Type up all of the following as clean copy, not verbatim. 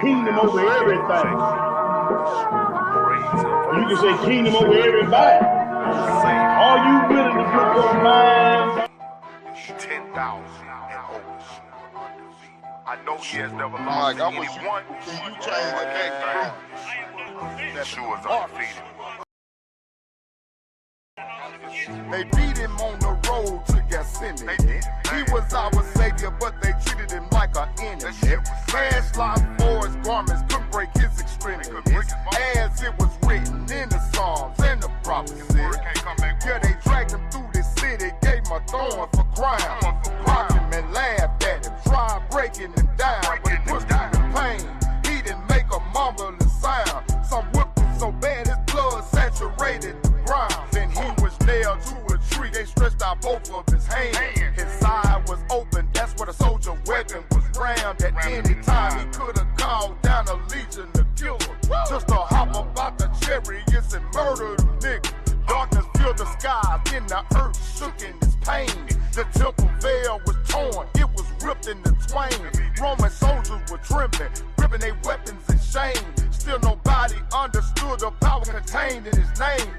kingdom over everything. Or you can say kingdom over everybody. Are you willing to put your mind? 10,000 and over. I know he has never lost to anyone. Can you change the background? Yeshua is undefeated. They beat him on the road to Gethsemane. He was our savior, but they treated him like an enemy. Cash locked for his garments, couldn't break his extremities. As it was written in the Psalms and the prophecies. Yeah, they dragged him through the city, gave him a thorn for crown. Mocked him and laughed at him, tried breaking him down, but he pushed him in pain. He didn't make a mumbling sound. Some whipped him so bad his blood saturated the ground. Then he was nailed to a tree, they stretched out both of his hands. His side was open, that's where the soldier weapon was rammed. At any time he could have called down a legion to kill him. Just to hop about the chariots and murder them niggas. Darkness filled the skies, then the earth shook in its pain. The temple veil was torn, it was ripped into twain. Roman soldiers were trembling, gripping their weapons in shame. Still nobody understood the power contained in his name.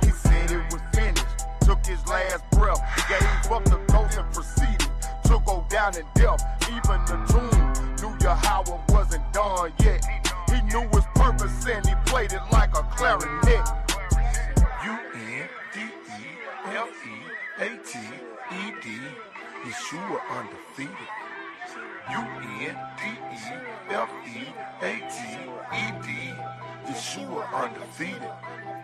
He said it was finished, took his last breath. He gave up the ghost and proceeded to go down in death. Even the tomb knew Yahweh wasn't done yet. He knew his purpose and he played it like a clarinet. U-N-D-E-F-E-A-T-E-D, Yeshua undefeated. U-N-D-E-F-E-A-T-E-D, Yeshua undefeated.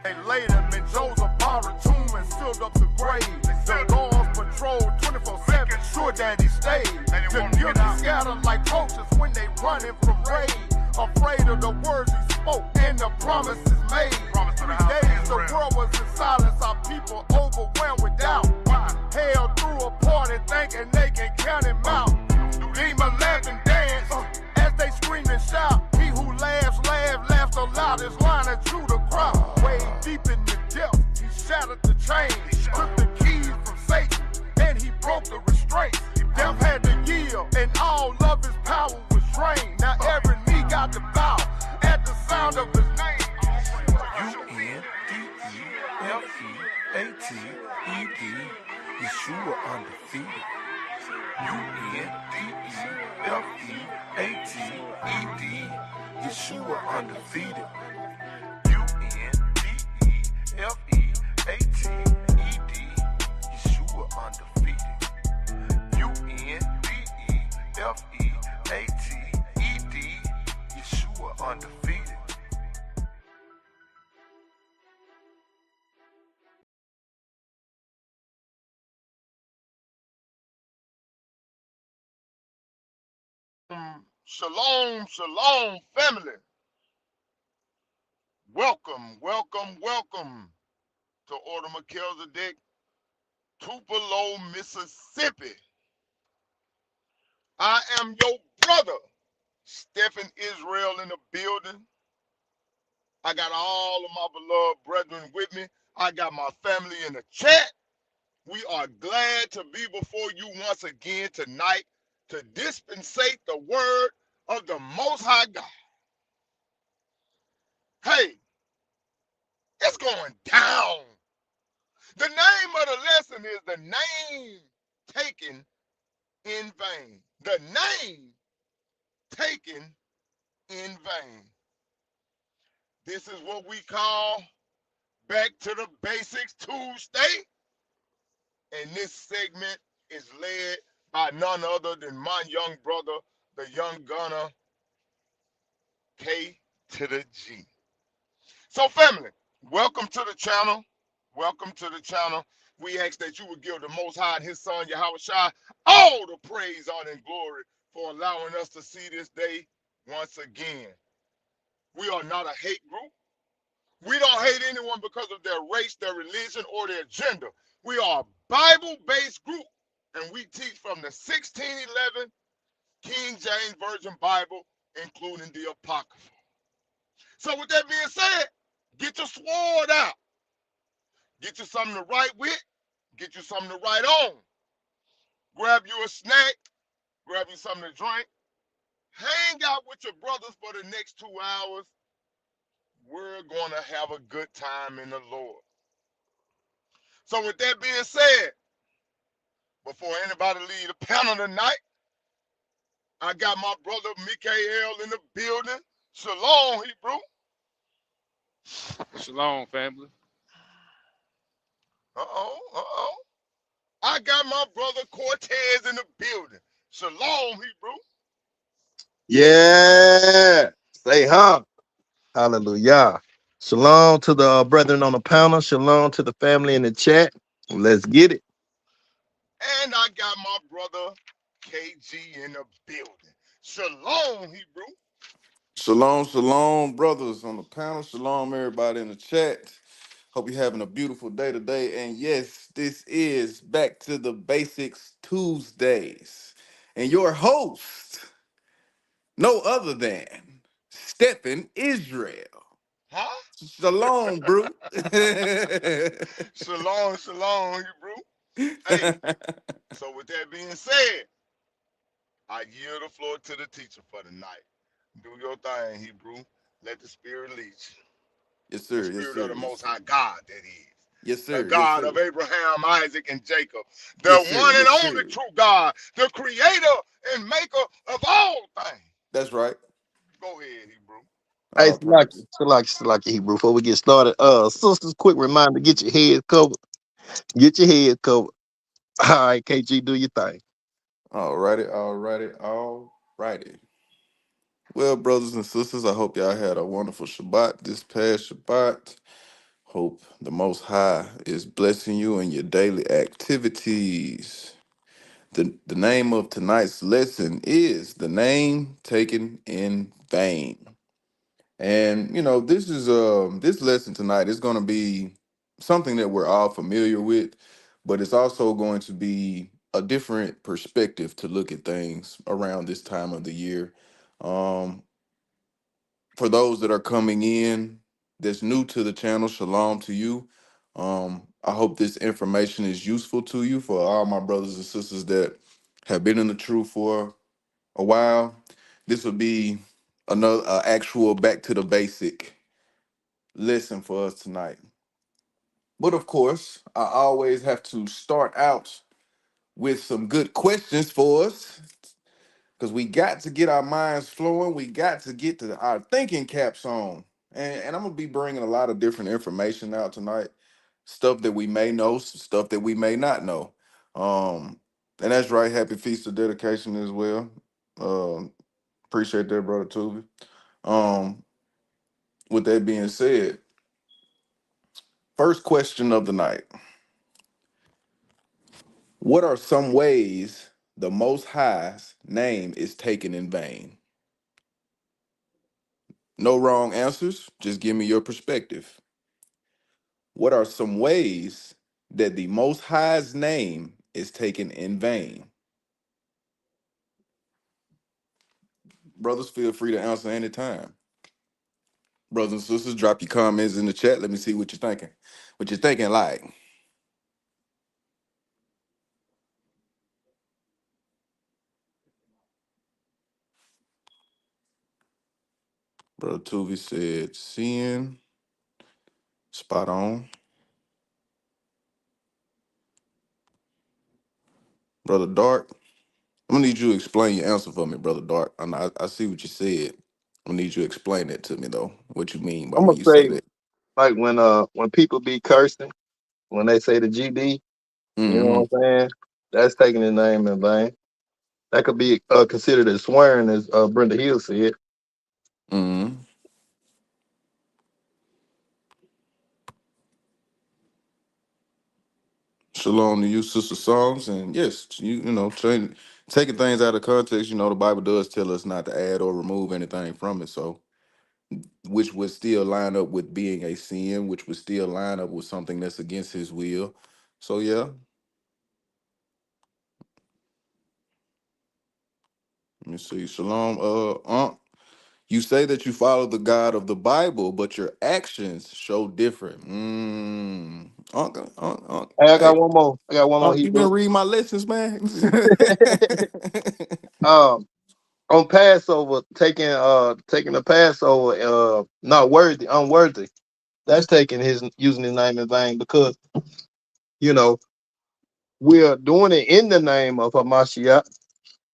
They laid him in Joseph borrowed tomb and sealed up the grave. The guards patrolled 24/7, sure that he stayed. The guilty scattered like roaches when they running from raid. Afraid of the words he spoke and the promises made. 3 days the world was in silence, our people overwhelmed with doubt. Hell threw a party thinking they can count him out. Demons laughed and danced as they screamed and shout. He who laughs the loudest line and drew the crowd. Way deep in the depths, he shattered the chains, took the keys from Satan, and he broke the restraints. Death had to yield, and all of his power was drained. Now every knee got to bow at the sound of his name. U-N-D-E-F-E-A-T-E-D, Yeshua undefeated. U-N-D-E-F-E-A-T-E-D, Yeshua undefeated. U-N-D-E-F-E-A-T-E-D, Yeshua undefeated. U-N-D-E-F-E-A-T-E-D, Yeshua undefeated. Shalom, shalom, family. Welcome, welcome, welcome to Order Melchizedek, Tupelo, Mississippi. I am your brother, Stephen Israel, in the building. I got all of my beloved brethren with me. I got my family in the chat. We are glad to be before you once again tonight to dispensate the word of the Most High God. Hey, it's going down. The name of the lesson is the name taken in vain. The name taken in vain. This is what we call Back to the Basics Tuesday. And this segment is led by none other than my young brother, the young gunner, K to the G. So family, welcome to the channel. Welcome to the channel. We ask that you would give the Most High and his son, Yahawashi, all the praise, honor, and glory for allowing us to see this day once again. We are not a hate group. We don't hate anyone because of their race, their religion, or their gender. We are a Bible-based group, and we teach from the 1611 King James Version Bible, including the Apocrypha. So with that being said, get your sword out. Get you something to write with. Get you something to write on. Grab you a snack. Grab you something to drink. Hang out with your brothers for the next 2 hours. We're going to have a good time in the Lord. So, with that being said, before anybody leave the panel tonight, I got my brother Mikael in the building. Shalom, Hebrew. Shalom, family. Uh-oh. I got my brother Cortez in the building. Shalom, Hebrew. Yeah. Say huh. Hallelujah. Shalom to the brethren on the panel. Shalom to the family in the chat. Let's get it. And I got my brother KG in the building. Shalom, Hebrew. Shalom, shalom, brothers on the panel. Shalom, everybody in the chat. Hope you're having a beautiful day today. And yes, this is Back to the Basics Tuesdays. And your host, no other than Stephen Israel. Huh? Shalom, bro. Shalom, Hebrew. Hey, so with that being said, I yield the floor to the teacher for the night. Do your thing, Hebrew. Let the spirit lead you. Yes, The sir. Yes, spirit of sir. the Yes, Most sir. High God, that is. Yes, The sir. Yes, God sir. of Abraham, Isaac, and Jacob. The Yes, sir. one and Yes, only sir. true God. The creator and maker of all things. That's right. Go ahead, Hebrew. Hey, All praise. Salaki, Hebrew. Before we get started, sisters, quick reminder: get your head covered. Get your head covered. All right, KG, do your thing. All righty. All righty. All righty. Well, brothers and sisters, I hope y'all had a wonderful Shabbat this past Shabbat. Hope the Most High is blessing you in your daily activities. The name of tonight's lesson is The Name Taken in Vain. And this lesson tonight is going to be something that we're all familiar with, but it's also going to be a different perspective to look at things around this time of the year. Um, for those that are coming in that's new to the channel, shalom to you. I hope this information is useful to you. For all my brothers and sisters that have been in the truth for a while, this will be another actual back to the basic lesson for us tonight. But of course, I always have to start out with some good questions for us, because we got to get our minds flowing. We got to get to our thinking caps on. And I'm going to be bringing a lot of different information out tonight. Stuff that we may know, stuff that we may not know. And that's right. Happy Feast of Dedication as well. Appreciate that, Brother Tubi. Um, with that being said, first question of the night. What are some ways the Most High's name is taken in vain? No wrong answers. Just give me your perspective. What are some ways that the Most High's name is taken in vain? Brothers, feel free to answer anytime. Brothers and sisters, drop your comments in the chat. Let me see what you're thinking. What you're thinking like. Brother Tuvi said, seeing, spot on. Brother Dark, I'm gonna need you to explain your answer for me, Brother Dark. I see what you said. I'm gonna need you to explain that to me though. What you mean by I'm when gonna you say say that. like when people be cursing, when they say the GD, you Mm-hmm. know what I'm saying? That's taking his name in vain. That could be considered as swearing, as Brenda Hill said. Mm-hmm. Shalom to you, Sister Songs. And yes, taking things out of context, the Bible does tell us not to add or remove anything from it. So, which would still line up with being a sin, which would still line up with something that's against his will. So, yeah, let me see. Shalom, you say that you follow the God of the Bible, but your actions show different. Hey, I Hey, got one more. you Hebrew. been reading my lessons, man? um, on Passover, taking the Passover, not worthy, unworthy. That's taking his using his name in vain because you know we're doing it in the name of Hamashiach.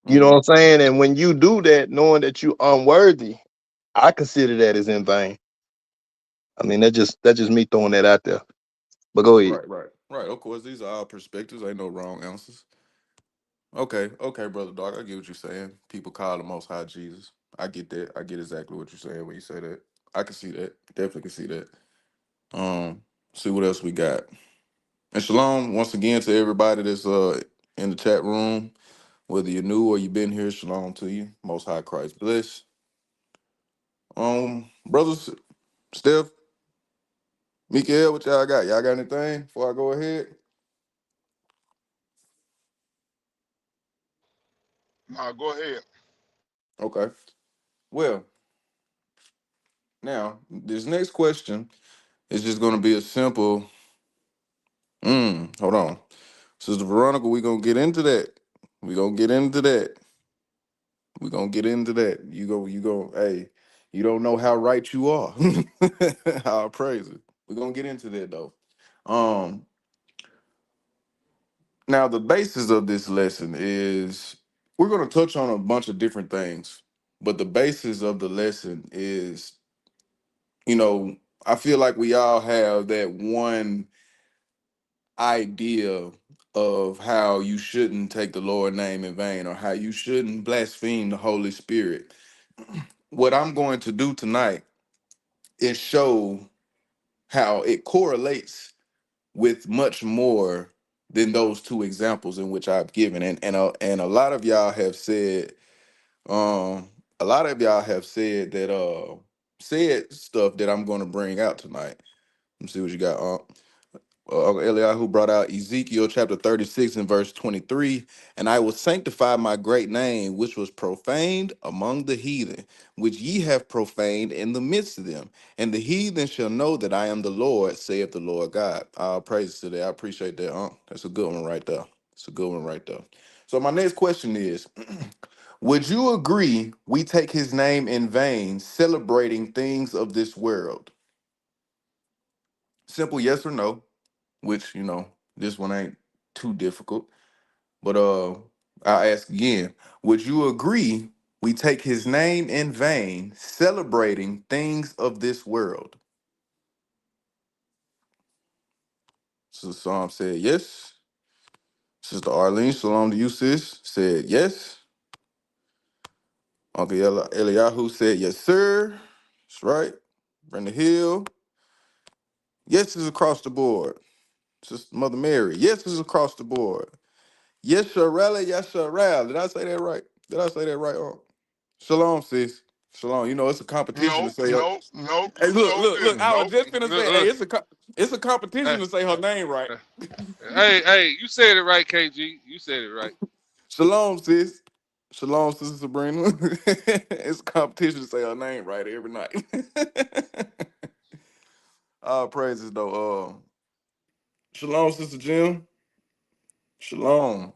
You know Mm-hmm. what I'm saying? And when you do that, knowing that you unworthy, I consider that as in vain. I mean, that's just me throwing that out there. But go ahead. Right, right, right. Of course, these are all perspectives. Ain't no wrong answers. Okay, okay, brother dog. I get what you're saying. People call the Most High Jesus. I get that. I get exactly what you're saying when you say that. I can see that. Definitely can see that. Um, see what else we got. And shalom once again to everybody that's in the chat room. Whether you're new or you've been here, shalom to you. Most High Christ bless. Brothers, Steph, Mikael, what y'all got? Y'all got anything before I go ahead? Nah, go ahead. Okay. Well, now this next question is just gonna be a simple. Hold on. Sister Veronica, we gonna get into that. We gonna get into that. We gonna get into that. You go, hey, you don't know how right you are. How praise it. We're gonna get into that though. Um, Now the basis of this lesson is we're gonna touch on a bunch of different things, but the basis of the lesson is, you know, I feel like we all have that one idea of how you shouldn't take the Lord's name in vain or how you shouldn't blaspheme the Holy Spirit. What I'm going to do tonight is show how it correlates with much more than those two examples in which I've given. And a lot of y'all have said, a lot of y'all have said that said stuff that I'm going to bring out tonight. Let me see what you got. Eliyahu brought out Ezekiel chapter 36 and verse 23. And I will sanctify my great name, which was profaned among the heathen, which ye have profaned in the midst of them. And the heathen shall know that I am the Lord, saith the Lord God. All praises to that. I appreciate that. That's a good one right there. It's a good one right there. So my next question is, would you agree we take his name in vain, celebrating things of this world? Simple yes or no, which, this one ain't too difficult. But I'll ask again. Would you agree we take his name in vain, celebrating things of this world? So Psalm said yes. Sister Arlene, shalom to you, sis, said yes. Uncle Eliyahu said yes, sir. That's right. Brenda Hill, yes is across the board. Sister Mother Mary, yes is across the board. Yes, Sharella, yes, Sharell. Did I say that right? Did I say that right? Shalom, sis. Shalom. You know it's a competition to No, say her. no, no, Hey, you look, sure look, look. didn't. I was Nope. just finna say, hey, Look, it's a competition uh, to say her name right. hey, you said it right, KG. You said it right. Shalom, sis. Shalom, sister Sabrina. It's a competition to say her name right every night. All praises though. Shalom, sister Jim. Shalom.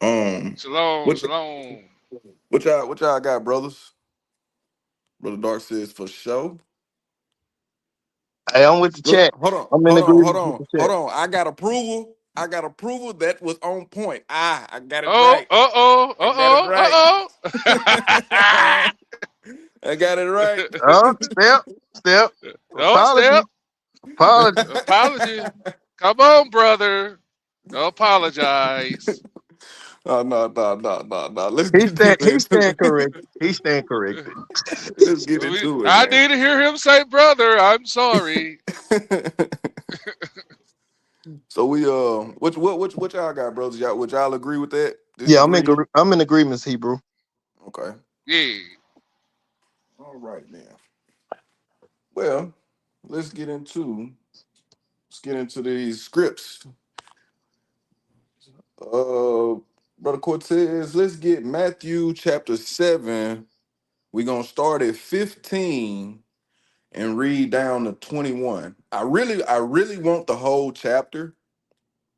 Um, Shalom, what shalom. what y'all got, brothers? Brother Dark says for sure. Hey, I'm with the Look, chat. hold on, I'm in hold on, hold agreement with on, the hold chat. on. I got approval. I got approval that was on point. I got it Oh, right. I got it right. uh-oh. I got it right. Step. Don't Apology. step. Apology. Apology. Come on, brother. Don't apologize. Oh no. Let's He get stand deep he into stand it. corrected. He stand corrected. Let's get into it, I man. need to hear him say, brother, I'm sorry. So we what y'all got, brothers? Y'all would y'all agree with that? Yeah, Disagree? I'm in agreement, Hebrew. Okay. Yeah. All right then. Well, let's get into these scripts. Uh, Brother Cortez, let's get Matthew chapter 7. We're gonna start at 15 and read down to 21. I really want the whole chapter,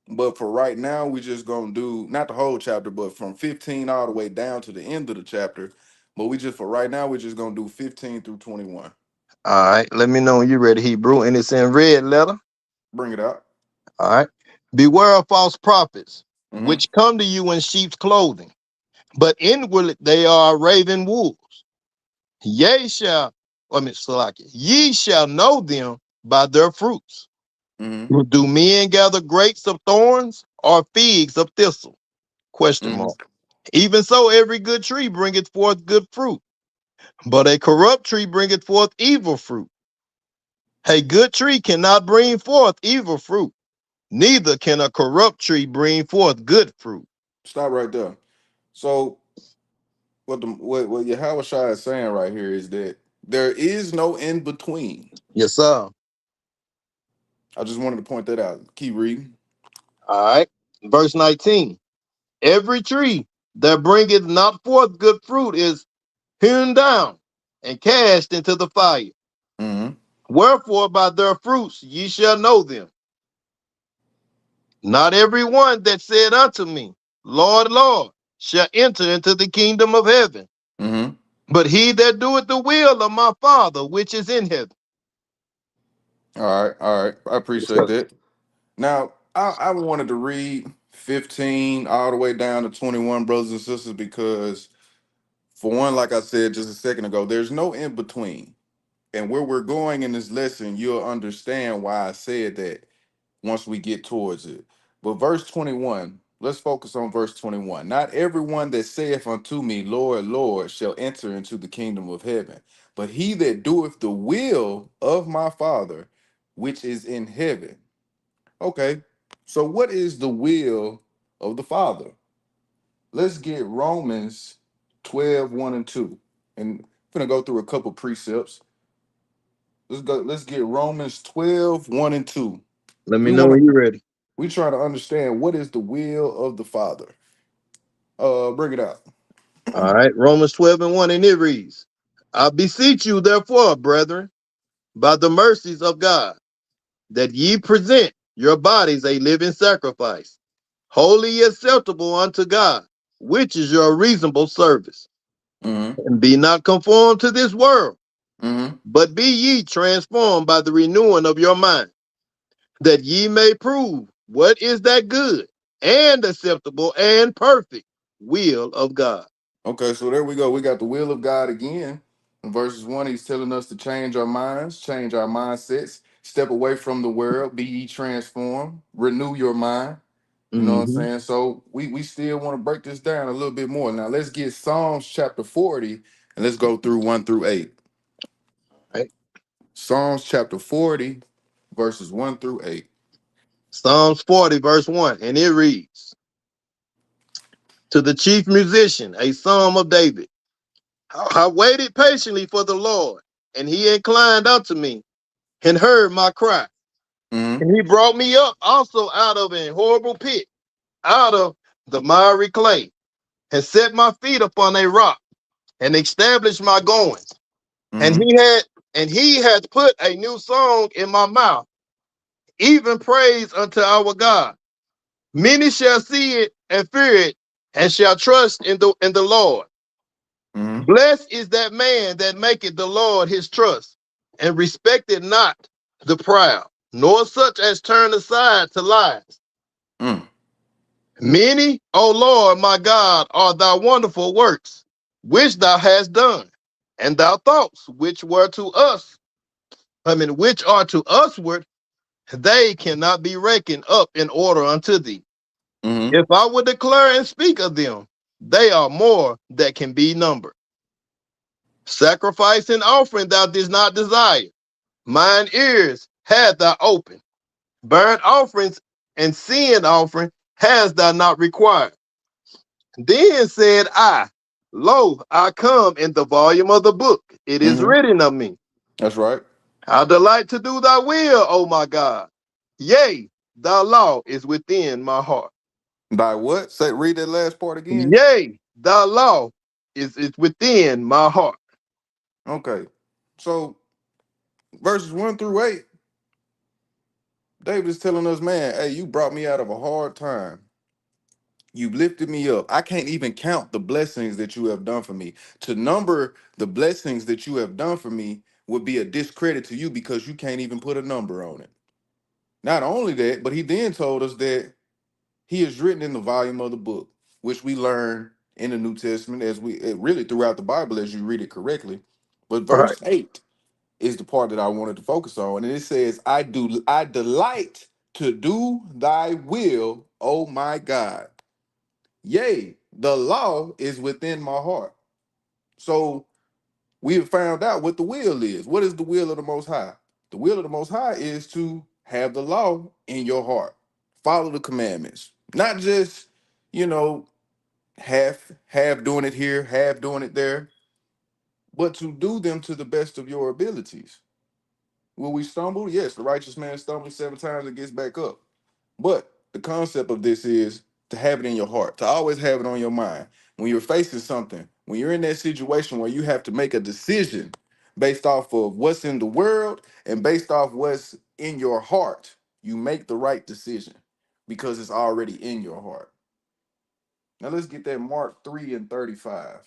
But for right now, we just gonna do not the whole chapter, but from 15 all the way down to the end of the chapter. But we just for right now, we're just gonna do 15 through 21. All right, let me know when you're ready, Hebrew. And it's in red letter. Bring it out. All right. Beware of false prophets, Mm-hmm. which come to you in sheep's clothing, but inwardly they are raven wolves. Ye shall, Salaki, ye shall know them by their fruits. Mm-hmm. Do men gather grapes of thorns or figs of thistle? Question Mm-hmm. mark. Even so, every good tree bringeth forth good fruit, but a corrupt tree bringeth forth evil fruit. A good tree cannot bring forth evil fruit, neither can a corrupt tree bring forth good fruit. Stop right there. So what Yahweh is saying right here is that there is no in between. Yes, sir. I just wanted to point that out. Keep reading. All right. Verse 19. Every tree that bringeth not forth good fruit is hewn down and cast into the fire. Mm-hmm. Wherefore, by their fruits ye shall know them. Not every one that said unto me, Lord, Lord, shall enter into the kingdom of heaven, Mm-hmm. but he that doeth the will of my Father which is in heaven. All right, all right. I Yes, appreciate sir. that. Now, I wanted to read 15 all the way down to 21, brothers and sisters, because for one, like I said just a second ago, there's no in between. And where we're going in this lesson, you'll understand why I said that once we get towards it. But verse 21, let's focus on verse 21. Not everyone that saith unto me, Lord, Lord, shall enter into the kingdom of heaven, but he that doeth the will of my Father, which is in heaven. Okay, so what is the will of the Father? Let's get Romans 12, 1 and 2. And I'm going to go through a couple precepts. Let's get Romans 12, 1 and 2. Let me We know want to when you're ready. we try to understand what is the will of the Father. Bring it out. All right. Romans 12 and 1, and it reads, I beseech you, therefore, brethren, by the mercies of God, that ye present your bodies a living sacrifice, wholly acceptable unto God, which is your reasonable service. Mm-hmm. And be not conformed to this world, Mm-hmm. but be ye transformed by the renewing of your mind, that ye may prove what is that good and acceptable and perfect will of God. Okay, so there we go. We got the will of God again. In verses 1, he's telling us to change our minds, change our mindsets, step away from the world, be ye transformed, renew your mind. You know what I'm Mhm. saying? So we still want to break this down a little bit more. Now let's get Psalms chapter 40 and let's go through 1 through 8. Right. Psalms chapter 40, verses 1 through 8. Psalms 40, verse 1, and it reads, to the chief musician, a psalm of David. I waited patiently for the Lord, and he inclined unto me and heard my cry. Mm-hmm. And he brought me up also out of a horrible pit, out of the miry clay, and set my feet upon a rock, and established my goings. And Mm-hmm. he had put a new song in my mouth, even praise unto our God. Many shall see it and fear it, and shall trust in the Lord. Mm-hmm. Blessed is that man that maketh the Lord his trust, and respecteth not the proud, nor such as turn aside to lies. Mm. Many, O Lord my God, are thy wonderful works, which thou hast done, and thy thoughts, which were to us, which are to usward, they cannot be reckoned up in order unto thee. Mm-hmm. If I would declare and speak of them, they are more that can be numbered. Sacrifice and offering thou didst not desire. Mine ears had thou opened. Burnt offerings and sin offering hast thou not required. Then said I, Lo, I come in the volume of the book. It is Mm-hmm. written of me. That's right. I delight to do thy will, O my God. Yea, thy law is within my heart. By what? Say read that last part again. Yea, thy law is within my heart. Okay. So verses 1 through 8, David is telling us, man, hey, you brought me out of a hard time. You lifted me up. I can't even count the blessings that you have done for me. To number the blessings that you have done for me would be a discredit to you because you can't even put a number on it. Not only that, but he then told us that he is written in the volume of the book, which we learn in the New Testament as really throughout the Bible as you read it correctly. But All right. verse 8 is the part that I wanted to focus on. And it says, I delight to do thy will, oh my God. Yea, the law is within my heart. So we have found out what the will is. What is the will of the Most High? The will of the Most High is to have the law in your heart. Follow the commandments. Not just, you know, half doing it here, half doing it there, but to do them to the best of your abilities. Will we stumble? Yes, the righteous man stumbles 7 times and gets back up. But the concept of this is to have it in your heart, to always have it on your mind. When you're facing something, when you're in that situation where you have to make a decision based off of what's in the world and based off what's in your heart, you make the right decision because it's already in your heart. Now let's get that Mark 3 and 35.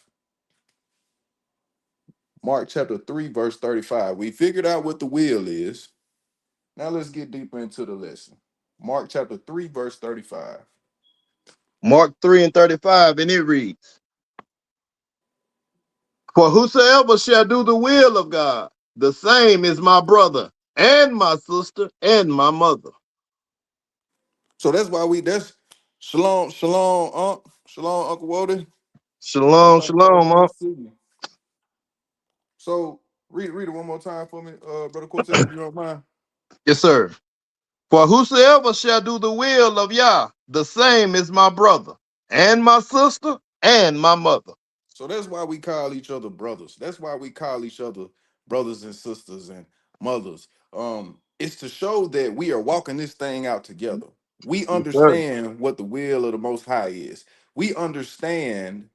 Mark chapter 3, verse 35. We figured out what the will is. Now let's get deeper into the lesson. Mark chapter 3, verse 35. Mark 3 and 35, and it reads, For whosoever shall do the will of God, the same is my brother and my sister and my mother. So that's shalom, Uncle Walter. Shalom, shalom, Good huh? to see you. So read it one more time for me, Brother Quartet, if you don't mind. Yes, sir. For whosoever shall do the will of Yah, the same is my brother and my sister and my mother. So that's why we call each other brothers. That's why we call each other brothers and sisters and mothers. It's to show that we are walking this thing out together. We Yes, sir. understand what the will of the Most High is. We understand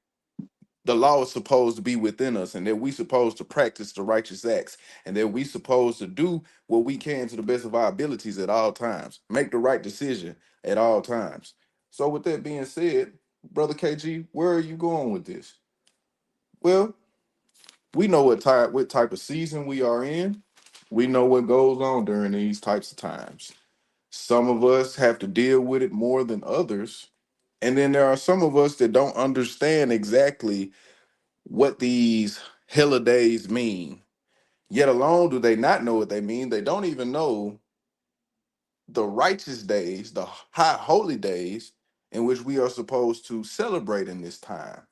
the law is supposed to be within us and that we supposed to practice the righteous acts and that we supposed to do what we can to the best of our abilities at all times, make the right decision at all times. So with that being said, brother KG, where are you going with this? Well, we know what type of season we are in. We know what goes on during these types of times. Some of us have to deal with it more than others, and then there are some of us that don't understand exactly what these holidays mean. Yet alone do they not know what they mean. They don't even know the righteous days, the high holy days in which we are supposed to celebrate in this time.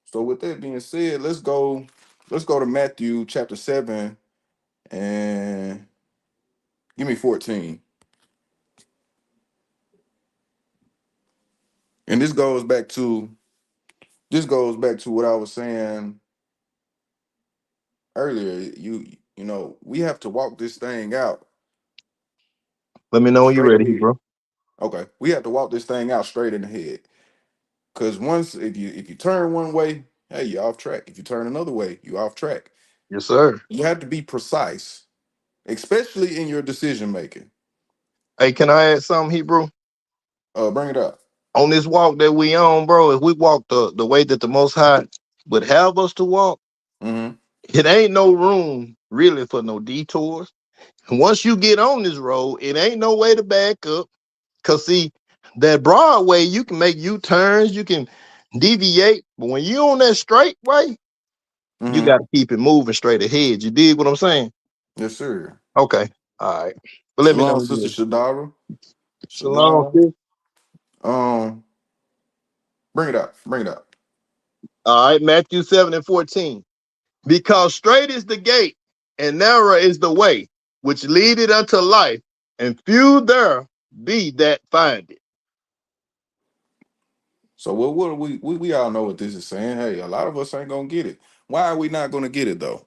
So with that being said, let's go to Matthew chapter 7 and give me 14. And this goes back to what I was saying earlier. You know, we have to walk this thing out Let me know when you're straight ready, ahead. bro. Okay. We have to walk this thing out straight in the head. Cause once if you turn one way, hey, you're off track. If you turn another way, you're off track. Yes, sir. You have to be precise, especially in your decision making. Hey, can I add something, Hebrew? Bring it up. On this walk that we on, bro, if we walk the way that the Most High would have us to walk, Hmm. it ain't no room really for no detours. And once you get on this road, it ain't no way to back up. Cause see, that Broadway, you can make U-turns, you can deviate, but when you on that straight way, you Hmm. got to keep it moving straight ahead. You dig what I'm saying? Yes, sir. Okay. All right. But let me know Shalom, when you're sister ready. Shadara. Shalom, Shalom. sis. Um, bring it up. Bring it up. All right, Matthew 7 and 14. Because straight is the gate, and narrow is the way, which leadeth unto life, and few there be that find it. So what are we all know what this is saying. Hey, a lot of us ain't gonna get it. Why are we not gonna get it though?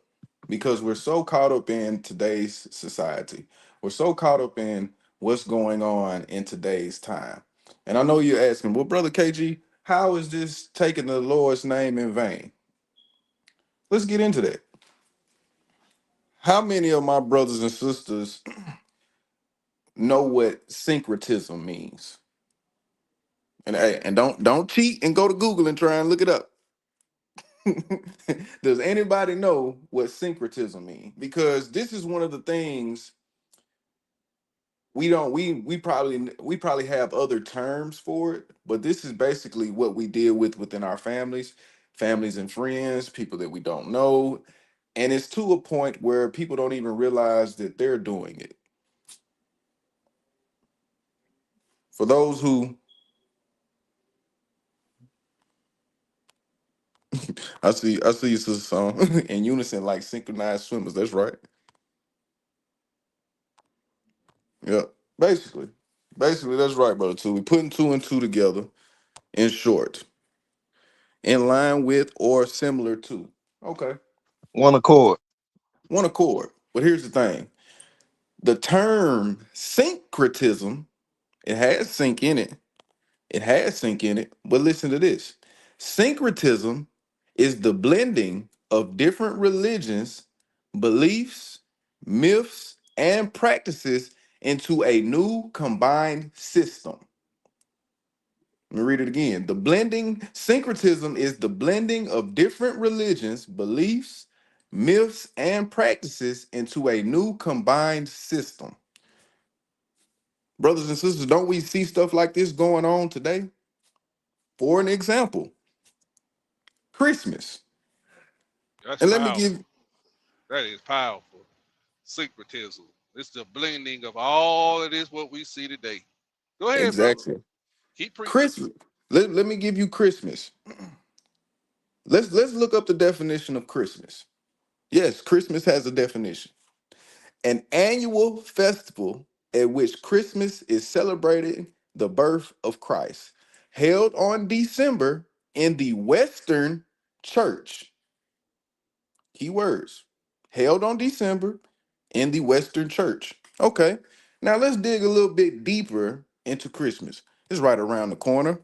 Because we're so caught up in today's society. We're so caught up in what's going on in today's time. And I know you're asking, well, brother KG, how is this taking the Lord's name in vain? Let's get into that. How many of my brothers and sisters know what syncretism means. And hey, and don't cheat and go to Google and try and look it up. Does anybody know what syncretism means? Because this is one of the things we don't we probably have other terms for it, but this is basically what we deal with within our families and friends, people that we don't know, and it's to a point where people don't even realize that they're doing it. For those who I see you, sister song in unison like synchronized swimmers. That's right. Yeah, basically, basically that's right, brother. Two. We putting two and two together. In short, in line with or similar to. Okay, One accord. one accord. But here's the thing: the term syncretism, it has sync in it. It has sync in it. But listen to this: syncretism is the blending of different religions, beliefs, myths, and practices into a new combined system. Let me read it again. The blending, syncretism is the blending of different religions, beliefs, myths, and practices into a new combined system. Brothers and sisters, don't we see stuff like this going on today? For an example, Christmas. That's And let me powerful. give That is powerful. Syncretism. It's the blending of all of this what we see today. Go ahead, brother. exactly Keep preaching. Christmas. Let me give you Christmas. Let's look up the definition of Christmas. Yes, Christmas has a definition. An annual festival at which Christmas is celebrating the birth of Christ, held on December in the Western Church. Key words: held on December in the Western Church. Okay, now let's dig a little bit deeper into Christmas. It's right around the corner.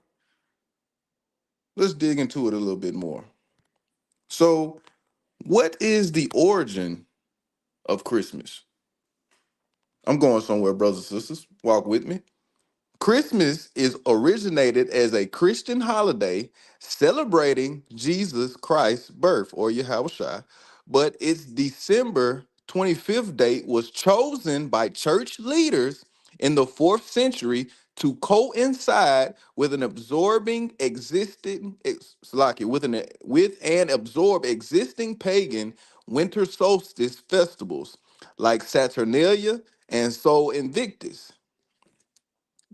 Let's dig into it a little bit more. So, what is the origin of Christmas? I'm going somewhere, brothers and sisters. Walk with me. Christmas is originated as a Christian holiday celebrating Jesus Christ's birth, or Yahushua, but its December 25th date was chosen by church leaders in the 4th century to coincide with an absorbing existing with an absorb existing pagan winter solstice festivals like Saturnalia and Sol Invictus,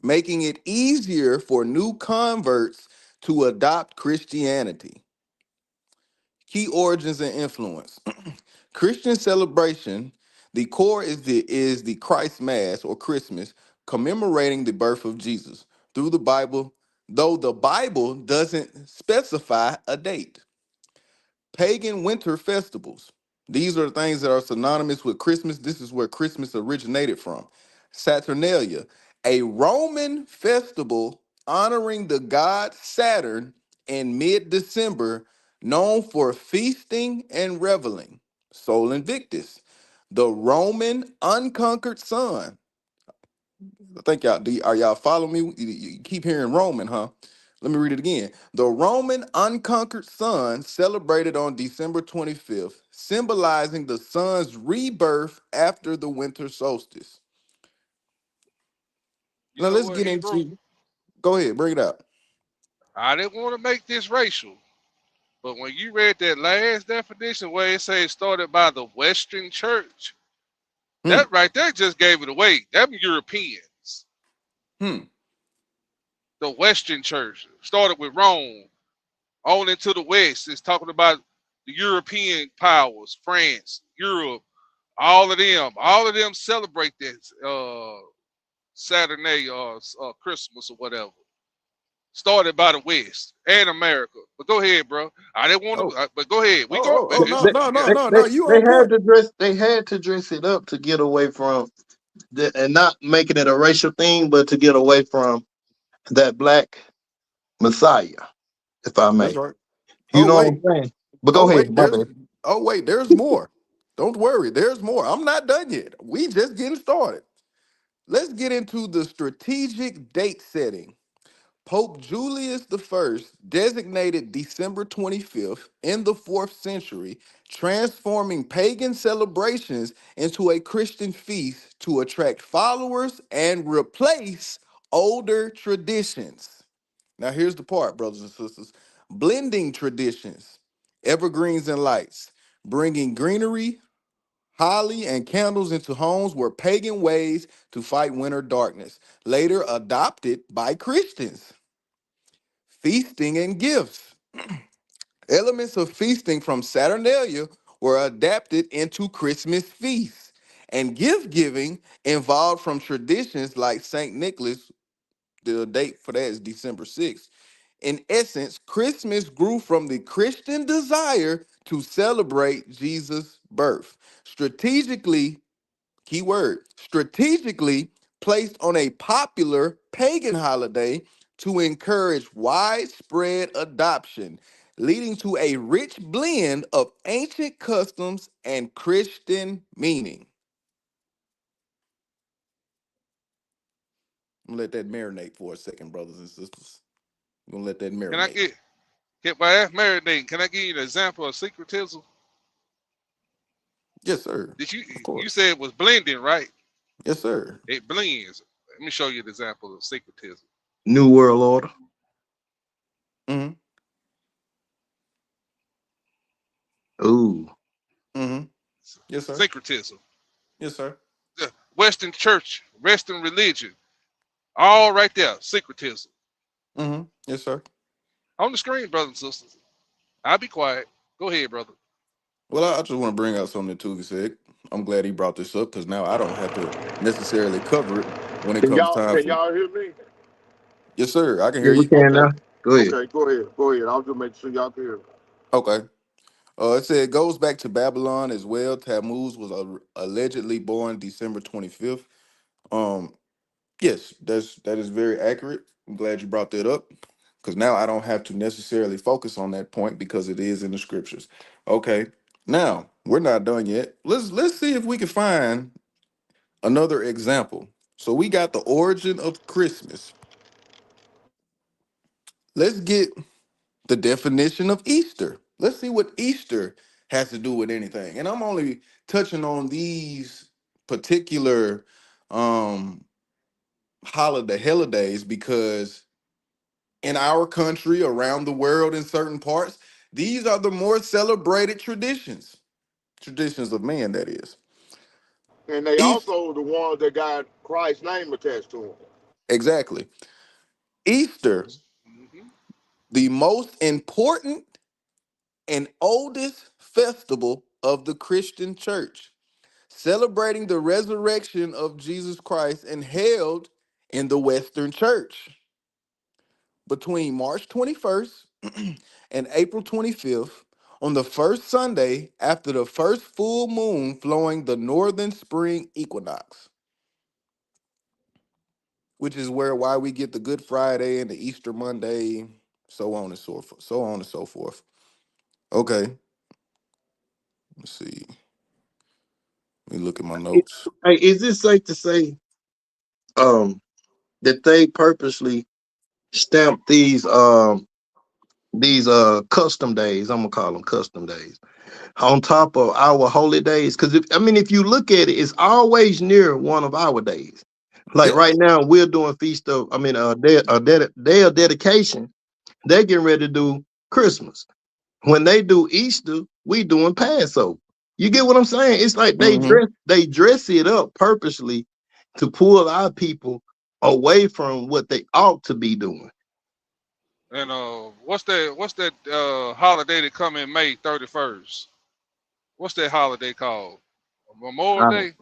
making it easier for new converts to adopt Christianity. Key origins and influence. Christian celebration, the core is the Christ Mass or Christmas, commemorating the birth of Jesus through the Bible, though the Bible doesn't specify a date. Pagan winter festivals. These are the things that are synonymous with Christmas. This is where Christmas originated from. Saturnalia, a Roman festival honoring the god Saturn in mid December, known for feasting and reveling. Sol Invictus, the Roman unconquered sun. I think y'all are y'all following me? You keep hearing Roman, huh? Let me read it again. The Roman unconquered sun celebrated on December 25th, symbolizing the sun's rebirth after the winter solstice. You Now know let's what, get Hebrew? into. Go ahead, bring it out. I didn't want to make this racial, but when you read that last definition where it says started by the Western Church, Hmm. that right there just gave it away. Them Europeans. Hmm. The Western Church started with Rome, on into the West. It's talking about the European powers, France, Europe, all of them celebrate this Saturday or Christmas or whatever. Started by the West and America. But go ahead, bro. I didn't want Oh. to, but go ahead. We Oh. going Oh. with Oh. this. No. They, No. Yeah. No. they, No. they, No. You they on had point. to dress it up to get away from and not making it a racial thing, but to get away from that black Messiah, if I That's may. right. You Oh know what wait. I'm saying? But Oh go ahead, wait. my There's. bad. Oh wait. There's more. Don't worry. There's more. I'm not done yet. We just getting started. Let's get into the strategic date setting. Pope Julius I designated December 25th in the 4th century, transforming pagan celebrations into a Christian feast to attract followers and replace older traditions. Now, here's the part, brothers and sisters: blending traditions, evergreens and lights, bringing greenery, holly, and candles into homes were pagan ways to fight winter darkness, later adopted by Christians. Feasting and gifts. Elements of feasting from Saturnalia were adapted into Christmas feasts, and gift giving evolved from traditions like St. Nicholas. The date for that is December 6th. In essence, Christmas grew from the Christian desire to celebrate Jesus' birth. Strategically, keyword, strategically placed on a popular pagan holiday to encourage widespread adoption, leading to a rich blend of ancient customs and Christian meaning. I'm gonna let that marinate for a second, brothers and sisters. I'm gonna let that Can I marinate. get by that marinating? Can I give you an example of syncretism? Yes, sir. Did Of you course. said it was blending, right? Yes, sir. It blends. Let me show you an example of syncretism. New World Order. Mm-hmm. Ooh. Mm-hmm. Yes, sir. Syncretism. Yes, sir. The Western church, Western religion, all right there. Syncretism. Mm-hmm. Yes, sir. On the screen, brothers and sisters. I'll be quiet. Go ahead, brother. Well, I just want to bring out something that Tuga said. I'm glad he brought this up because now I don't have to necessarily cover it when it Can comes y'all time can for. y'all hear me? Yes, sir. I can Yeah, hear we you. can Okay. now. Go ahead. Okay, go ahead. Go ahead. I'll just make sure y'all can hear me. Okay. It said it goes back to Babylon as well. Tammuz was allegedly born December 25th. Um, yes, that is very accurate. I'm glad you brought that up because now I don't have to necessarily focus on that point because it is in the scriptures. Okay. Now we're not done yet. Let's see if we can find another example. So we got the origin of Christmas. Let's get the definition of Easter. Let's see what Easter has to do with anything. And I'm only touching on these particular um holidays because in our country, around the world, in certain parts, these are the more celebrated traditions of man, that is. And they East, also the ones that got Christ's name attached to them. exactly. Easter, Mm-hmm. the most important and oldest festival of the Christian church, celebrating the resurrection of Jesus Christ and held in the Western church between March 21st and April 25th on the first Sunday after the first full moon flowing the northern spring equinox, which is why we get the Good Friday and the Easter Monday, so on and so forth, so on and so forth. Okay, let's see. Let me look at my notes. Hey, is it safe to say that they purposely stamped these custom days, I'm gonna call them custom days, on top of our holy days? Because if you look at it, it's always near one of our days. Like Yep. right now, we're doing feast of, day of dedication. They're getting ready to do Christmas. When they do Easter, we doing Passover. You get what I'm saying? It's like Mm-hmm. they dress it up purposely to pull our people away from what they ought to be doing. And what's that holiday that come in May 31st? What's that holiday called? Memorial Uh, Day?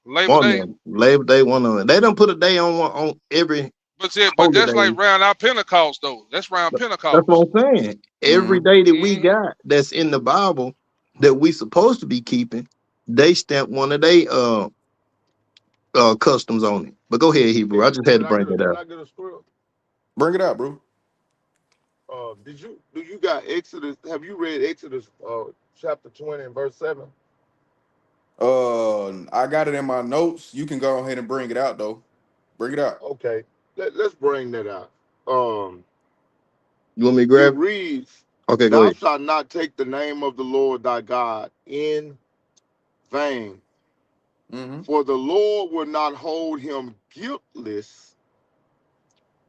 Labor One of Day? them, Labor Day, one of them. They don't put a day on every But holy that's day. like round our Pentecost though. That's round That's Pentecost. what I'm saying. Every Mm-hmm. day that we Mm-hmm. got that's in the Bible that we supposed to be keeping, they stamp one of they customs on it. But go ahead, Hebrew. I just had to bring it Can up. I get a script? Bring it out, bro. Do you got Exodus? Have you read Exodus chapter 20 and verse 7? I got it in my notes. You can go ahead and bring it out though. Bring it out. Okay, let's bring that out. You want me to It grab? reads, Okay, go "Thou ahead. shalt not take the name of the Lord thy God in vain, Mm-hmm. for the Lord will not hold him guiltless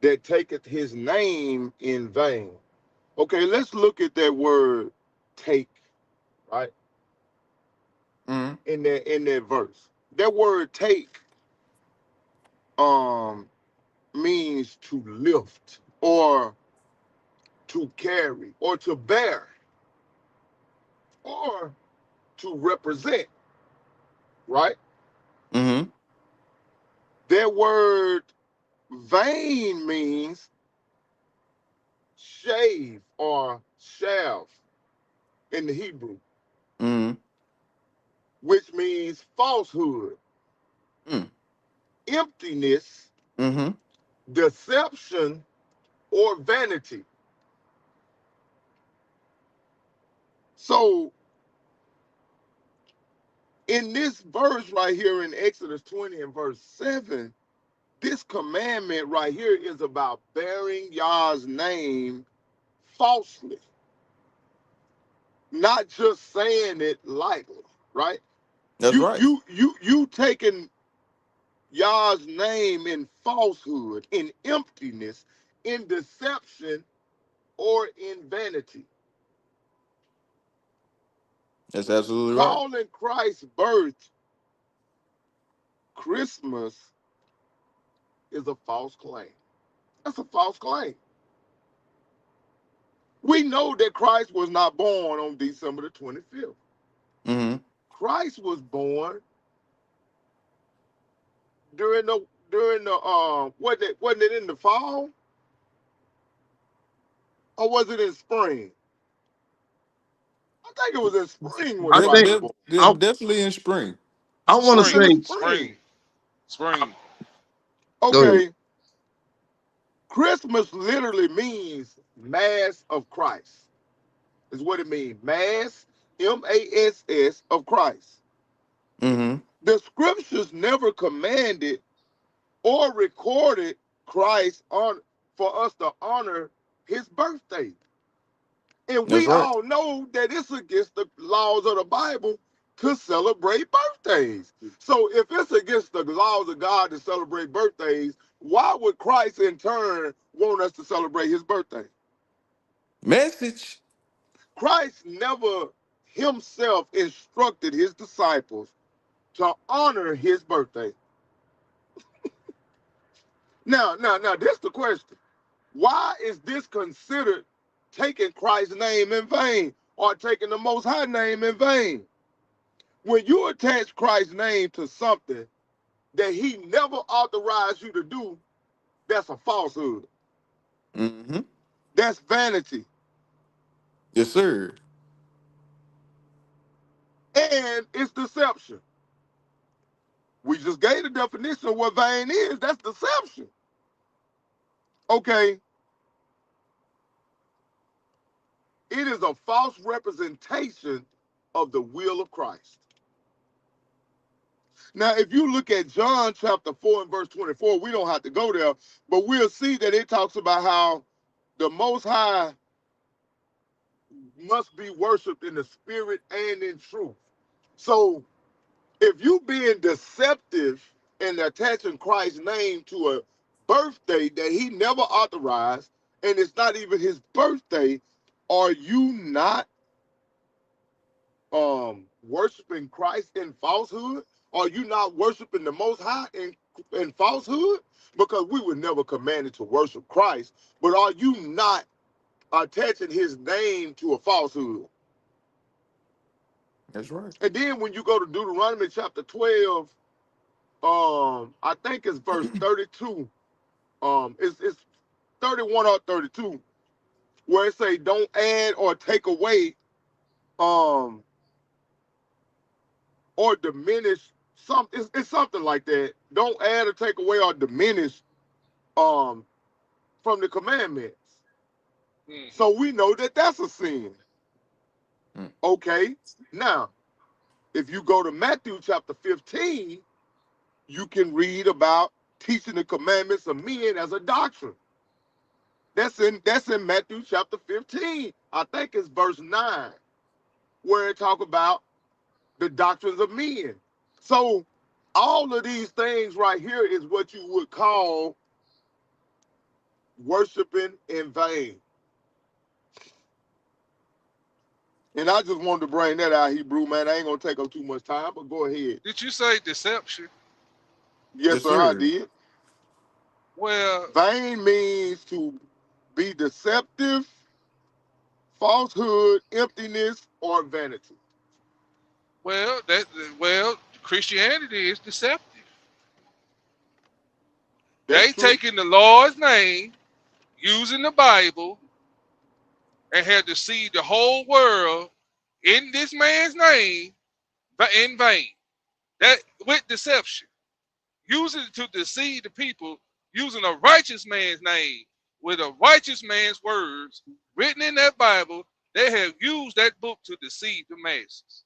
that taketh his name in vain." Okay, let's look at that word "take," right? Mm-hmm. In that verse. That word "take" um means to lift or to carry or to bear or to represent, right? Mm-hmm. That word "vain" means shave or shaft in the Hebrew, Mm-hmm. which means falsehood, emptiness, Mm-hmm. deception, or vanity. So in this verse right here in Exodus 20 and verse 7, this commandment right here is about bearing Yah's name falsely, not just saying it lightly, right? That's You right. you you you taking Yah's name in falsehood, in emptiness, in deception, or in vanity. That's absolutely right. Calling Christ's birth Christmas is a false claim. That's a false claim. We know that Christ was not born on December the 25th. Mm-hmm. Christ was born during the wasn't it in the fall or was it in spring? I think it was in spring when I Christ think was They're, born. they're I definitely in spring. I want to Was it in Spring, say. spring? spring. Go ahead. Okay, Christmas literally means Mass of Christ. Is what it means. Mass, Mass of Christ. Mm-hmm. The scriptures never commanded or recorded Christ on for us to honor his birthday. And That's we right. all know that it's against the laws of the Bible to celebrate birthdays. So if it's against the laws of God to celebrate birthdays, why would Christ in turn want us to celebrate his birthday? Message. Christ never himself instructed his disciples to honor his birthday. Now, this is the question. Why is this considered taking Christ's name in vain or taking the Most High name in vain? When you attach Christ's name to something that he never authorized you to do, that's a falsehood. Mm-hmm. That's vanity. Yes, sir. And it's deception. We just gave the definition of what vain is. That's deception. Okay, it is a false representation of the will of Christ. Now, if you look at John chapter 4 and verse 24, we don't have to go there, but we'll see that it talks about how the Most High must be worshiped in the spirit and in truth. So if you being deceptive and attaching Christ's name to a birthday that he never authorized, and it's not even his birthday, are you not worshiping Christ in falsehood? Are you not worshiping the Most High in falsehood? Because we were never commanded to worship Christ, but are you not attaching his name to a falsehood? That's right. And then when you go to Deuteronomy chapter 12, I think it's verse 32, it's 31 or 32, where it say don't add or take away um or diminish something. It's something like that. Don't add or take away or diminish um from the commandments. Mm-hmm. So we know that that's a sin. Mm. Okay. Now, If you go to Matthew chapter 15, you can read about teaching the commandments of men as a doctrine. That's in Matthew chapter 15. I think it's verse 9, where it talk about the doctrines of men. So all of these things right here is what you would call worshiping in vain. And I just wanted to bring that out, Hebrew, man. I ain't gonna take up too much time, but go ahead. Did you say deception? Yes, Yes, sir, I sir. did. Well, Vain means to be deceptive, falsehood, emptiness, or vanity. well, Christianity is deceptive. That's They true. taking the Lord's name, using the Bible, and have deceived the whole world in this man's name, but in vain. That with deception, using it to deceive the people, using a righteous man's name with a righteous man's words written in that Bible. They have used that book to deceive the masses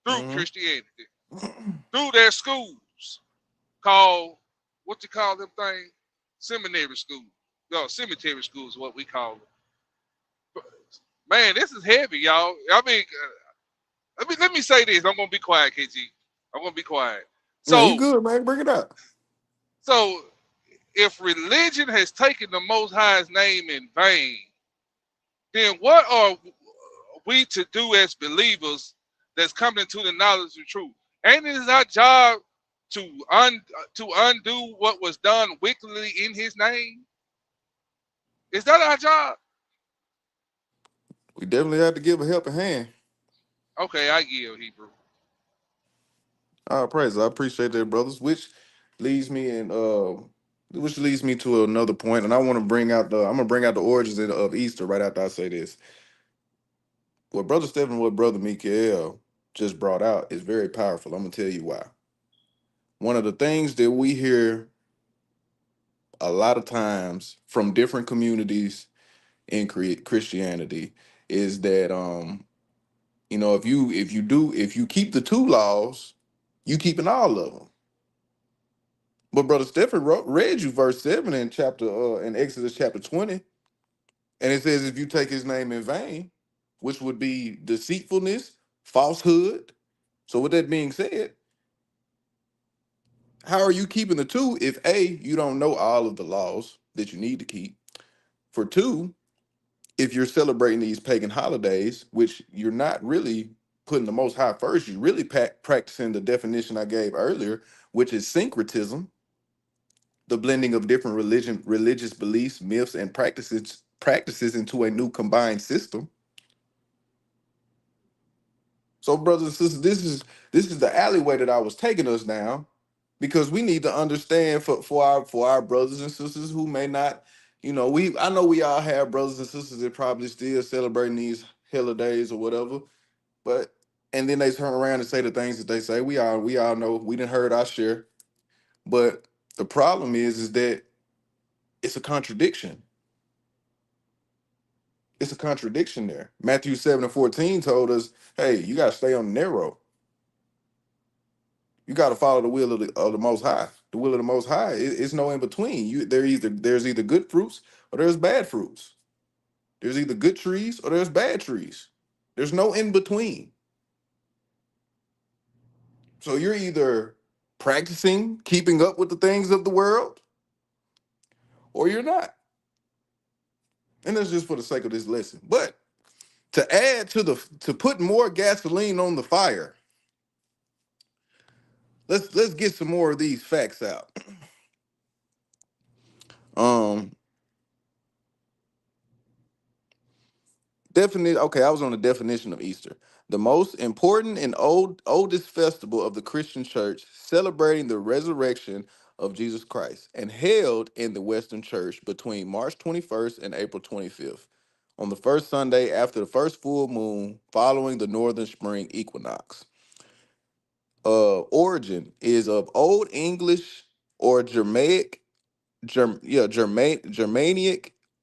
through Mm-hmm. Christianity, through their schools called what you call them thing, seminary school. No, cemetery school is what we call them. Man, this is heavy, y'all. I mean, let me say this. I'm gonna be quiet, KG. I'm gonna be quiet. Yeah, you So good, man. Bring it up. so if religion has taken the Most High's name in vain, then what are we to do as believers that's coming into the knowledge of truth? Ain't it our job to to undo what was done wickedly in His name? Is that our job? We definitely have to give a helping hand. Okay, I yield, Hebrew. All praise. I appreciate that, brothers. Which leads me to another point, and I'm gonna bring out the origins of Easter right after I say this. What Brother Stephen, what Brother Mikael just brought out is very powerful. I'm gonna tell you why. One of the things that we hear a lot of times from different communities in Christianity is that if you keep the two laws, you keeping all of them. But Brother Stephen read you verse 7 in Exodus chapter 20, and it says if you take his name in vain, which would be deceitfulness, falsehood. So with that being said, how are you keeping the two if A, you don't know all of the laws that you need to keep? For two, if you're celebrating these pagan holidays, which you're not really putting the most high first, you're really practicing the definition I gave earlier, which is syncretism, the blending of different religious beliefs, myths, and practices into a new combined system. So, brothers and sisters, this is the alleyway that I was taking us down, because we need to understand for our brothers and sisters who may not, I know we all have brothers and sisters that probably still celebrating these holidays or whatever, but and then they turn around and say the things that they say. We all know, we didn't heard our share, but the problem is that it's a contradiction. It's a contradiction there. Matthew 7:14 told us, hey, you got to stay on the narrow. You got to follow the will of the Most High. The will of the Most High is no in between. There's either good fruits or there's bad fruits. There's either good trees or there's bad trees. There's no in between. So you're either practicing keeping up with the things of the world or you're not. And that's just for the sake of this lesson. But to add to put more gasoline on the fire, let's get some more of these facts out. Um, Okay, I was on the definition of Easter. The most important and oldest festival of the Christian church, celebrating the resurrection of Jesus Christ, and held in the Western Church between March 21st and April 25th, on the first Sunday after the first full moon following the northern spring equinox. Origin is of Old English or Germanic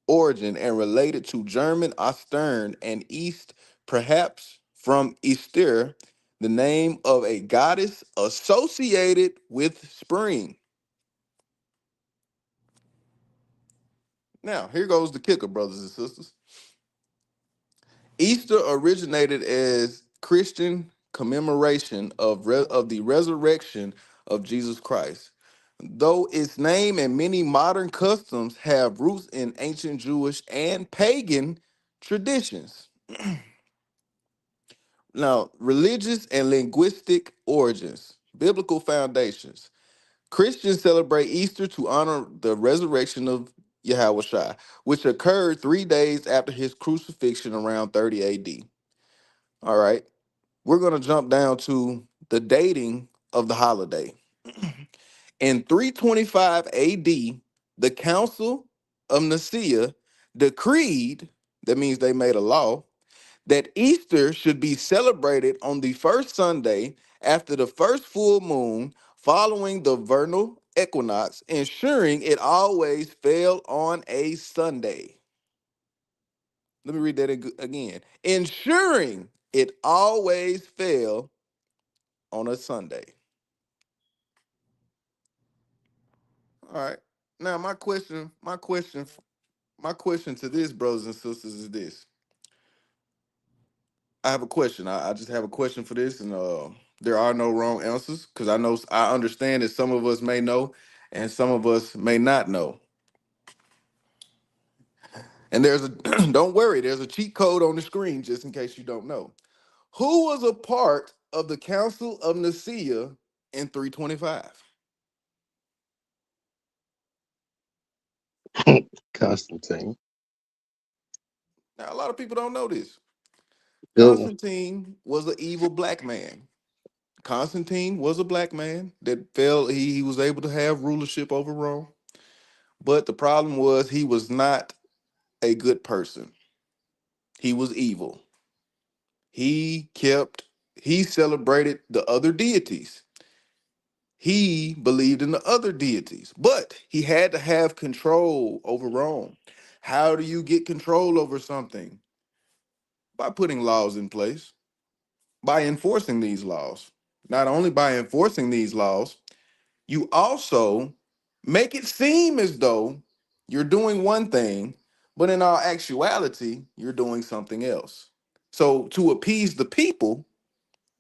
origin and related to German Ostern and East, perhaps from Easter, the name of a goddess associated with spring. Now, here goes the kicker, brothers and sisters. Easter originated as Christian commemoration of the resurrection of Jesus Christ. Though its name and many modern customs have roots in ancient Jewish and pagan traditions. Now, religious and linguistic origins, biblical foundations. Christians celebrate Easter to honor the resurrection of Yahweh, which occurred 3 days after his crucifixion around 30 AD. All right, we're going to jump down to the dating of the holiday. In 325 AD, the Council of Nicaea decreed, that means they made a law, that Easter should be celebrated on the first Sunday after the first full moon following the vernal equinox, ensuring it always fell on a Sunday. Let me read that again. Ensuring it always fell on a Sunday. All right. Now my question to this, brothers and sisters, is this. I have a question. I just have a question for this, and there are no wrong answers because I understand that some of us may know, and some of us may not know. And there's a don't worry, there's a cheat code on the screen just in case you don't know. Who was a part of the Council of Nicaea in 325? Constantine. Now a lot of people don't know this. Good one. Constantine was an evil black man. Constantine was a black man that fell. He was able to have rulership over Rome, but the problem was he was not a good person. He was evil. He kept. He celebrated the other deities. He believed in the other deities, but he had to have control over Rome. How do you get control over something? By putting laws in place, by enforcing these laws. Not only by enforcing these laws, you also make it seem as though you're doing one thing, but in all actuality, you're doing something else. So to appease the people,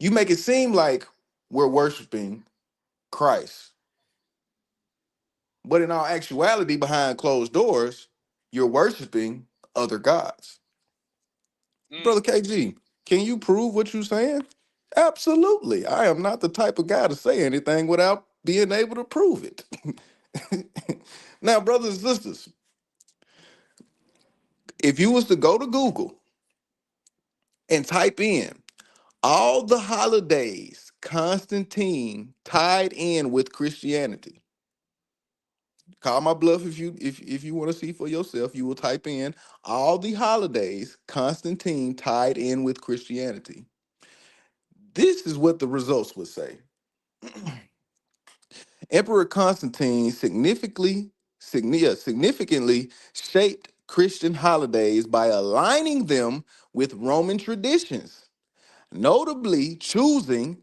you make it seem like we're worshiping Christ. But in all actuality, behind closed doors, you're worshiping other gods. Mm. Brother KG, can you prove what you're saying? Absolutely. I am not the type of guy to say anything without being able to prove it. Now, brothers and sisters, if you was to go to Google and type in all the holidays Constantine tied in with Christianity, call my bluff if you want to see for yourself, you will type in all the holidays Constantine tied in with Christianity. This is what the results would say. Emperor Constantine significantly shaped Christian holidays by aligning them with Roman traditions, notably choosing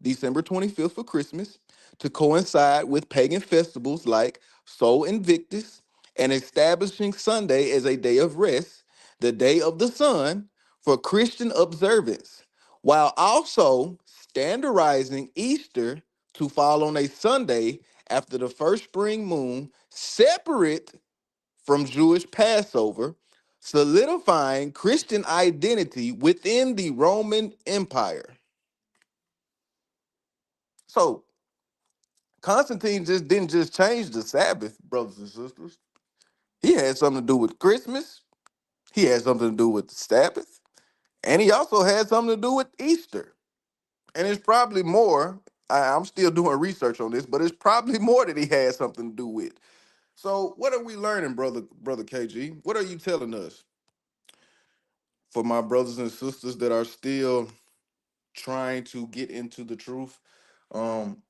December 25th for Christmas to coincide with pagan festivals like Sol Invictus and establishing Sunday as a day of rest, the day of the sun, for Christian observance, while also standardizing Easter to fall on a Sunday after the first spring moon, separate from Jewish Passover, solidifying Christian identity within the Roman Empire. So Constantine just didn't just change the Sabbath, brothers and sisters. He had something to do with Christmas. He had something to do with the Sabbath. And he also had something to do with Easter. And it's probably more. I'm still doing research on this, but it's probably more that he had something to do with. So what are we learning, brother KG? What are you telling us for my brothers and sisters that are still trying to get into the truth? Um,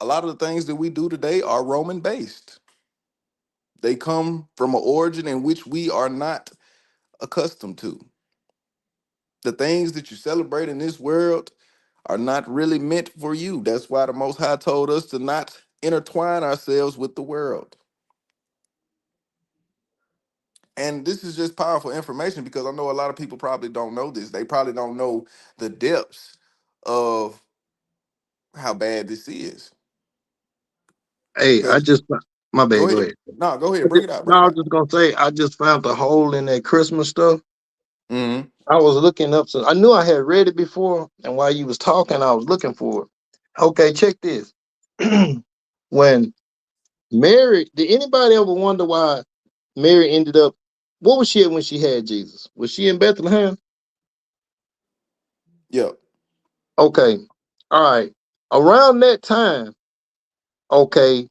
a lot of the things that we do today are Roman based. They come from an origin in which we are not accustomed to. The things that you celebrate in this world are not really meant for you. That's why the Most High told us to not intertwine ourselves with the world. And this is just powerful information because I know a lot of people probably don't know this. They probably don't know the depths of how bad this is. Hey, I Because just my go bad. Go ahead. ahead. No, go ahead. Bring it out. No, Bring I it was out. just gonna say I just found the hole in that Christmas stuff. Mm-hmm. I was looking up, so I knew I had read it before, and while you was talking, I was looking for it. Okay, check this. When Mary, did anybody ever wonder why Mary ended up? What was she at when she had Jesus? Was she in Bethlehem? Yep. Okay, all right. Around that time, okay,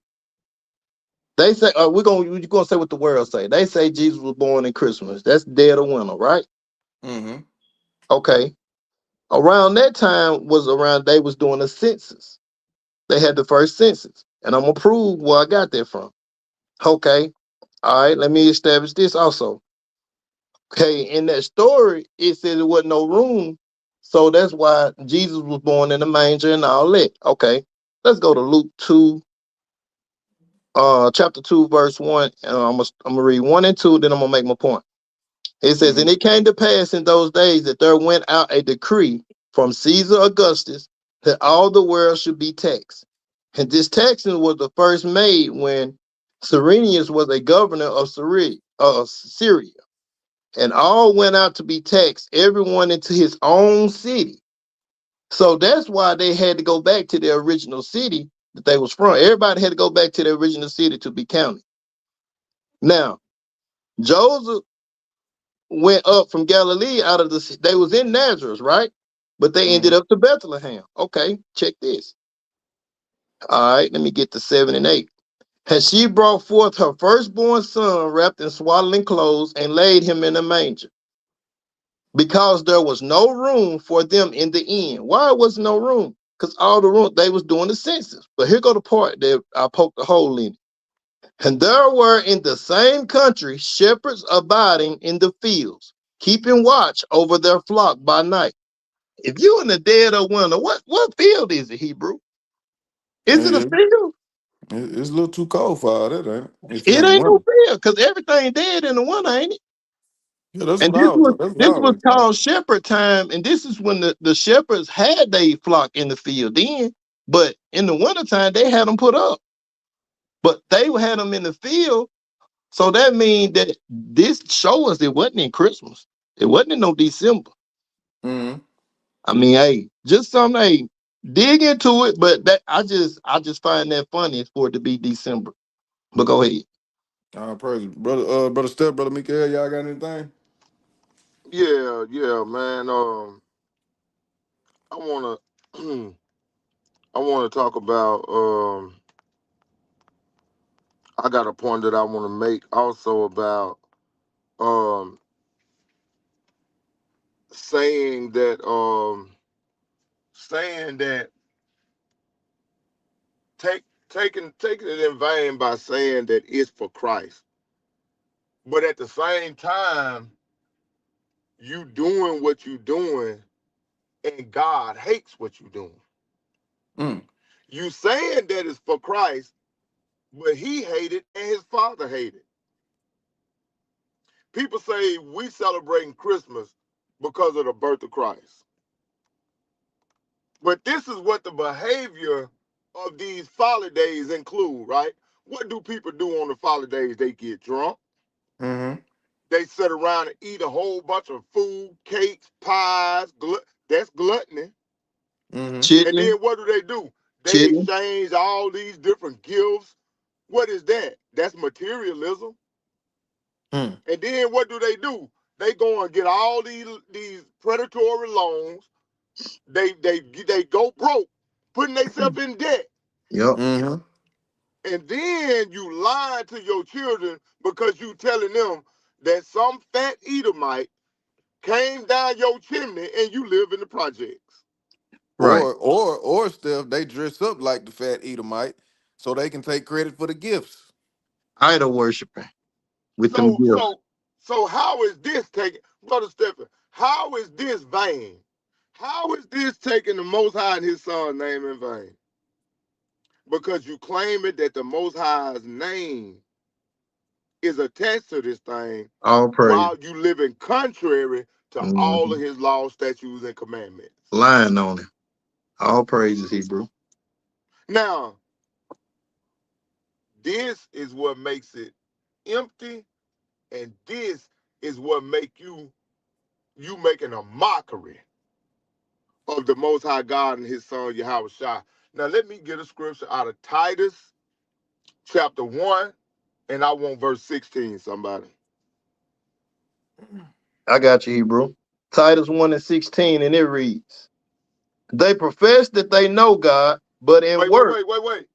they say we're gonna say what the world say. They say Jesus was born in Christmas. That's dead of winter, right? Mm-hmm. Okay. Around that time was around they was doing a census. They had the first census, and I'm gonna prove where I got that from. Okay. All right. Let me establish this also. Okay. In that story, it said there wasn't no room, so that's why Jesus was born in the manger and all that. Okay. Let's go to Luke 2, chapter 2, verse 1. I'm gonna read 1 and 2, then I'm gonna make my point. It says, Mm-hmm. and it came to pass in those days that there went out a decree from Caesar Augustus that all the world should be taxed. And this taxing was the first made when Cyrenius was a governor of Syria. And all went out to be taxed, everyone into his own city. So that's why they had to go back to their original city that they was from. Everybody had to go back to their original city to be counted. Now, Joseph went up from Galilee out of they was in Nazareth, right? But they ended Mm-hmm. up to Bethlehem. Okay, check this. All right, let me get to 7 and 8. And she brought forth her firstborn son wrapped in swaddling clothes and laid him in a manger because there was no room for them in the inn. Why was no room? Because all the room they was doing the census. But here go the part that I poked a hole in. And there were in the same country shepherds abiding in the fields, keeping watch over their flock by night. If you in the dead of winter, what field is it, Hebrew? Is it a It- field? It's a little too cold for all that, ain't it? If you're It in the ain't no winter. field because everything dead in the winter, ain't it? Yeah, that's And what I was. That's what I this was always thought. called shepherd time, and this is when the shepherds had their flock in the field then. But in the wintertime, they had them put up. But they had them in the field. So that means that this show us it wasn't in Christmas. It wasn't in no December. Mm-hmm. I mean, hey, just something, hey, dig into it. But that I just find that funny for it to be December. But go ahead. Praise it. Brother, brother Steph, brother Mikael, y'all got anything? Yeah, yeah, man. I wanna I wanna talk about I got a point that I wanna make also about um saying that saying that taking it in vain by saying that it's for Christ. But at the same time, you doing what you doing and God hates what you doing. Mm. You saying that it's for Christ, but he hated and his father hated. People say we celebrating Christmas because of the birth of Christ. But this is what the behavior of these folly days include, right? What do people do on the folly days? They get drunk. Mm-hmm. They sit around and eat a whole bunch of food, cakes, pies. That's gluttony. Mm-hmm. And Chitlin, then what do? They chitlin, exchange all these different gifts. What is that? That's materialism. Mm. And then what do? They go and get all these predatory loans. They go broke, putting themselves in debt. yep, Mm-hmm. And then you lie to your children because you telling them that some fat Edomite came down your chimney and you live in the projects. right. Or Steph, they dress up like the fat Edomite so they can take credit for the gifts. Idol worshiping with them So gifts. so so how is this taken, Brother Stephen? How is this vain? How is this taking the Most High and his son's name in vain? Because you claim it that the Most High's name is attached to this thing All praise. while you living contrary to all of Mhm. his laws, statutes, and commandments. Lying on him. All praises, Hebrew. Now, this is what makes it empty, and this is what make you making a mockery of the Most High God and his son Yahweh Shai. Now, let me get a scripture out of Titus chapter 1, and I want verse 16, somebody. I got you, Hebrew. Titus 1 and 16, and it reads, they profess that they know God, but in work. Wait.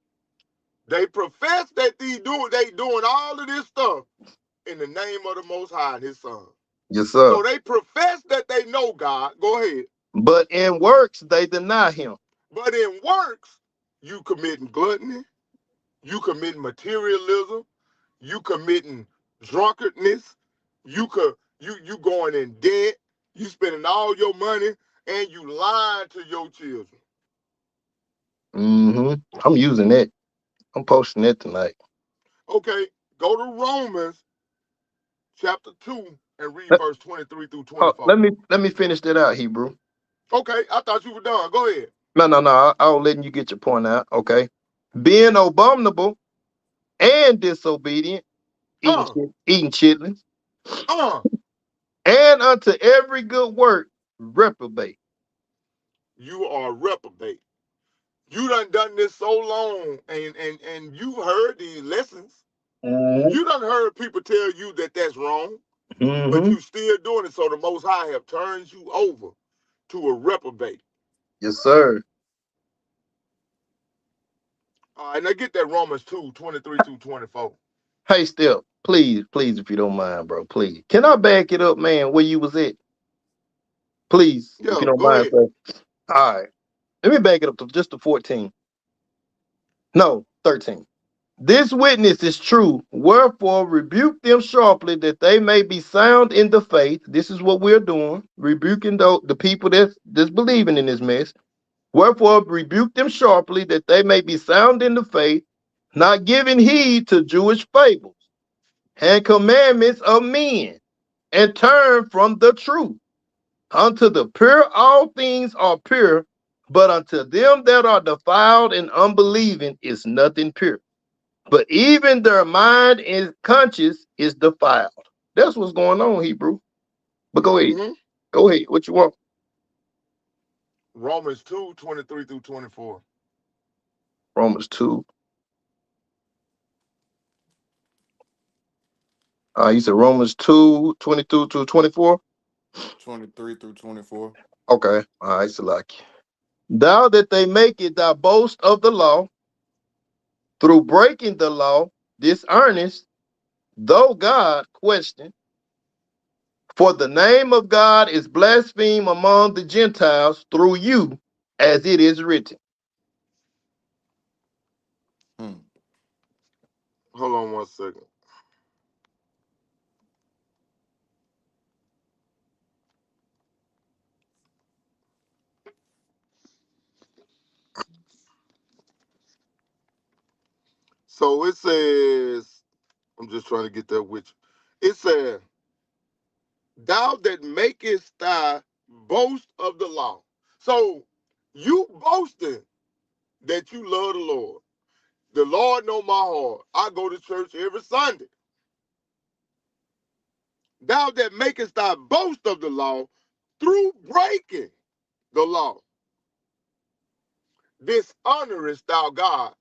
They profess that they doing all of this stuff in the name of the Most High and his son. Yes, sir. So they profess that they know God. Go ahead. But in works, they deny him. But in works, you committing gluttony, you committing materialism, you committing drunkenness, you going in debt, you spending all your money, and you lying to your children. Mm-hmm. I'm using that. I'm posting that tonight. Okay, go to Romans chapter 2 and read Let, verse 23 through 24. let me finish that out, Hebrew. Okay, I thought you were done. Go ahead. No. I'll letting you get your point out. Okay. Being abominable and disobedient, Uh, eating chitlins, uh, and unto every good work, reprobate. you are reprobate. You done this so long, and you heard these lessons. You done heard people tell you that that's wrong, but Mm-hmm. you still doing it. So the Most High have turned you over to a reprobate. Yes, sir. All right, now get that Romans 2, 23 through 24. Hey, Step, please, if you don't mind, bro, please. Can I back it up, man, where you was at? Please, if you Yeah, don't go mind, ahead. sir. All right. Let me back it up to just to 14. No, 13. This witness is true. Wherefore, rebuke them sharply that they may be sound in the faith. This is what we're doing, rebuking the people that's believing in this mess. Wherefore, rebuke them sharply that they may be sound in the faith, not giving heed to Jewish fables and commandments of men, and turn from the truth. Unto the pure, all things are pure, but unto them that are defiled and unbelieving is nothing pure. But even their mind and conscience is defiled. That's what's going on, Hebrew. But go ahead. Mm-hmm. Go ahead. What you want? Romans 2, 23 through 24. Romans 2. You said Romans 2, 22 to 24? 23 through 24. Okay. All right, Salaki. Thou that they make it thy boast of the law, through breaking the law, dishonest, though God question, for the name of God is blasphemed among the Gentiles through you, as it is written. Hmm. Hold on one second. So it says, I'm just trying to get that with you. It says, thou that makest thy boast of the law. So you boasting that you love the Lord. The Lord know my heart. I go to church every Sunday. Thou that makest thy boast of the law through breaking the law, dishonorest thou God.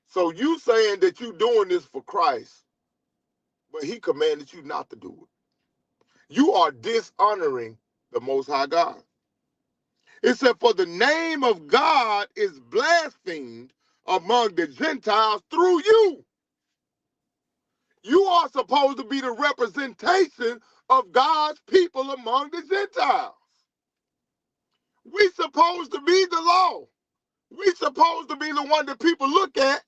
So you saying that you doing this for Christ, but he commanded you not to do it. You are dishonoring the Most High God. It said, for the name of God is blasphemed among the Gentiles through you. You are supposed to be the representation of God's people among the Gentiles. We supposed to be the law. We supposed to be the one that people look at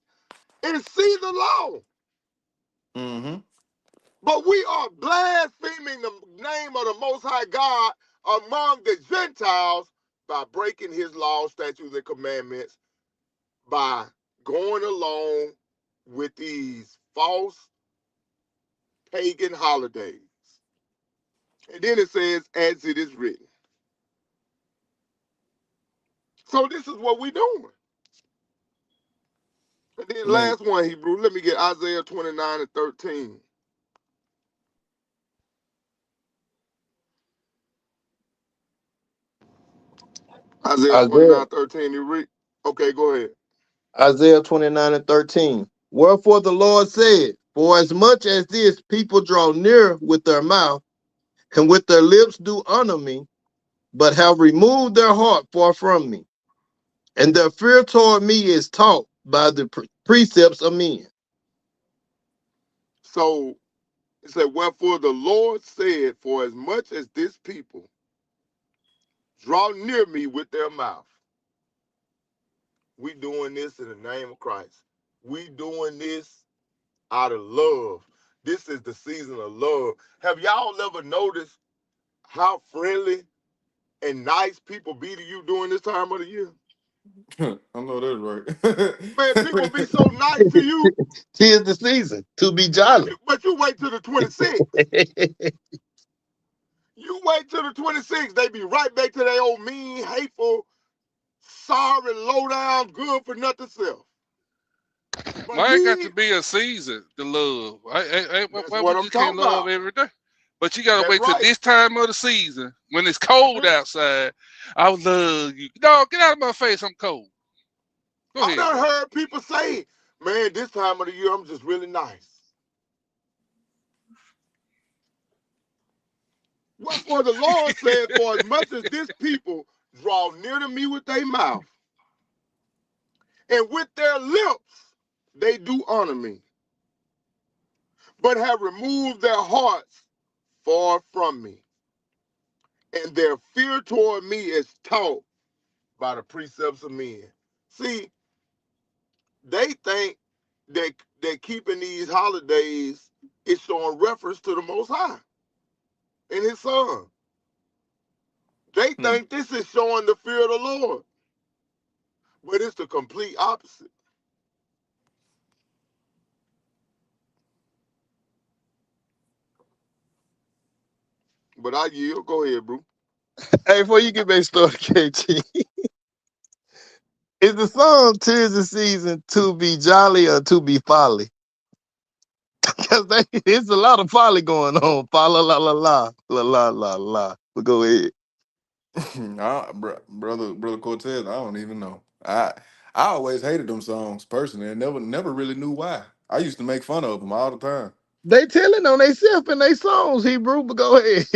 and see the law. Mm-hmm. But we are blaspheming the name of the Most High God among the Gentiles by breaking his laws, statutes, and commandments, by going along with these false pagan holidays. And then it says, as it is written. So this is what we're doing. And then Man, last one, Hebrew. Let me get Isaiah 29 and 13. Isaiah Isaiah 29:13. You read? Okay, go ahead. Isaiah 29 and 13. Wherefore the Lord said, for as much as this people draw near with their mouth, and with their lips do honor me, but have removed their heart far from me, and their fear toward me is taught by the precepts of men. So it said, wherefore the Lord said, for as much as this people draw near me with their mouth, we doing this in the name of Christ. We doing this out of love. This is the season of love. Have y'all ever noticed how friendly and nice people be to you during this time of the year? I know that's Man, people be right. so nice to you, Tis the season to be jolly. but you wait till the 26th. You wait till the 26th, they be right back to their old mean, hateful, sorry, low down, good for nothing self. But Why it got he, to be a season to love? that's Why we what I'm just can't talking love about. every day? But you gotta That's wait till right. this time of the season when it's That's cold it. outside. I would love you. No, get out of my face. I'm cold. Go I ahead, done bro. heard people say, man, this time of the year, I'm just really nice. Wherefore the Lord said, for as much as this people draw near to me with their mouth, and with their lips they do honor me, but have removed their hearts far from me, and their fear toward me is taught by the precepts of men. See, they think that keeping these holidays is showing reference to the Most High and His Son. They Hmm. think this is showing the fear of the Lord, but it's the complete opposite. But I yield. Go ahead, bro. Hey, before you get back started, KG, is the song "Tis the Season" to be jolly or to be folly? Because there's a lot of folly going on. Fa la la la la la la la la. But go ahead. Brother Cortez, I don't even know. I always hated them songs personally, and never really knew why. I used to make fun of them all the time. They telling on themselves in their songs, Hebrew. But go ahead.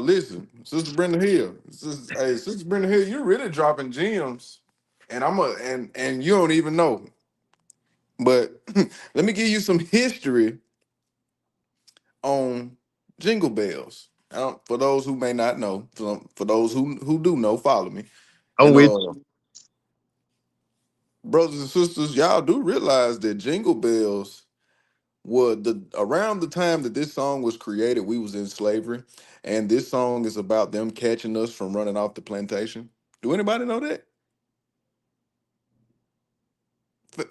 Listen, Sister Brenda Hill, Sister Brenda Hill, you're really dropping gems, and and you don't even know. But let me give you some history on Jingle Bells. For those who may not know, for those who do know, follow me. I'm And with brothers and sisters, y'all do realize that Jingle Bells were the around the time that this song was created, we was in slavery, and this song is about them catching us from running off the plantation. Do anybody know that?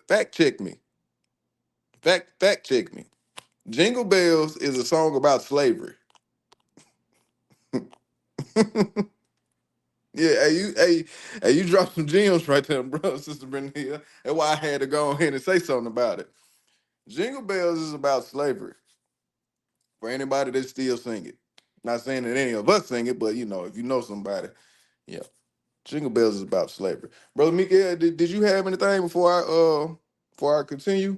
Fact check me. Fact check me. Jingle Bells is a song about slavery. Yeah, hey, you dropped some gems right there, bro, Sister Brenda Hill. That's why I had to go ahead and say something about it. Jingle Bells is about slavery for anybody that still sing it. Not saying that any of us sing it, but if you know somebody, yeah. Jingle Bells is about slavery. Brother Mikael, did you have anything before I continue?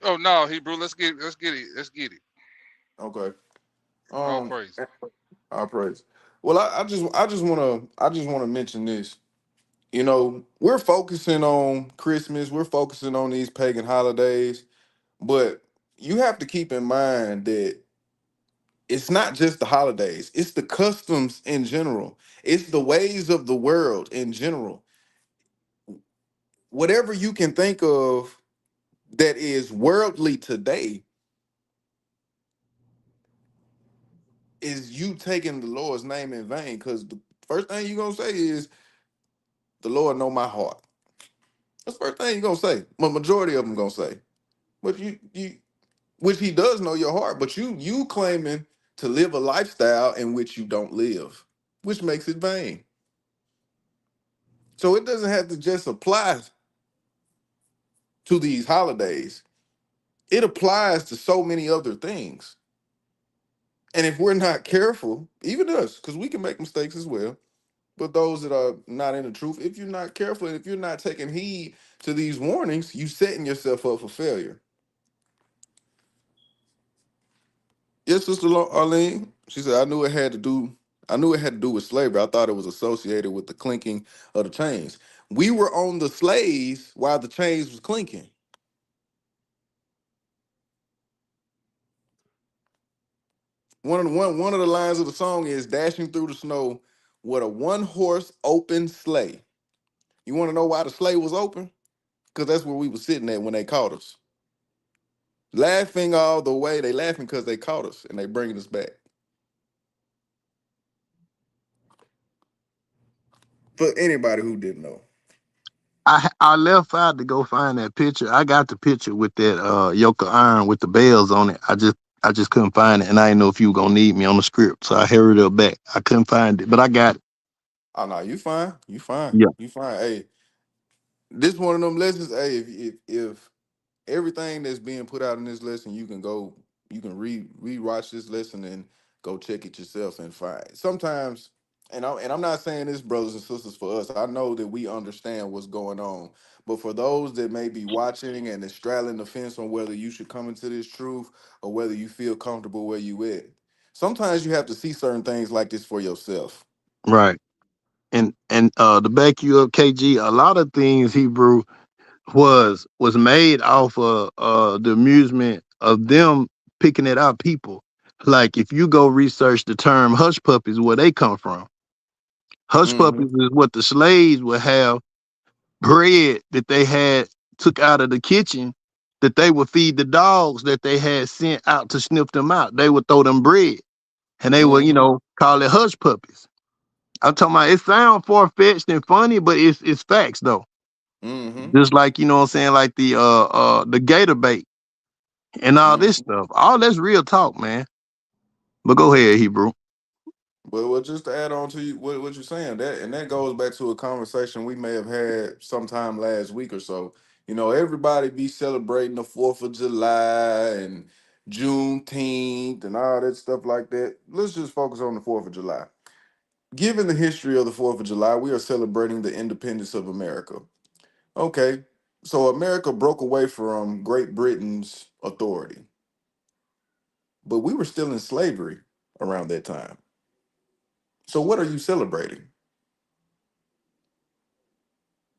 Oh no, Hebrew. Let's get it. Let's get it. Okay. All Um, praise. I'll praise. Well, I just wanna mention this. We're focusing on Christmas, we're focusing on these pagan holidays, but you have to keep in mind that it's not just the holidays, it's the customs in general, it's the ways of the world in general. Whatever you can think of that is worldly today is you taking the Lord's name in vain. Because the first thing you're gonna say is, the Lord know my heart. That's the first thing you're gonna say. Majority of them gonna say. But you which he does know your heart, but you claiming to live a lifestyle in which you don't live, which makes it vain. So it doesn't have to just apply to these holidays. It applies to so many other things. And if we're not careful, even us, because we can make mistakes as well, but those that are not in the truth, if you're not careful and if you're not taking heed to these warnings, you setting yourself up for failure. Yes, Sister Arlene. She said, I knew it had to do with slavery. I thought it was associated with the clinking of the chains. We were on the slaves while the chains was clinking. One of the lines of the song is dashing through the snow with a one horse open sleigh. You want to know why the sleigh was open? Because that's where we were sitting at when they caught us. Laughing all the way. They laughing because they caught us and they bringing us back. For anybody who didn't know. I left out to go find that picture. I got the picture with that yoke of iron with the bells on it. I just couldn't find it, and I didn't know if you were gonna need me on the script, so I hurried up back. I couldn't find it, but I got it. Oh no, you fine. You fine. Yeah, You fine. Hey, this one of them lessons. Hey, if everything that's being put out in this lesson, you can re-watch this lesson and go check it yourself and find. Sometimes, and I'm not saying this, brothers and sisters, for us. I know that we understand what's going on, but for those that may be watching and is straddling the fence on whether you should come into this truth or whether you feel comfortable where you at, sometimes you have to see certain things like this for yourself. right. And to back you up, KG, a lot of things Hebrew was made off of the amusement of them picking it out people. Like if you go research the term hush puppies, where they come from. Hush Mm-hmm. puppies is what the slaves would have bread that they had took out of the kitchen that they would feed the dogs that they had sent out to sniff them out. They would throw them bread and they would, Mm-hmm. call it hush puppies. I'm talking about it sounds far fetched and funny, but it's facts though. Mm-hmm. Just like you know what I'm saying, like the gator bait and all this Mm-hmm. stuff. All that's real talk, man. But go ahead, Hebrew. Well, just to add on to you what you're saying, that goes back to a conversation we may have had sometime last week or so. Everybody be celebrating the 4th of July and Juneteenth and all that stuff like that. Let's just focus on the 4th of July. Given the history of the 4th of July, we are celebrating the independence of America. Okay, so America broke away from Great Britain's authority, but we were still in slavery around that time. So what are you celebrating?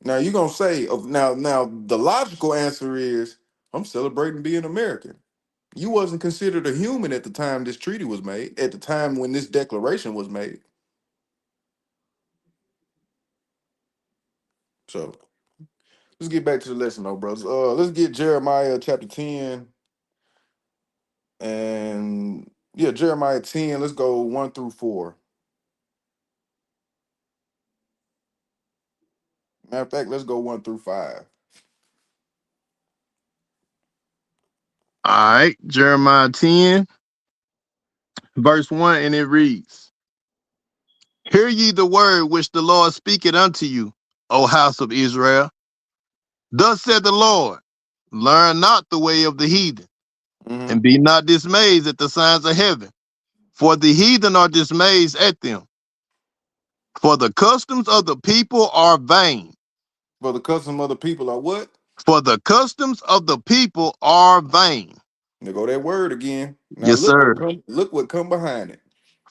Now you're gonna say now the logical answer is I'm celebrating being American. You wasn't considered a human at the time this treaty was made, at the time when this declaration was made. So let's get back to the lesson though, brothers. Let's get Jeremiah chapter 10 and yeah, Jeremiah 10. Let's go 1 through 4. Matter of fact, let's go 1 through 5. All right, Jeremiah 10, verse 1, and it reads, Hear ye the word which the Lord speaketh unto you, O house of Israel. Thus said the Lord, learn not the way of the heathen, Mm-hmm. and be not dismayed at the signs of heaven. For the heathen are dismayed at them. For the customs of the people are vain. For the custom of the people are what? For the customs of the people are vain. There go that word again. Now Yes, sir. look what come behind it.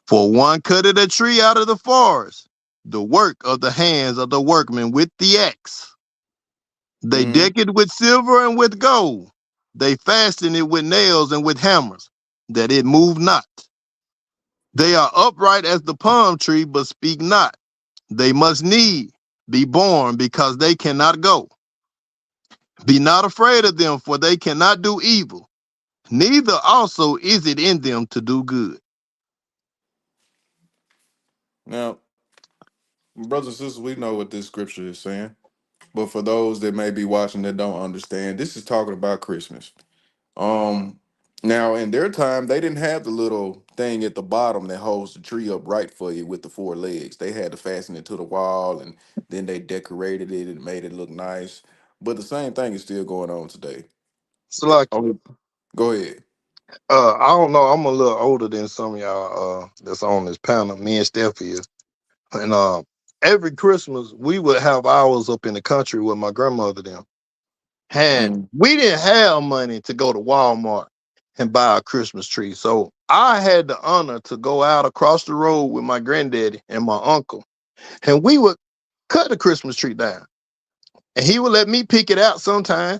For one cutteth a tree out of the forest, the work of the hands of the workmen with the axe. They Mm-hmm. deck it with silver and with gold. They fasten it with nails and with hammers, that it move not. They are upright as the palm tree, but speak not. They must need be born because they cannot go. Be not afraid of them, for they cannot do evil. Neither also is it in them to do good. Now, brothers and sisters, we know what this scripture is saying. But for those that may be watching that don't understand, this is talking about Christmas. Um, Now in their time, they didn't have the little thing at the bottom that holds the tree upright for you with the four legs. They had to fasten it to the wall, and then they decorated it and made it look nice. But the same thing is still going on today. So like, Oh, go ahead. I don't know. I'm a little older than some of y'all that's on this panel. Me and Steph is, and every Christmas we would have hours up in the country with my grandmother. Them, and Mm, we didn't have money to go to Walmart and buy a Christmas tree. So I had the honor to go out across the road with my granddaddy and my uncle, and we would cut the Christmas tree down, and he would let me pick it out sometime.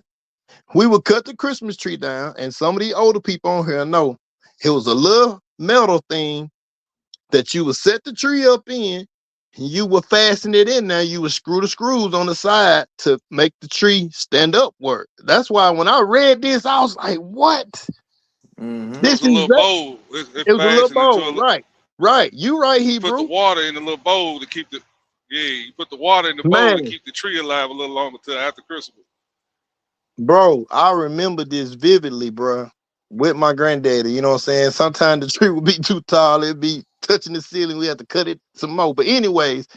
We would cut the Christmas tree down, and some of the older people on here know it was a little metal thing that you would set the tree up in, and you would fasten it in there. You would screw the screws on the side to make the tree stand upward. That's why when I read this, I was like, what? mm-hmm. It This was a is little that. bowl. It It was a little fastened into a. bowl, right? Right. You right, You put the Hebrew. water in the little bowl to keep the. Yeah, you put the water in the bowl to Man, keep the tree alive a little longer till after Christmas. bro, I remember this vividly, bro. With my granddaddy, you know what I'm saying? Sometimes the tree would be too tall, it'd be touching the ceiling. We had to cut it some more. But anyways,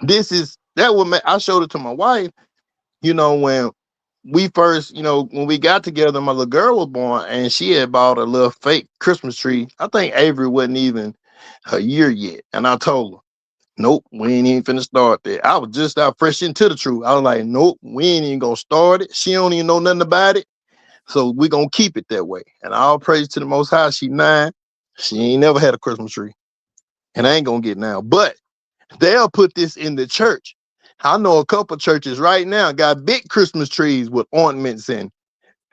this is that what I showed it to my wife. You know, when we first, when we got together, my little girl was born, and she had bought a little fake Christmas tree. I think Avery wasn't even a year yet, and I told her, "Nope, we ain't even finna start that." I was just out fresh into the truth. I was like, "Nope, we ain't even gonna start it. She don't even know nothing about it, so we gonna keep it that way." And all praise to the Most High. She 9. She ain't never had a Christmas tree, and I ain't gonna get now, but they'll put this in the church. I know a couple churches right now got big Christmas trees with ornaments and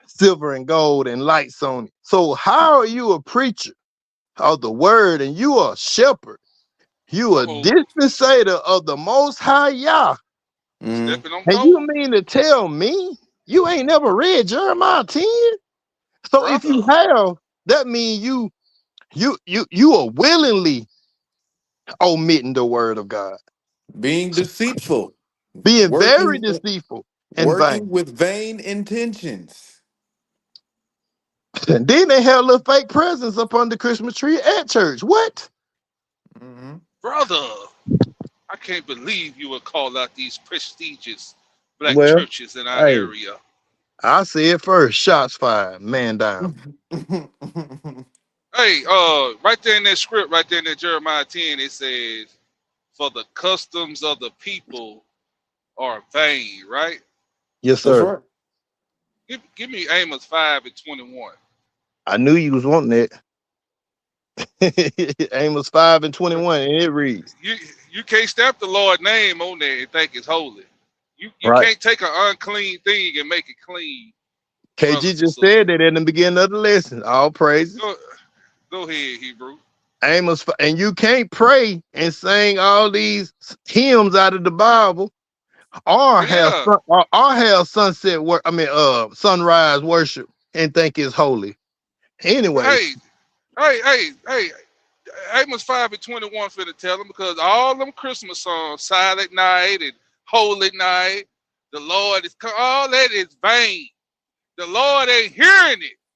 silver and gold and lights on it. So how are you a preacher of the word and you are a shepherd? You a Uh-oh. dispensator of the Most High Yah. Mm-hmm. Stepping on And you toes. mean to tell me you ain't never read Jeremiah 10? So if Brother. you have, that means you are willingly omitting the word of God, Being deceitful, being very working deceitful and working vain. with vain intentions. And then they had little fake presents up on the Christmas tree at church. What? Mm-hmm. Brother. I can't believe you would call out these prestigious black Well, churches in our hey, area. I say it first. Shots fired. Man down. Hey, right there in that script, right there in that Jeremiah 10, it says, "For the customs of the people are vain." Right? Yes, That's sir. right. Give me Amos 5:21. I knew you was wanting that. Amos 5 and 21, and it reads, You you can't stamp the Lord's name on there and think it's holy. You right? can't take an unclean thing and make it clean, KG brothers and just sisters. said that in the beginning of the lesson. All praises. Go, go ahead, Hebrew. And you can't pray and sing all these hymns out of the Bible or Yeah. have sunset work. I mean, sunrise worship and think it's holy. Anyways, Hey, hey. Amos 5:21 finna tell them because all them Christmas songs, Silent Night and Holy Night, the Lord is all that is vain. The Lord ain't hearing it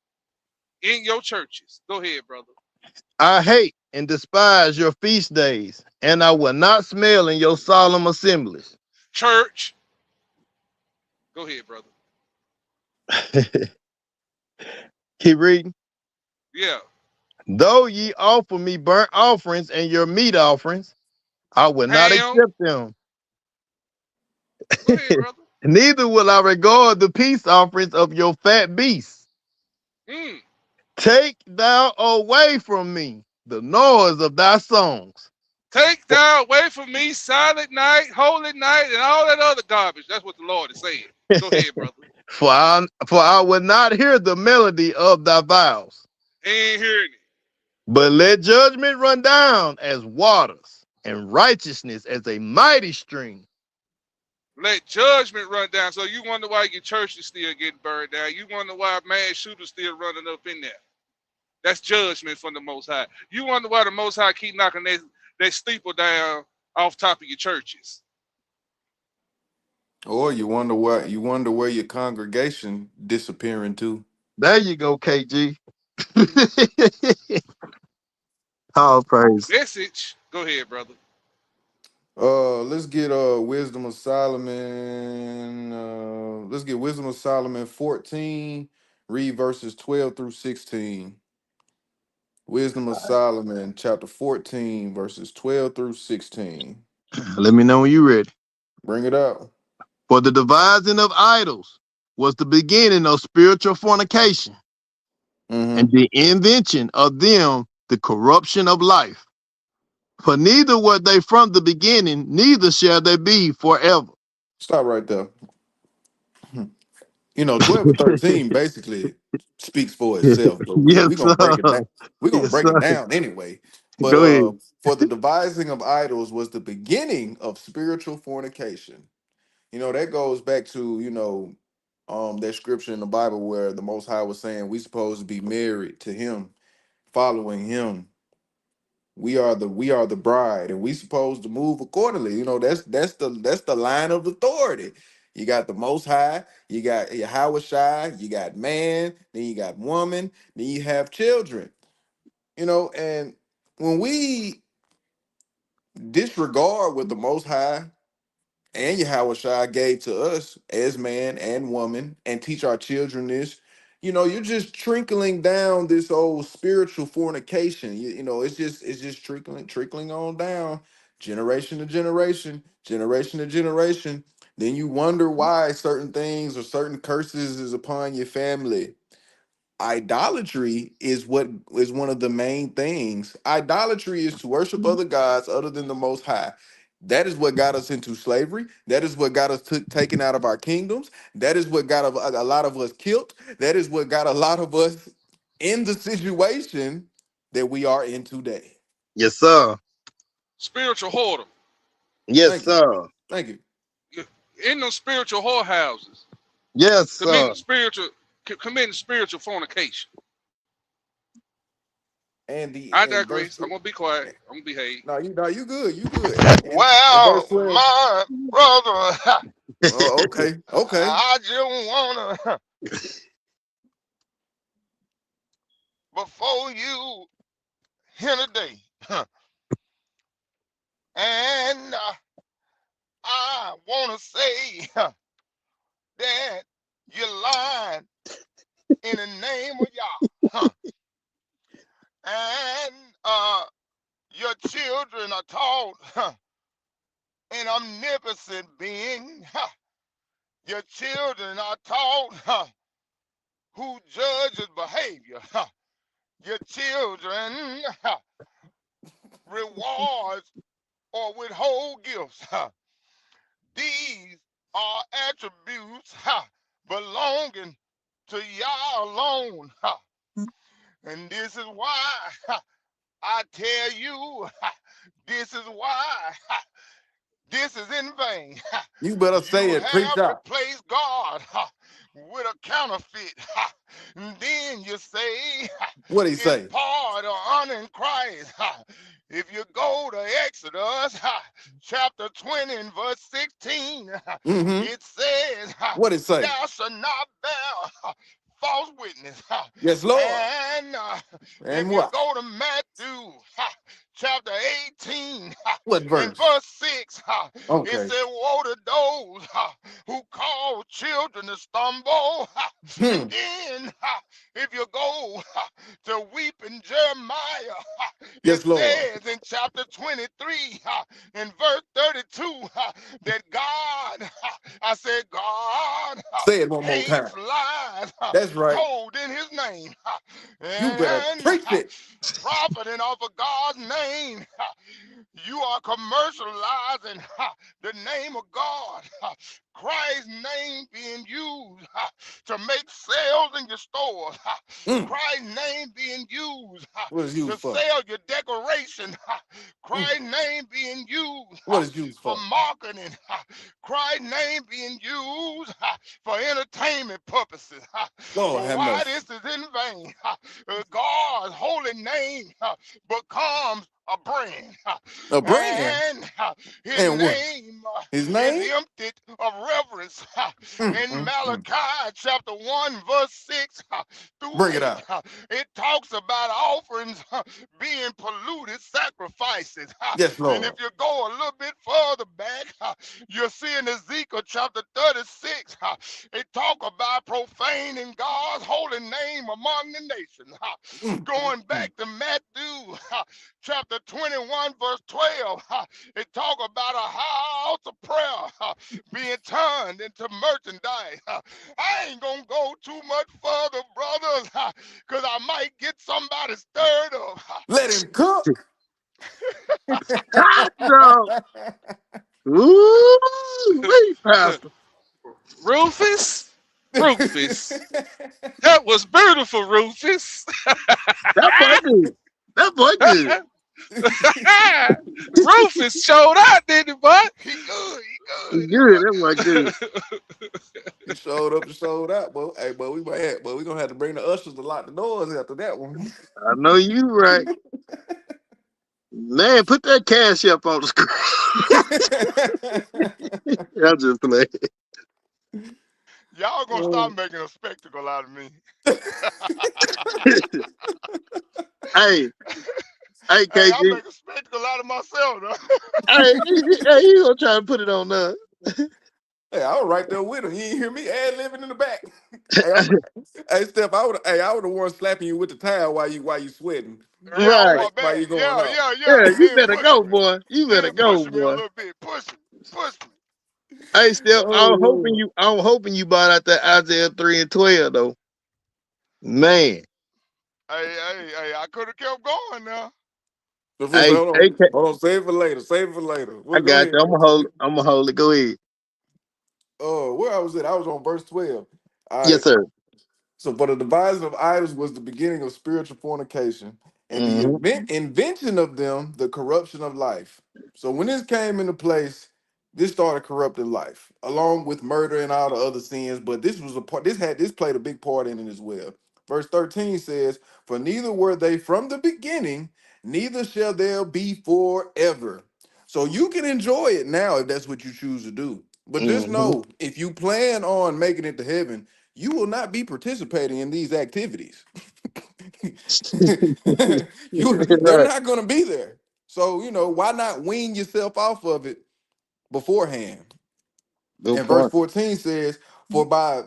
in your churches. Go ahead, brother. I hate and despise your feast days, and I will not smell in your solemn assemblies. Church. Go ahead, brother. Keep reading. Yeah. Though ye offer me burnt offerings and your meat offerings, I will not Ham. accept them. Go ahead, brother. Neither will I regard the peace offerings of your fat beasts. Mm. Take thou away from me the noise of thy songs. Take thou away from me Silent Night, Holy Night, and all that other garbage. That's what the Lord is saying. Go ahead, brother. For I will not hear the melody of thy vows, Ain't hearing it. but let judgment run down as waters and righteousness as a mighty stream. Let judgment run down. So you wonder why your church is still getting burned down. You wonder why mass shooters still running up in there. That's judgment from the Most High. You wonder why the Most High keep knocking that steeple down off top of your churches. Or you wonder where your congregation disappearing to. There you go, KG. All praise. Message. Go ahead, brother. Let's get Wisdom of Solomon. Let's get Wisdom of Solomon 14. Read verses 12 through 16. Wisdom of Solomon, chapter 14, verses 12 through 16. Let me know when you're ready. Bring it out. For the devising of idols was the beginning of spiritual fornication, Mm-hmm. and the invention of them the corruption of life. For neither were they from the beginning, neither shall they be forever. Stop right there. 12 and 13 basically speaks for itself, but we Yes, we gonna break it sir. down. We're gonna Yes, break it sir. down anyway. But Go ahead. for the devising of idols was the beginning of spiritual fornication. That goes back to, that scripture in the Bible where the Most High was saying we supposed to be married to him, following him. We are the bride, and we supposed to move accordingly. That's the line of authority. You got the Most High, you got Yahweh Shai, you got man, then you got woman, then you have children. And when we disregard what the Most High and Yahweh Shai gave to us as man and woman and teach our children this, you're just trickling down this old spiritual fornication. It's just trickling on down, generation to generation, generation to generation. Then you wonder why certain things or certain curses is upon your family. Idolatry is what is one of the main things. Idolatry is to worship other gods other than the Most High. That is what got us into slavery. That is what got us taken out of our kingdoms. That is what got a lot of us killed. That is what got a lot of us in the situation that we are in today. Yes, sir. Spiritual whoredom. Yes, Thank you. sir. Thank you. In those spiritual whorehouses, Yes, sir. committing spiritual fornication. And the I and verse digress. I'm gonna be quiet. I'm gonna behave. no, you good. You good. And verse Well, 12. my brother, Oh, okay. Okay. I just wanna before you here today, and I wanna say that you're lying in the name of Yah, and your children are taught an omnipotent being. Your children are taught who judges behavior. Your children rewards or withhold gifts. These are attributes belonging to Yah alone. And this is why I tell you, this is why this is in vain. You better say You it. Preach have out. replaced God with a counterfeit. And then you say What he it's say? part of honoring Christ. If you go to Exodus chapter 20 and verse 16, Mm-hmm. it says, What it say? thou shalt not bear false witness. Yes, Lord. And And if you what? go to Matthew chapter 18 What and verse? verse 6, it Okay. said, woe to those who call children to stumble. And Hmm. then if you go to weeping Jeremiah, it Yes, Lord. says in chapter 23 in verse 32 that God, I said, God Say it one more time. hates lies That's right. told in his name. You better And preach it. profiting off of God's name, you are commercializing the name of God. Christ's name being used to make sales in your stores. Mm. Christ's name being used What is to used for? sell your decoration. Mm. Christ's name being used What is used for for? marketing. Christ's name being used for entertainment purposes. Lord But have why mercy. this is in vain, God's holy name becomes a brand, A brand. and his And what? name His is name? emptied of reverence. Mm, In mm, mm. Malachi chapter 1, verse 6 through Bring it 8, out. it talks about offerings being polluted sacrifices. Yes, And if Lord. you go a little bit further back, you'll see in Ezekiel chapter 36, it talk about profaning God's holy name among the nations. Mm, mm, Going mm. back to Matthew chapter 21, verse 12, it talk about a house of prayer being turned into merchandise. I ain't gonna go too much further, brothers, because I might get somebody stirred up. Let him cook. Hot dog. Ooh, wait, Pastor. Rufus, Rufus, that was beautiful, Rufus. That boy good. That boy good. Rufus showed out, didn't he, bud? He good, he He good. That good. boy That boy good. good. He showed up and showed out, but hey, but we gonna have to bring the ushers to lock the doors after that one. I know you right. Man, put that cash up on the screen. I'm just playing. Y'all gonna stop making a spectacle out of me. Hey, hey, Hey, I KG. make a spectacle out of myself, though. Hey, hey, you gonna try to put it on us? Hey, I was right there with him. You ain't hear me ad living in the back. Hey, hey, Steph, I would have worn slapping you with the towel while you sweating. Yeah, on Right. my While back. you going Yeah, out. yeah, yeah. Yeah, you Then better push go, me. boy. You better Then go, pushing me a boy. little bit. Push me. Hey, still, Oh Lord. I'm hoping you bought out that Isaiah 3:12 though. Man, Hey, I could have kept going now. So, hey, hold hey, on. Hold on. Save it for later. Save it for later. I We'll go got ahead. you. I'm gonna hold it. Go ahead. Where I was at? I was on verse 12. All Yes, right. sir. So, for the devising of idols was the beginning of spiritual fornication, and the Mm-hmm. invention of them, the corruption of life. So, when this came into place, this started corrupting life, along with murder and all the other sins. But this was a part. This played a big part in it as well. Verse 13 says, "For neither were they from the beginning, neither shall there be forever." So you can enjoy it now if that's what you choose to do. But just Mm-hmm. know, if you plan on making it to heaven, you will not be participating in these activities. They're Right. not going to be there. So, why not wean yourself off of it beforehand? Good And verse point. 14 says, For by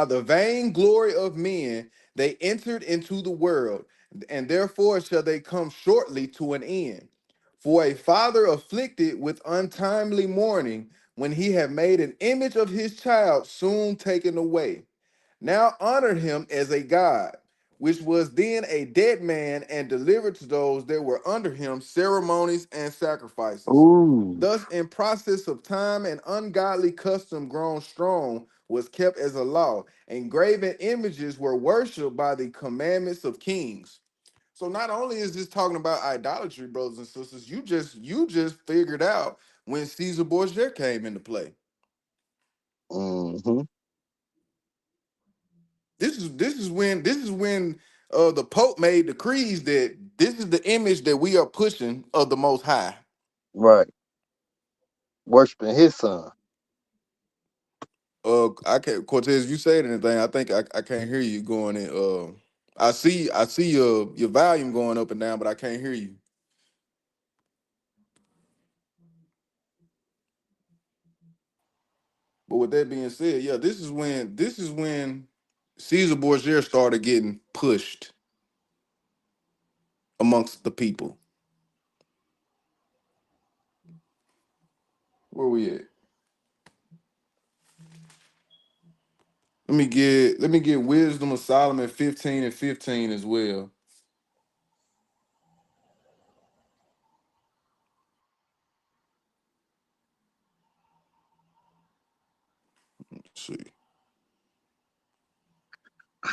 the vain glory of men they entered into the world, and therefore shall they come shortly to an end. For a father afflicted with untimely mourning, when he had made an image of his child soon taken away, now honored him as a god, which was then a dead man, and delivered to those that were under him ceremonies and sacrifices. Ooh. Thus, in process of time, an ungodly custom grown strong was kept as a law, and graven images were worshipped by the commandments of kings. So not only is this talking about idolatry, brothers and sisters, you just figured out when Caesar Borgia came into play. Mm-hmm. This is when the Pope made decrees that this is the image that we are pushing of the Most High. Right. Worshiping his son. I can't, Cortez. You said anything? I think I can't hear you going in. I see your volume going up and down, but I can't hear you. But with that being said, yeah, this is when Caesar Borgia started getting pushed amongst the people. Where we at? Let me get Wisdom of Solomon 15:15 as well. Let's see.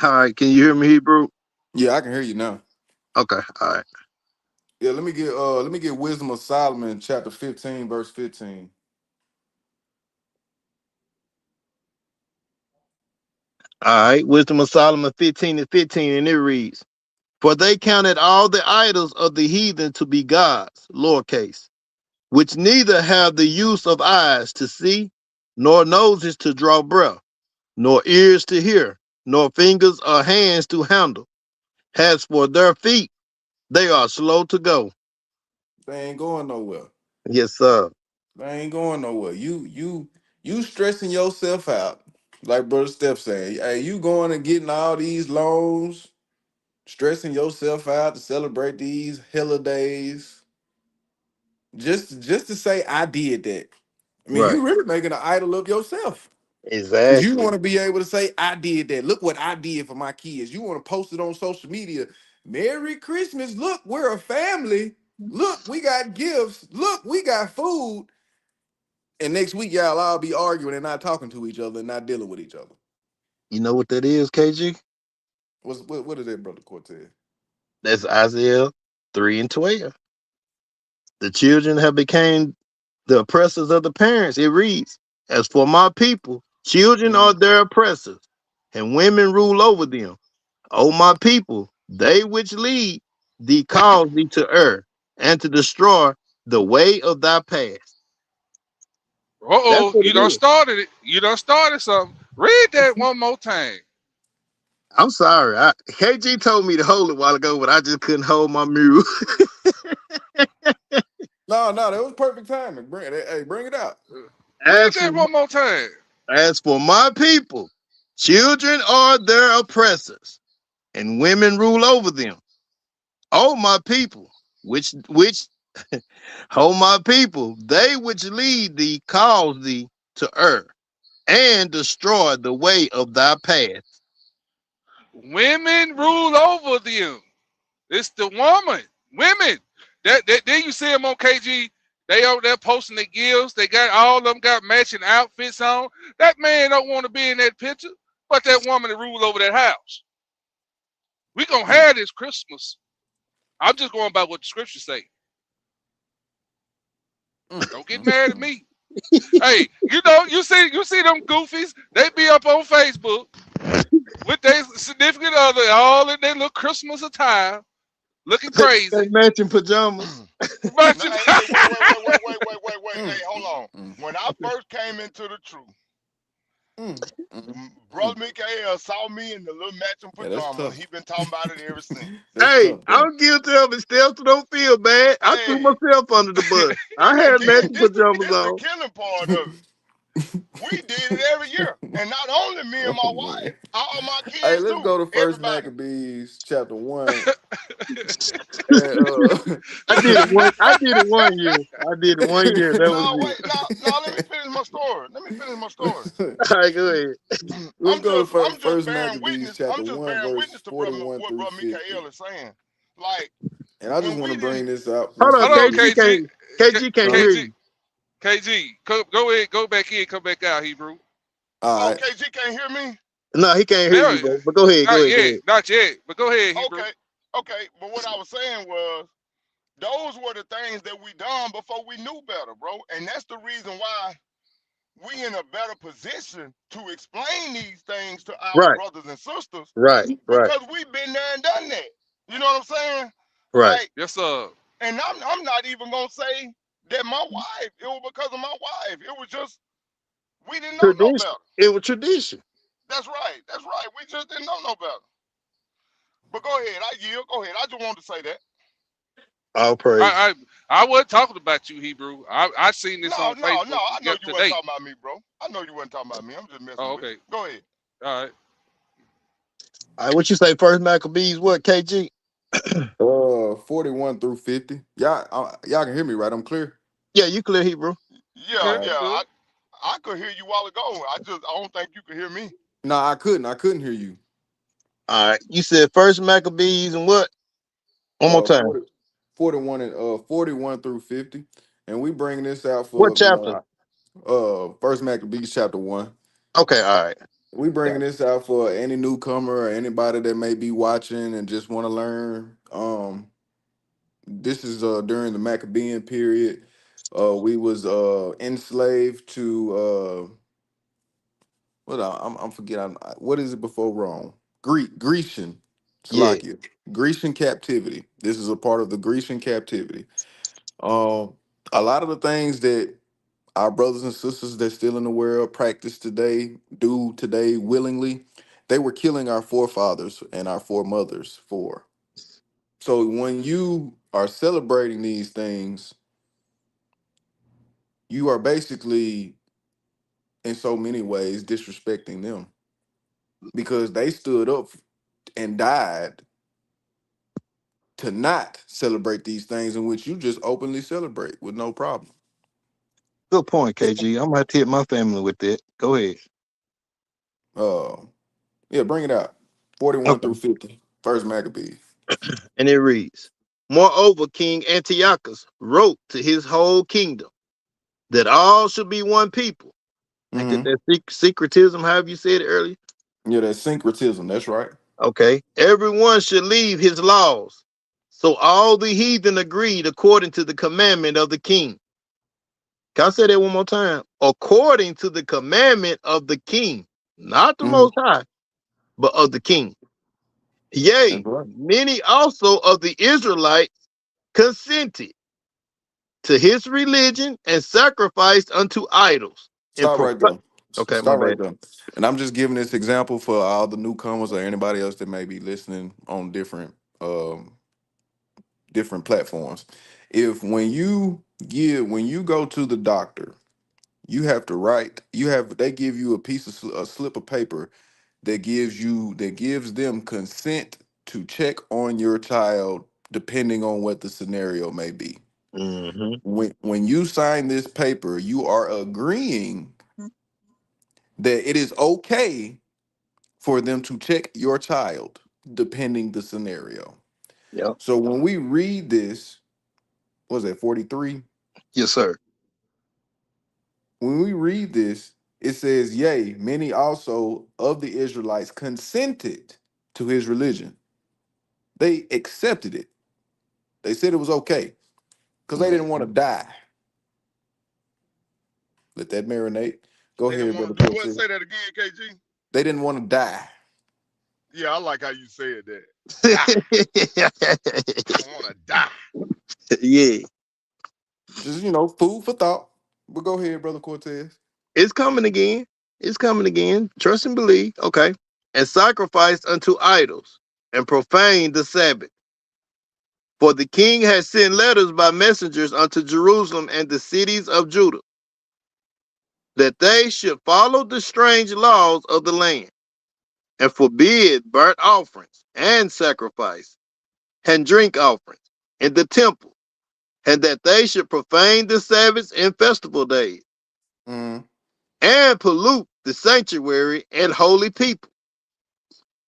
All right, can you hear me, Hebrew? Yeah, I can hear you now. Okay, all right. Yeah, let me get Wisdom of Solomon chapter 15 verse 15. All right. Wisdom of Solomon 15:15, and it reads, For they counted all the idols of the heathen to be gods, lowercase, which neither have the use of eyes to see, nor noses to draw breath, nor ears to hear, nor fingers or hands to handle. As for their feet, they are slow to go. They ain't going nowhere. Yes, sir. They ain't going nowhere. You stressing yourself out. Like Brother Steph saying, hey, you going and getting all these loans, stressing yourself out to celebrate these holidays. Just to say I did that. I mean, Right. you really making an idol of yourself. Because you Exactly. want to be able to say, I did that. Look what I did for my kids. You want to post it on social media. Merry Christmas. Look, we're a family. Look, we got gifts. Look, we got food. And next week, y'all all be arguing and not talking to each other and not dealing with each other. You know what that is, KG? What is that, Brother Cortez? That's Isaiah 3 and 12. The children have become the oppressors of the parents. It reads, as for my people, children are Mhm. their oppressors, and women rule over them. O my people, they which lead thee cause thee to err, and to destroy the way of thy past. That's Uh-oh, what you it done is. started it. You done started something. Read that one more time. I'm sorry. KG told me to hold it a while ago, but I just couldn't hold my mule. No, that was perfect timing. Bring it out. Read as for that one more time. as for my people, children are their oppressors, and women rule over them. Oh my people, which oh my people, they which lead thee cause thee to err, and destroy the way of thy path. Women rule over them. It's the woman. Women. That then you see them on KG. They over there posting their gifts. They got all of them got matching outfits on. That man don't want to be in that picture, but that woman to rule over that house. We gonna Mm, have this Christmas. I'm just going by what the scriptures say. Don't get mm, mad at mm. me. Hey, you see them goofies. They be up on Facebook with their significant other, all in their little Christmas attire, looking They crazy. matching pajamas. Now, Imagine. hey, wait. Mm, Hey, hold on. mm, When I first came into the truth, mm, mm, mm. Brother Mikael saw me in the little matching Yeah, that's pajama. tough. He been talking about it ever since. That's Hey, tough, bro. I'm guilty of it still, so don't feel bad. I threw Hey, myself under the bus. I and had then matching pajamas this the on. killing part of it. We did it every year, and not only me and Oh my man. wife, all my Hey, kids let's too. go to First Everybody. Maccabees chapter 1. And I did it 1 year. I did it 1 year. That was No, it. wait, no. Let me finish my story. Let me finish my story. All right, go ahead. let's go to I'm just First bearing Maccabees witness. I'm chapter just 1, bearing verse witness to brother 41 what through brother 50. Mikael is saying. Like And I just when want we to bring didn't. this out real Hold on, Hold on, quick. KG KG. can't. KG can't Huh? hear KG. you. KG. Go ahead. Go back in. Come back out, Hebrew. All Oh, right. KG can't hear me. No, he can't hear Yeah, you, bro. But go ahead, go not ahead, go yet. ahead. Not yet. But go ahead, Hebrew. Okay. But what I was saying was those were the things that we done before we knew better, bro. And that's the reason why we in a better position to explain these things to our Right, brothers and sisters right, because we've been there and done that. You know what I'm saying? right. Like, Yes, sir. and I'm not even gonna say that my wife, it was because of my wife. It was just we didn't know no Tradition. better. It was tradition. That's right. That's right. We just didn't know no better. But go ahead. I yield. Go ahead. I just wanted to say that. All praise. I wasn't talking about you, Hebrew. I seen this on No. Facebook I know you wasn't today. talking about me, bro. I know you wasn't talking about me. I'm just messing Oh, with you. okay. Go ahead. All right. All right, what you say first, Maccabees? What, KG? 41 through 50. Y'all can hear me, right? I'm clear. Yeah, you clear Hebrew. Yeah, All Yeah, right. you yeah. good. I could hear you a while ago. I don't think you could hear me. No, I couldn't. I couldn't hear you. All right, you said first Maccabees and what? One more Uh time. 40, 41 and 41 through 50. And we bring this out What for, chapter? First Maccabees chapter 1. Okay, all right. We bringing Got this out for any newcomer or anybody that may be watching and just want to learn. This is during the Maccabean period. We was enslaved to I'm forgetting what is it before Rome? Grecian. Yeah. Salakia. Grecian captivity. This is a part of the Grecian captivity. Um, a lot of the things that our brothers and sisters that still in the world practice today, do today willingly, they were killing our forefathers and our foremothers for. So when you are celebrating these things, you are basically, in so many ways, disrespecting them because they stood up and died to not celebrate these things in which you just openly celebrate with no problem. Good point, KG. I'm gonna have to hit my family with that. Go ahead. Uh, yeah, bring it out. 41 Okay. through 50. First Maccabees. And it reads, moreover, King Antiochus wrote to his whole kingdom that all should be one people. Think that Mm-hmm. secretism, however you said it earlier. Yeah, that's syncretism. That's right. Okay. Everyone should leave his laws. So all the heathen agreed according to the commandment of the king. Can I say that one more time? According to the commandment of the king, not the Mm-hmm. most high, but of the king. That's Yea, right. many also of the Israelites consented to his religion and sacrificed unto idols. And Stop right there. okay, my Stop right bad. there. And I'm just giving this example for all the newcomers or anybody else that may be listening on different platforms. If when you go to the doctor, you have to write. They give you a a slip of paper that gives them consent to check on your child depending on what the scenario may be. Mm-hmm. When you sign this paper, you are agreeing that it is okay for them to check your child depending the scenario. Yep. So when we read this, was it 43? Yes, sir. When we read this, it says, yea, many also of the Israelites consented to his religion. They accepted it. They said it was okay because they didn't want to Mhm. die. Let that marinate. Go They didn't ahead, want brother to do what? Cortez. Say that again, KG. They didn't want to die. Yeah, I like how you said that. Die. I don't want to die. Yeah, Just, food for thought. But go ahead, brother Cortez. it's coming again. It's coming again. Trust and believe. Okay. And sacrifice unto idols and profane the Sabbath. For the king has sent letters by messengers unto Jerusalem and the cities of Judah, that they should follow the strange laws of the land, and forbid burnt offerings and sacrifice and drink offerings in the temple, and that they should profane the Sabbaths and festival days, Mm, and pollute the sanctuary and holy people,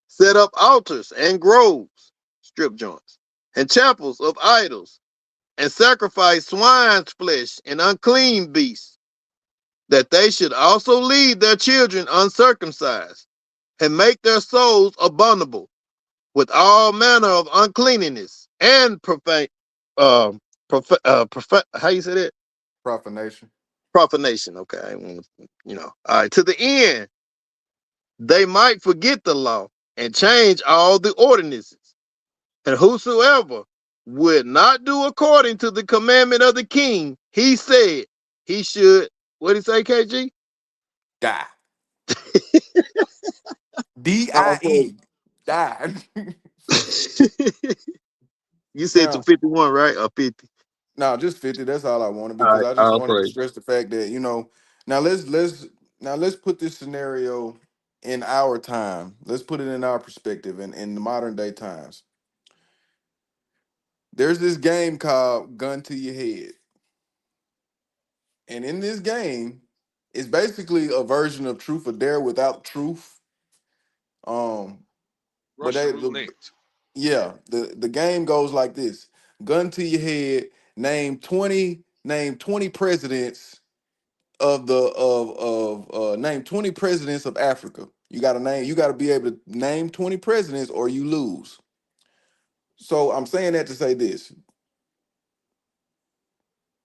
set up altars and groves, strip joints, and chapels of idols, and sacrifice swine's flesh and unclean beasts, that they should also lead their children uncircumcised, and make their souls abominable with all manner of uncleanness and profane, how you say that? profanation. Profanation. Okay, I want to, All right, to the end they might forget the law and change all the ordinances. And whosoever would not do according to the commandment of the king, he said he should. What did he say, KG? Die. Oh, DIE. Die. you said to Now, 51, right? Or 50? no, just 50. That's all I wanted All because right, I just I'll wanted to pray. stress the fact that, now let's put this scenario in our time. Let's put it in our perspective in the modern day times. There's this game called Gun to Your Head. And in this game, it's basically a version of Truth or Dare without truth. Um, but Russian roulette. the game goes like this: gun to your head, name 20 presidents name 20 presidents of Africa. You gotta be able to name 20 presidents or you lose. So I'm saying that to say this.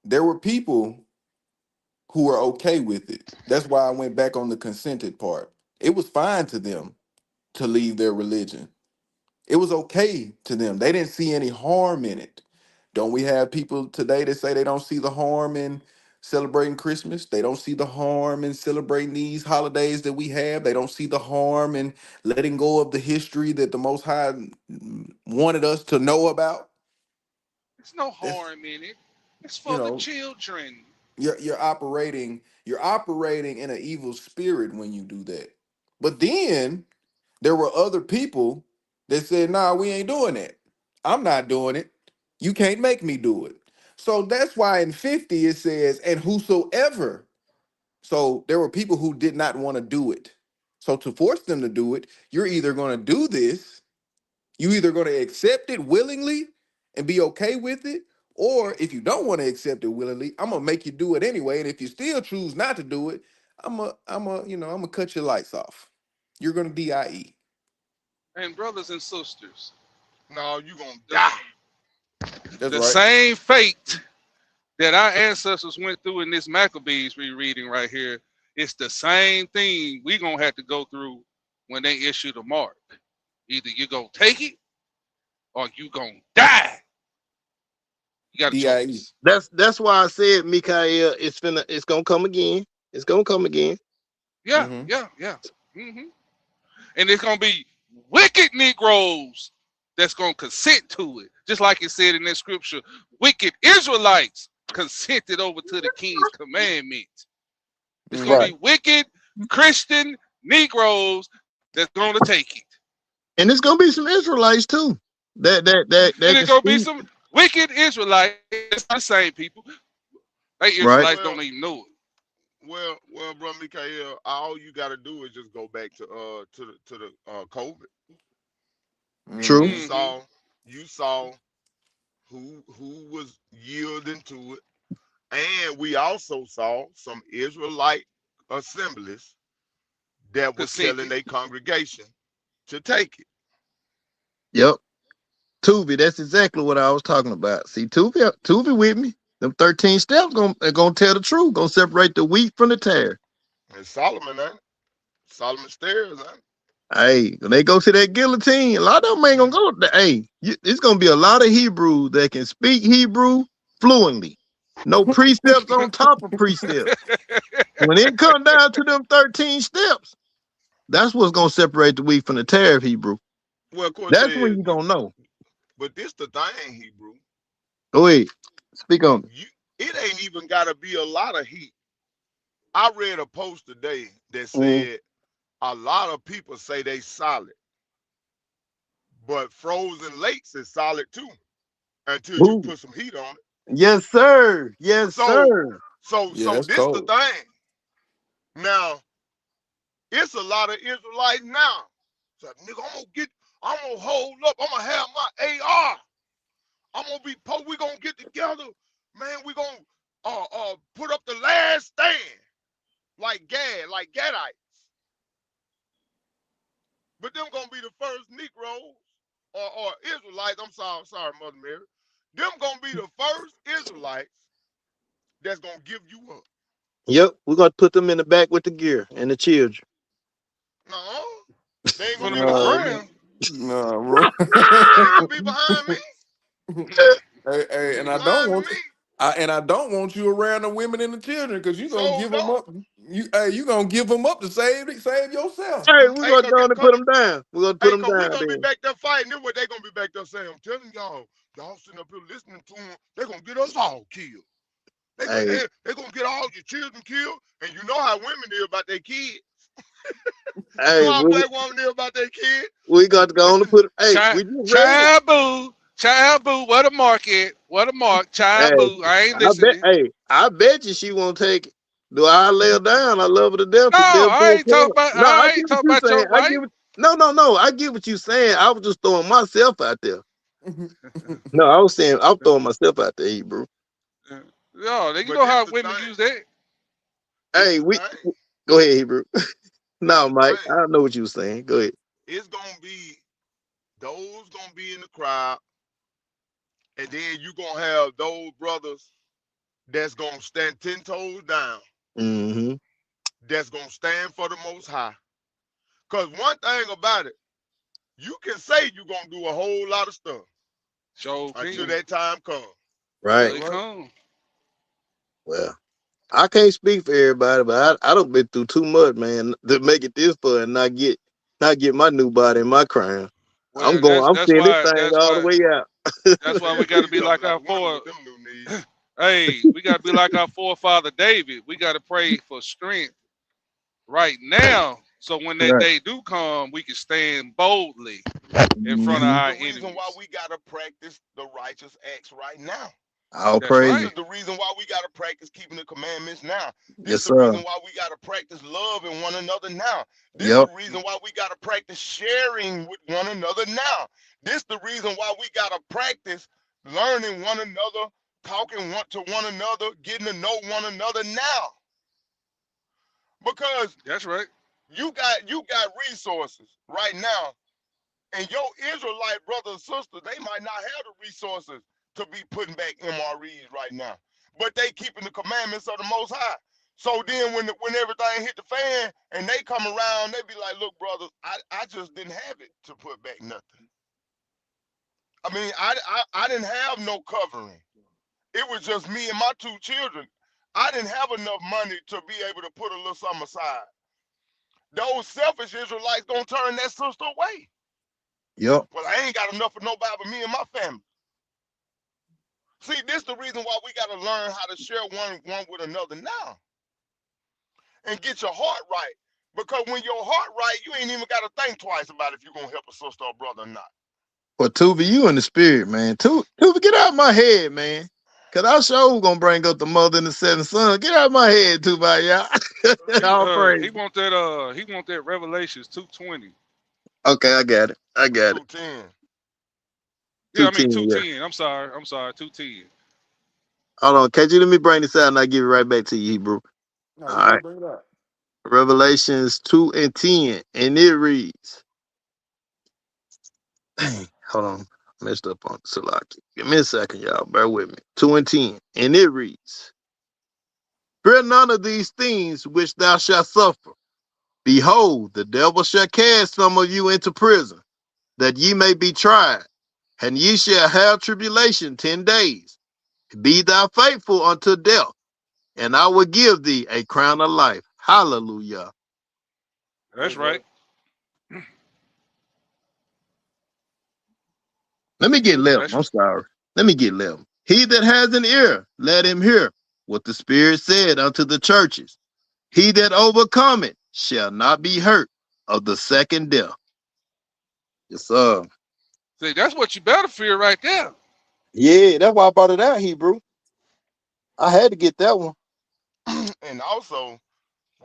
There were people who were okay with it. That's why I went back on the consented part. It was fine to them to leave their religion. It was okay to them. They didn't see any harm in it. Don't we have people today that say they don't see the harm in celebrating Christmas? They don't see the harm in celebrating these holidays that we have. They don't see the harm in letting go of the history that the Most High wanted us to know about. There's no That's, harm in it. It's you for the know, children. you're operating in an evil spirit when you do that. But then there were other people that said, "Nah, we ain't doing that. I'm not doing it. You can't make me do it." So that's why in 50 it says, "And whosoever." So there were people who did not want to do it. So to force them to do it, you're either going to do this, you either going to accept it willingly and be okay with it, or if you don't want to accept it willingly, I'm gonna make you do it anyway. And if you still choose not to do it, I'm gonna cut your lights off. You're gonna die. And brothers and sisters, No, you gonna the, die. That's the right. same fate that our ancestors went through in this Maccabees rereading right here, it's the same thing we gonna have to go through when they issue the mark. Either you gonna take it or you gonna die. You got a Die. choice. That's why I said, Mikael, it's gonna come again. It's gonna come again. Yeah, Mm-hmm. yeah, yeah. hmm And it's gonna be wicked Negroes that's gonna consent to it, just like it said in that scripture. Wicked Israelites consented over to the king's commandment. It's gonna Mm-hmm. Right. be wicked Christian Negroes that's gonna take it. And it's gonna be some Israelites too. And That it's can gonna be speak. some wicked Israelites. It's the same people. They Right. Israelites Well, don't even know it. bro, Mikael, all you gotta do is just go back to the COVID. True. You Mm-hmm. hmm saw who was yielding to it, and we also saw some Israelite assemblies that was telling Consented. their congregation to take it. Yep. Tuvi, that's exactly what I was talking about. See, Tuvi with me. Them 13 steps gonna tell the truth, gonna separate the wheat from the tare. And Solomon, ain't it? Solomon stairs, ain't Hey, when they go to that guillotine, a lot of them ain't gonna it? go. Hey, it's gonna be a lot of Hebrews that can speak Hebrew fluently. No precepts on top of precepts. When it come down to them 13 steps, that's what's gonna separate the wheat from the tare of Hebrew. Well, That's when Cortez, you gonna know. but this the thing, Hebrew. Go ahead, speak on it. You, it ain't even gotta be a lot of heat. I read a post today that Mm. said a lot of people say they solid, but frozen lakes is solid too until you Ooh. put some heat on it. Yes, sir. Yes, So, sir. Yeah, so that's this the cold. thing. Now, it's a lot of Israelites now. So, nigga, I'm gonna hold up. I'm gonna have my AR. I'm gonna be, we gonna get together, man. We gonna put up the last stand like Gadites. But them gonna be the first Negroes or Israelites. I'm sorry, Mother Mary. Them gonna be the first Israelites that's gonna give you up. Yep, we're gonna put them in the back with the gear and the children. No, they ain't Put gonna them be in the No, behind me. ground. no, bro. They ain't gonna be behind me. Hey, Be and I don't behind want me. I don't want you around the women and the children because you gonna So give them don't. up. You gonna give them up to save yourself. Hey, we're Hey, gonna cause, go on and cause, put them down. We're gonna put hey, them cause we down gonna be then. back there fighting. Then what they gonna be back there saying? I'm telling y'all sitting up here listening to them. They gonna get us all killed. Hey, They gonna get all your children killed. And you know how women is about their kids. You know hey, how black women is about their kids. we got to go on and put. Hey, Child, we just read it. child boo. Child boo. What a mark it. What a mark. Hey, Child boo. I ain't I bet. listening. Hey, I bet you she won't take it. Do I lay her down? I love her to death, No, but they'll be I a ain't talking corner. about No, I I get ain't what talking you about saying. your I wife. get what. No. I get what you saying. I was just throwing myself out there. No, I was saying I'm throwing myself out there, Hebrew. No, you But know this how the women thing. use that. This Hey, the we thing. go ahead, Hebrew. This No, the Mike, thing. I know what you were saying. Go ahead. It's gonna be those gonna be in the crowd, and then you gonna have those brothers that's gonna stand 10 toes down, Mm-hmm. that's gonna stand for the most high. Cause one thing about it, You can say you're gonna do a whole lot of stuff Show until King. that time comes. Till Right. he Right. come. Well, I can't speak for everybody, but I don't been through too much, man, to make it this far and not get my new body in my crown. Well, I'm that's seeing this why thing all the way out. that's why we got to You be coming like out our of winter four. with them new knees. Hey, we got to be like our forefather David. We got to pray for strength right now, so when that Right. day do come, we can stand boldly in front of This Hmm. is our the reason why enemies. we gotta practice the righteous acts right now. All That's This praise. is right. the reason why we gotta practice keeping the commandments now. This is Yes, the sir. reason why we gotta practice love in one another now. This is the Yep. reason why we gotta practice sharing with one another now. This is the reason why we gotta practice learning one another, talking one to one another, getting to know one another now. Because That's right. you got resources right now, and your Israelite brother and sister, they might not have the resources to be putting back MREs right now, but they keeping the commandments of the Most High. So then, when everything hit the fan and they come around, they be like, "Look, brothers, I just didn't have it to put back nothing. I mean, I didn't have no covering. It was just me and my two children. I didn't have enough money to be able to put a little something aside. Those selfish Israelites gonna turn that sister away. Yep. Well, I ain't got enough for nobody but me and my family. See, this the reason why we gotta learn how to share one with another now and get your heart right. Because when your heart right, you ain't even gotta think twice about if you're gonna help a sister or brother or not. But Tuva, you in the spirit, man. Tuva, get out of my head, man. Cause I sure gonna bring up the mother and the seven sons. Get out of my head, Tuva, y'all. He All praise. he want that Revelations 2:20. Okay, I got it. I got it. 210. Yeah, Two I mean ten, yeah. 2:10. I'm sorry, 2:10. Hold on, catch you. Let me bring this out and I give it right back to you, Hebrew. No, All you good. right. Bring it up. Revelations 2:10. And it reads, dang, hold on. Messed up on Salaki. Give me a second, y'all. Bear with me. 2:10. And it reads, fear none of these things which thou shalt suffer. Behold, the devil shall cast some of you into prison, that ye may be tried, and ye shall have tribulation 10 days. Be thou faithful unto death, and I will give thee a crown of life. Hallelujah. That's That's right. right. Let me get 11. That's I'm sorry. Let me get 11. He that has an ear, let him hear what the Spirit said unto the churches. He that overcometh shall not be hurt of the second death. Yes, sir. see. That's what you better fear right there. Yeah, that's why I brought it out, Hebrew. I had to get that one. And also,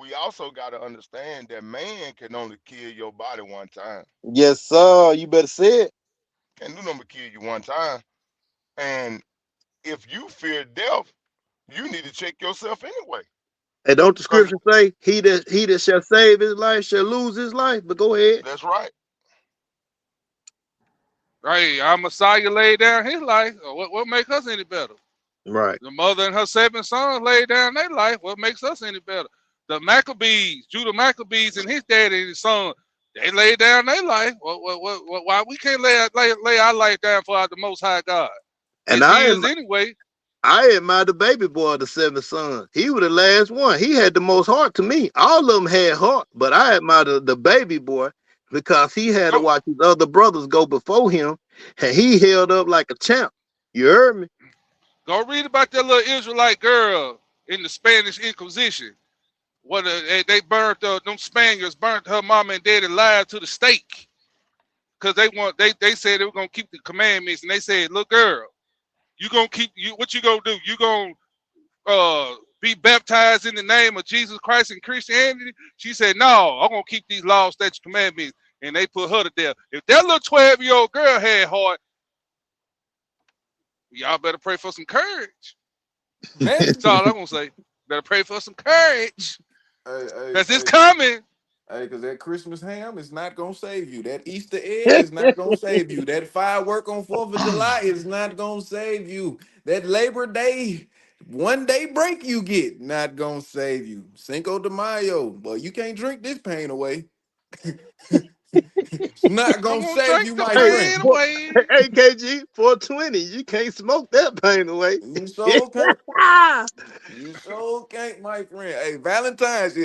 we also gotta understand that man can only kill your body one time. Yes, sir. You better say it. Can't do nothing but kill you one time. And if you fear death, you need to check yourself anyway. And don't the Cause scripture say, he that shall save his life shall lose his life? But go ahead. that's right. Right, our Messiah laid down his life. What make us any better? Right. The mother and her 7 sons laid down their life. What makes us any better? The Maccabees, Judah Maccabees, and his daddy and his son, they laid down their life. Why we can't lay our life down for the Most High God? And It's His anyway. I admire the baby boy of the 7 sons. He was the last one. He had the most heart to me. All of them had heart, but I admire the baby boy because he had to Go watch his other brothers go before him, and he held up like a champ. You heard me? go read about that little Israelite girl in the Spanish Inquisition. What they burnt them Spaniards burnt her mama and daddy alive to the stake because they said they were gonna keep the commandments, and they said, "Look, girl, you gonna keep you what you gonna do? You gonna be baptized in the name of Jesus Christ and Christianity?" She said, "No, I'm gonna keep these laws, statutes, commandments," and they put her to death. If that little 12-year-old girl had heart, y'all better pray for some courage. That's all I'm gonna say. Better pray for some courage, Hey, hey, cause it's hey, coming. hey, because that Christmas ham is not gonna save you. That Easter egg is not gonna save you. That firework on 4th of July is not gonna save you. That Labor Day 1 day break you get not gonna save you. Cinco de Mayo, but you can't drink this pain away. It's not I'm gonna gonna save drink you, the my Hey, pain friend. away. hey, KG, 420. You can't smoke that pain away. You so can't. the You so can't, my friend. Hey, Valentine's, yeah.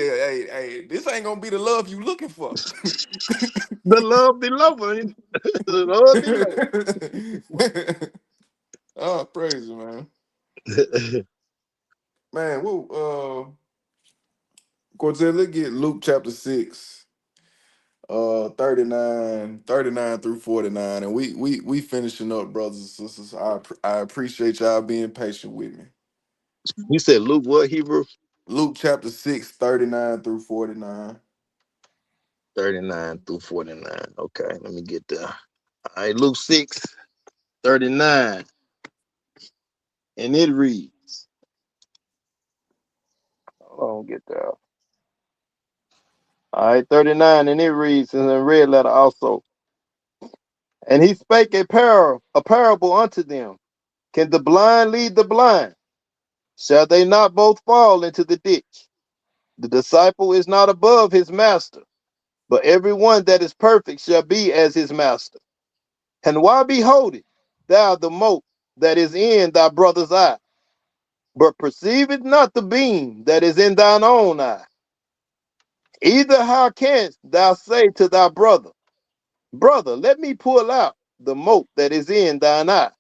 Hey, this ain't gonna be the love you looking for. love below. The love below. Oh, praise, man. Man, whoa, Cortez, let's get Luke chapter 6, 39 through 49. And we finishing up, brothers and sisters. I appreciate y'all being patient with me. You said Luke what, Hebrew? Luke chapter 6, 39 through 49. 39 through 49. Okay, let me get there. All right, Luke 6, 39. And it reads, hold on, get there. All right, 39, and it reads in the red letter also. And he spake a parable unto them. Can the blind lead the blind? Shall they not both fall into the ditch? The disciple is not above his master, but every one that is perfect shall be as his master. And why beholdest thou the mote that is in thy brother's eye, but perceivest not the beam that is in thine own eye? Either how canst thou say to thy brother, Brother, let me pull out the mote that is in thine eye,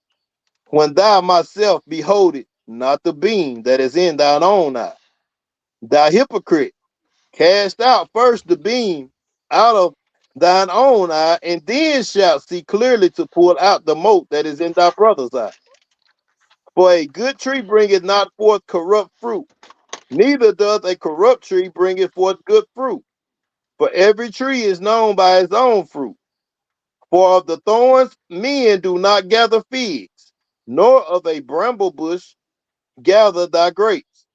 when thou myself beholdest not the beam that is in thine own eye? Thou hypocrite, cast out first the beam out of thine own eye, and then shalt see clearly to pull out the mote that is in thy brother's eye. For a good tree bringeth not forth corrupt fruit, neither doth a corrupt tree bringeth forth good fruit. For every tree is known by its own fruit. For of the thorns men do not gather figs, nor of a bramble bush gather thy grapes.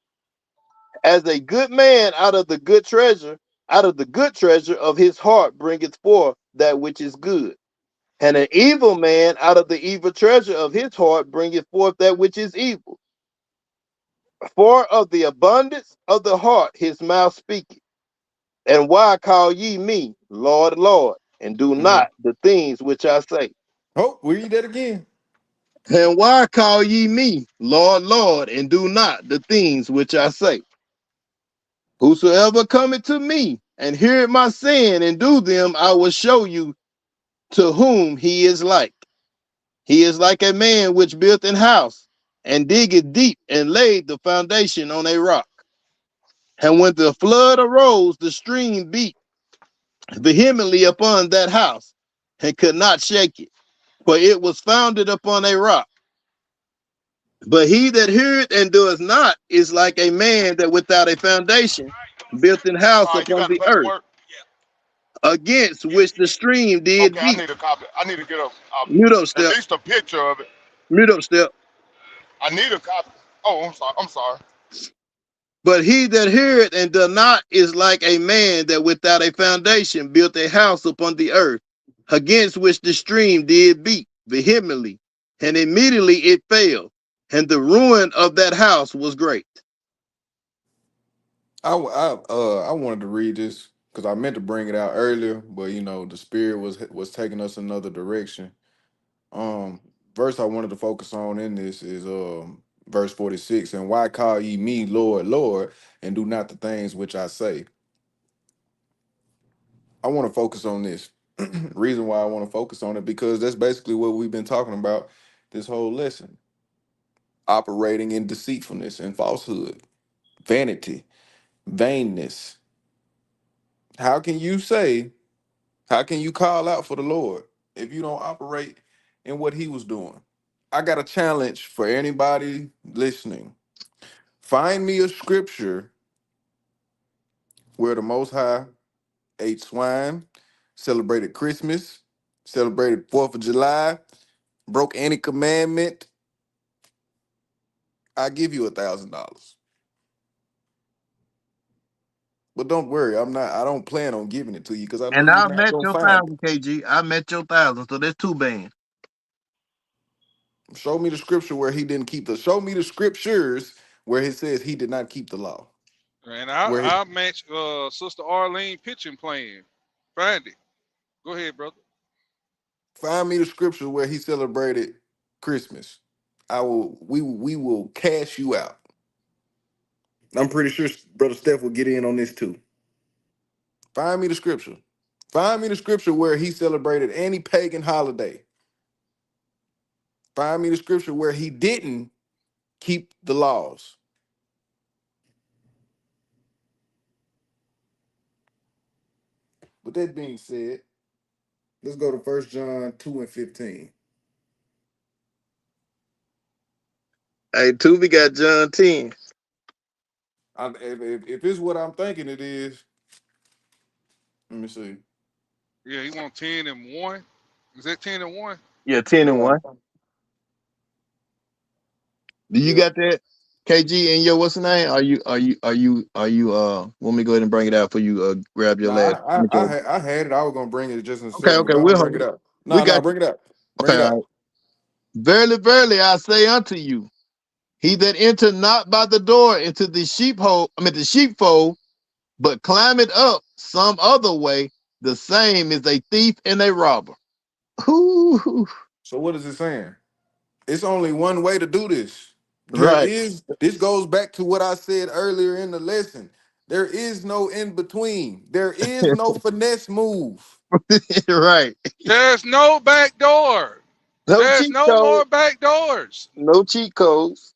As a good man out of the good treasure of his heart bringeth forth that which is good. And an evil man out of the evil treasure of his heart bringeth forth that which is evil. For of the abundance of the heart his mouth speaketh. And why call ye me Lord, Lord, and do Mhm. not the things which I say? Oh, we read that again. And why call ye me Lord, Lord, and do not the things which I say? Whosoever cometh to me and heareth my saying and do them, I will show you to whom he is like. He is like a man which built an house and digged deep and laid the foundation on a rock. And when the flood arose, the stream beat vehemently upon that house and could not shake it, for it was founded upon a rock. But he that heareth and doeth not is like a man that without a foundation built an house All right, you upon got the the earth, paperwork? against which the stream did Okay, I beat. need a copy. I need to get Mute up, at step. least a picture of it. Mute up, step. I need a copy. Oh, I'm sorry. I'm sorry. But he that heareth and doth not is like a man that without a foundation built a house upon the earth, against which the stream did beat vehemently, and immediately it fell, and the ruin of that house was great. I wanted to read this because I meant to bring it out earlier, but the spirit was taking us another direction. Um, Verse I wanted to focus on in this is verse 46. And why call ye me Lord, Lord, and do not the things which I say? I want to focus on this. Reason why I want to focus on it because that's basically what we've been talking about this whole lesson. Operating in deceitfulness and falsehood, vanity, vainness. How can you say, how can you call out for the Lord if you don't operate in what he was doing? I got a challenge for anybody listening. Find me a scripture where the Most High ate swine, celebrated Christmas, celebrated 4th of July, broke any commandment. I give you $1,000. But don't worry, I don't plan on giving it to you because I know And you're I not met gonna your find it. 1,000, KG. I met your 1,000, so there's two bands. Show me the scripture where he didn't keep the show me the scriptures where it says he did not keep the law. And Where he, I match Sister Arlene pitching plan. Find it. Go ahead, brother. Find me the scripture where he celebrated Christmas. I will. We will cash you out. I'm pretty sure Brother Steph will get in on this too. Find me the scripture. Find me the scripture where he celebrated any pagan holiday. Find me the scripture where he didn't keep the laws. With that being said, let's go to First John 2 and 15. Hey, Tubi got John 10. If it's what I'm thinking it is, let me see. Yeah, he want 10-1. Is that 10-1? Yeah, 10 and Yeah, 1. Do you yeah. got that? KG and your what's the name? Are you want me to go ahead and bring it out for you grab your No, last. I had it. I was gonna bring it just in a Okay, second. okay, Go we'll on, bring hold it it. up. We No, no, got bring it up. Bring okay, it all up. right. Verily, verily, I say unto you, he that enter not by the door into the sheepfold, the sheepfold, but climbeth up some other way, the same is a thief and a robber. Ooh, So what is it saying? It's only one way to do this. right, This goes back to what I said earlier in the lesson. There is no in between. There is no finesse move. right. There's no back door. No There's cheat no code, more back doors. no cheat codes.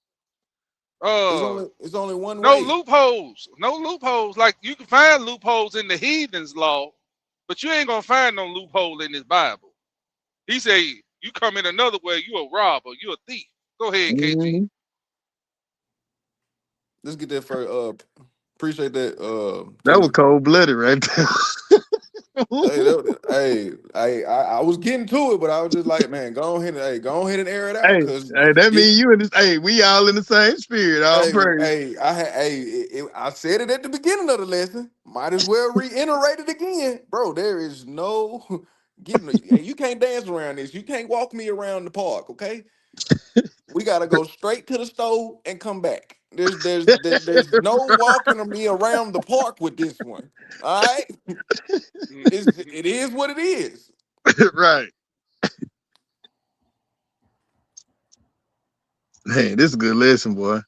Uh, It's only one no way. loopholes. No loopholes. Like you can find loopholes in the heathen's law, but you ain't gonna find no loophole in this Bible. He say you come in another way, you a robber, you a thief. Go ahead, KG. Mhm. Let's get that for appreciate that That was Tuvi. cold blooded right Hey, there. I was getting to it, but I was just like, man, go ahead and air it out, Hey, cause hey, that this, mean you in this. Hey, we all in the same spirit. All praise. I said it at the beginning of the lesson. Might as well reiterate it again, bro. There is no getting. You can't dance around this. You can't walk me around the park. Okay, we gotta go straight to the stove and come back. There's no walking me around the park with this one. All right, it is what it is. Right. Hey, this is a good lesson, boy.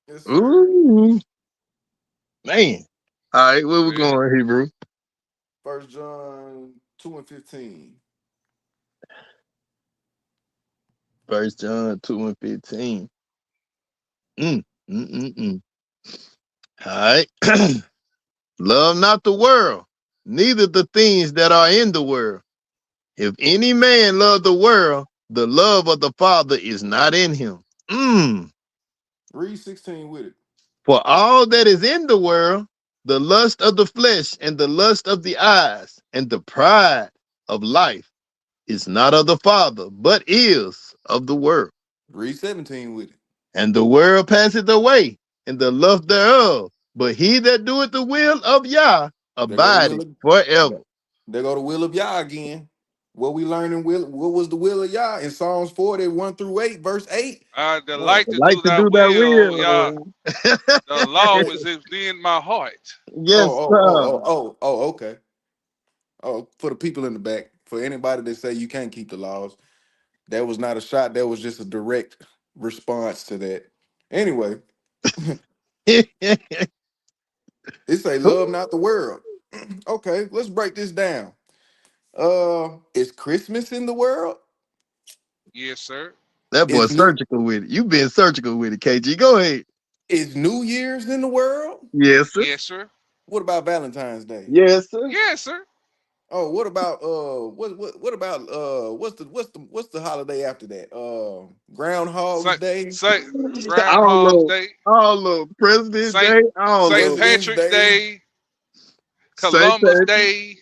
Yes, sir. Ooh, man. All right, where we Yeah. going, Hebrew? First John 2 and 15. First John 2 and 15. Mm, mm. All right. Love not the world, neither the things that are in the world. If any man love the world, the love of the Father is not in him. Mm. Read 16 with it. For all that is in the world, the lust of the flesh and the lust of the eyes and the pride of life is not of the Father, but is of the world. Read 17 with it. And the world passeth away, and the lust thereof. But he that doeth the will of Yah There go the will abideth of forever. there there go the will of Yah again. What we learning what was the will of Yah in Psalms 40, 1 through 8, verse 8? I What? delight I to like do to thy do thy will, oh yeah. will. The law What? is within my heart. Yes, sir. Okay. Oh, for the people in the back, for anybody that say you can't keep the laws, that was not a shot. That was just a direct response to that. Anyway, it say love not the world. Okay, let's break this down. Is Christmas in the world? Yes, sir. That boy Is new surgical with it. You been surgical with it, KG. Go ahead. is New Year's in the world? Yes, sir. Yes, sir. What about Valentine's Day? Yes, sir. Yes, sir. Oh, what about what about what's the holiday after that? Groundhog's Saint, Day, Saint All Groundhog's of Day, all of President Saint Day, all Saint of President's Patrick's Day. Day, St. Columbus Patrick, Day,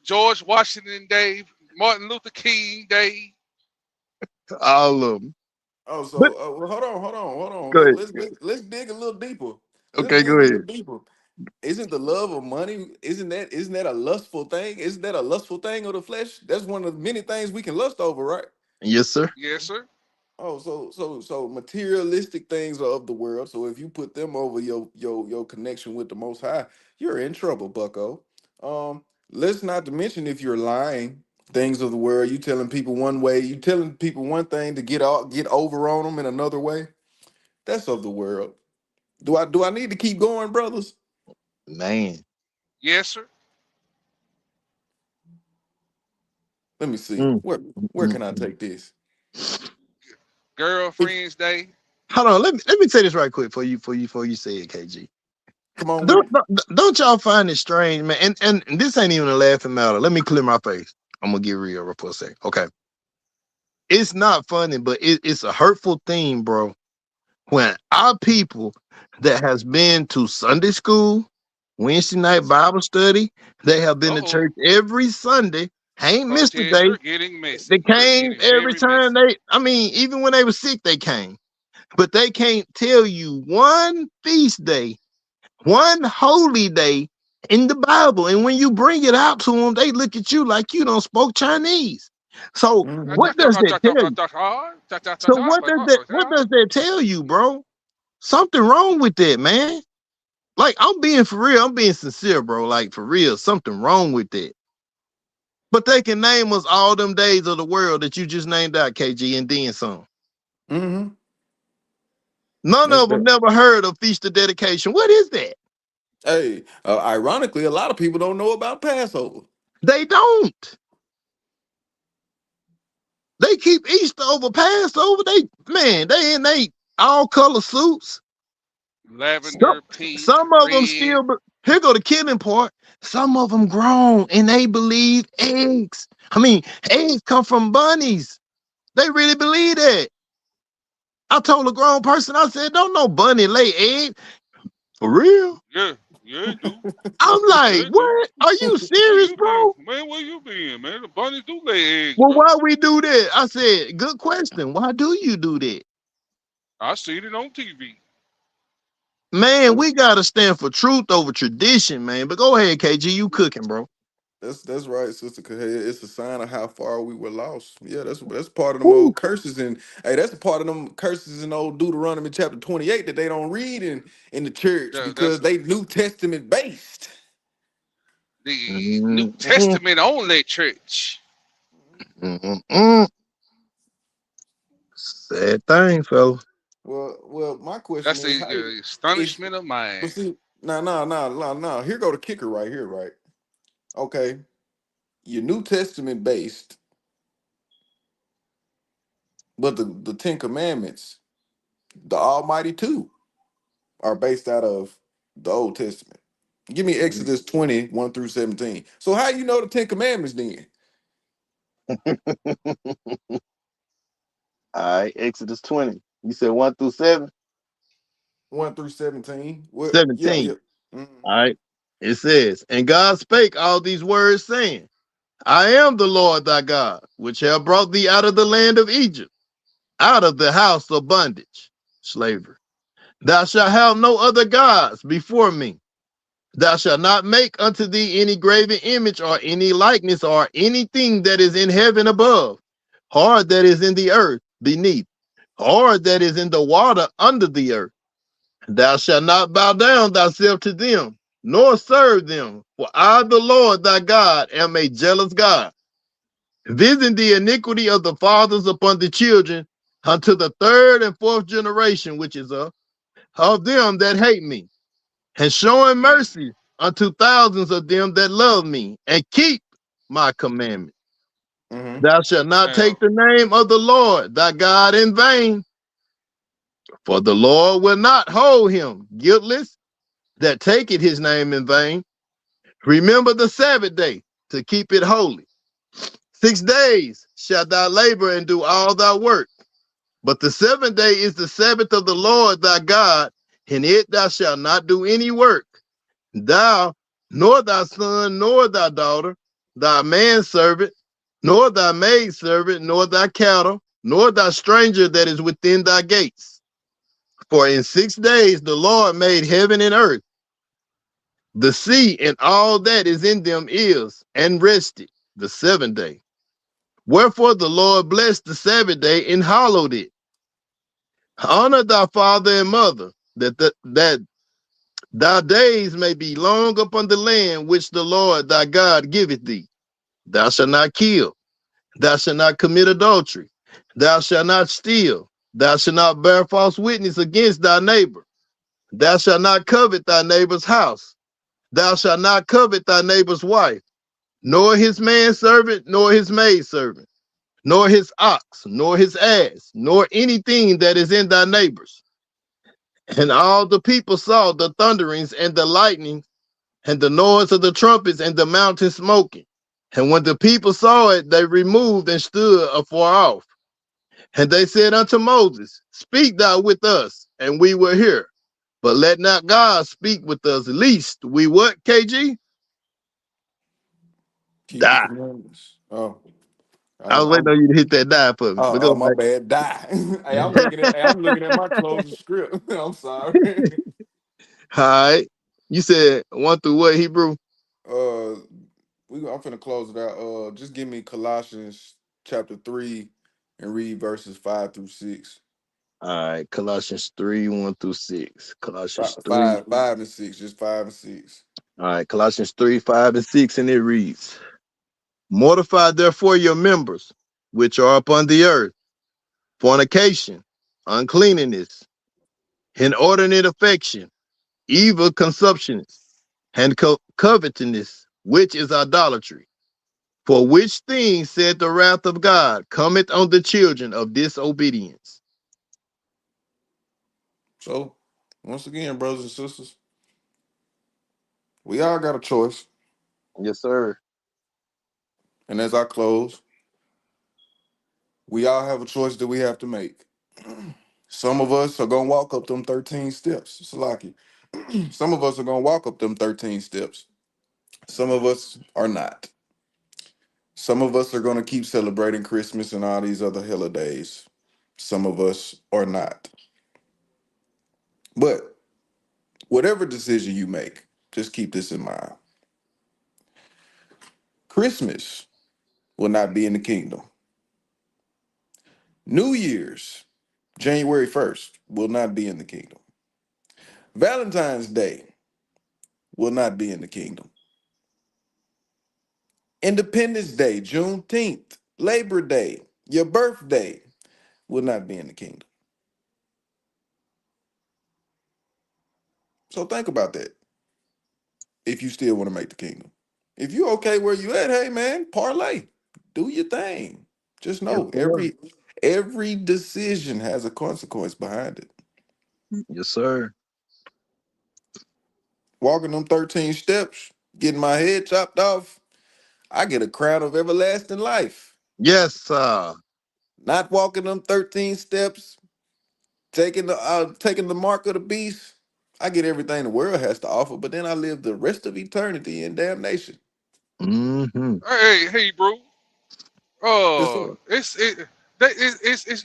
George Washington Day, Martin Luther King Day. all of them. Oh, But so well, hold on. go ahead. Let's dig a little deeper. Let's Okay, dig go a little ahead. deeper. Isn't the love of money? Isn't that a lustful thing? Isn't that a lustful thing of the flesh? That's one of the many things we can lust over, right? Yes, sir. Yes, sir. Oh, so materialistic things are of the world. So if you put them over your connection with the Most High, you're in trouble, Bucko. Let's not to mention if you're lying things of the world, you telling people one way, you telling people one thing to get over on them in another way. That's of the world. Do I need to keep going, brothers? Man. Yes, sir. Let me see. Mm, Where mm, can I mm. take this? Girlfriend's Day. Hold on, let me say this right quick for you say it, KG. Come on with Don't, it. don't y'all find it strange, man? And this ain't even a laughing matter. Let me clear my face. I'm gonna get real for a second. Okay. It's not funny, but it's a hurtful thing, bro. When our people that has been to Sunday school, Wednesday night Bible study, they have been to Uh-oh. church every Sunday, ain't missed a Contest, day. you're getting They messy. You're came getting every very time messy. they, I mean, even when they were sick, they came. But they can't tell you one feast day, one holy day in the Bible. And when you bring it out to them, they look at you like you don't spoke Chinese. So Hmm. what does that tell you? So what does that tell you, bro? Something wrong with that, man. Like I'm being for real, I'm being sincere, bro. Like for real, something wrong with that. But they can name us all them days of the world that you just named out, KG, and then some. Hmm. None That's of them that. never heard of Feast of Dedication. What is that? Hey, ironically, a lot of people don't know about Passover. They don't. They keep Easter over Passover. They all color suits. Some, Lavender, pink, some of them red. still. Here go the killing part. Some of them grown and they believe eggs. I mean, eggs come from bunnies. They really believe that. I told a grown person, I said, "Don't no bunny lay eggs for real." Yeah, yeah, it do. I'm Yeah, like, it do. "What? Are you Where serious, you been? bro?" Man, where you been, man? The bunnies do lay eggs, Well, bro. why we do that? I said, "Good question. Why do you do that?" I seen it on TV. Man, we gotta stand for truth over tradition, man. But go ahead, KG, you cooking, bro. That's right, sister. 'Cause, hey, it's a sign of how far we were lost. Yeah, that's part of them Woo. old curses, and hey, that's a part of them curses in old Deuteronomy chapter 28 that they don't read in the church Yeah, because that's they New Testament based. the New Mm-mm, Testament only church. mm-mm. Sad thing, fella. Well, my question That's is, the how is astonishment of but mind. see, now, here go the kicker right here, right? Okay, you're New Testament based, but the Ten Commandments, the Almighty too, are based out of the Old Testament. Give me Exodus 20, 1 through 17. So how you know the Ten Commandments then? All right, Exodus 20. You said 1 through 7? 1 through 17. Well, yeah, 17. yeah. Mhm. All right. It says, "And God spake all these words, saying, I am the Lord thy God, which have brought thee out of the land of Egypt, out of the house of bondage, slavery. Thou shalt have no other gods before me. Thou shalt not make unto thee any graven image or any likeness or anything that is in heaven above, or that is in the earth beneath, or that is in the water under the earth. Thou shalt not bow down thyself to them, nor serve them. For I, the Lord thy God, am a jealous God, visiting the iniquity of the fathers upon the children unto the third and fourth generation, which is of them that hate me, and showing Mm. mercy unto thousands of them that love me and keep my commandment. Mhm. Thou shalt not take Now, the name of the Lord thy God in vain, for the Lord will not hold him guiltless that taketh his name in vain. Remember the Sabbath day to keep it holy. 6 days shalt thou labor and do all thy work. But the seventh day is the Sabbath of the Lord thy God. In it thou shalt not do any work, thou, nor thy son, nor thy daughter, thy manservant, nor thy maidservant, nor thy cattle, nor thy stranger that is within thy gates. For in 6 days the Lord made heaven and earth, the sea and all that is in them is, and rested the seventh day. Wherefore the Lord blessed the Sabbath day and hallowed it. Honor thy father and mother, that Thy days may be long upon the land which the Lord thy God giveth thee. Thou shalt not kill. Thou shalt not commit adultery. Thou shalt not steal. Thou shalt not bear false witness against thy neighbor. Thou shalt not covet thy neighbor's house. Thou shalt not covet thy neighbor's wife, nor his manservant, nor his maidservant, nor his ox, nor his ass, nor anything that is in thy neighbor's. And all the people saw the thunderings and the lightning and the noise of the trumpets and the mountain smoking. And when the people saw it, they removed and stood afar off. And they said unto Moses, Speak thou with us, and we will hear. But let not God speak with us, least we what, KG? Keep the Die. commandments. Oh, I was waiting I'm on you to hit that die for me. But oh, go my bad. Die. Hey, I'm looking at my closing script. I'm sorry. All right. You said 1 through what, Hebrew? uh, I'm finna close it out. Just give me Colossians chapter 3 and read verses 5 through 6. All right. Colossians 3, 1 through 6. Colossians Five, 3. five, 5 and 6, just 5 and 6. All right. Colossians 3, 5, and 6. And it reads, Mortify therefore your members, which are upon the earth, fornication, uncleanness, inordinate affection, evil consumptions, and covetousness, which is idolatry. For which things said the wrath of God cometh on the children of disobedience. So, once again, brothers and sisters, we all got a choice. Yes, sir. And as I close, we all have a choice that we have to make. Some of us are gonna walk up them 13 steps. Salaki. Some of us are gonna walk up them 13 steps. Some of us are not. Some of us are gonna keep celebrating Christmas and all these other holidays. Some of us are not. But whatever decision you make, just keep this in mind. Christmas will not be in the kingdom. New Year's, January 1st, will not be in the kingdom. Valentine's Day will not be in the kingdom. Independence Day, Juneteenth, Labor Day, your birthday will not be in the kingdom. So think about that if you still want to make the kingdom. If you okay where you at, hey man, parlay. Do your thing. Just Yes, know sir. every decision has a consequence behind it. Yes, sir. Walking them 13 steps, getting my head chopped off, I get a crown of everlasting life. Yes, sir. Not walking them 13 steps, taking the mark of the beast, I get everything the world has to offer, but then I live the rest of eternity in damnation. Mm-hmm. Hey, bro. Yes, sir. It's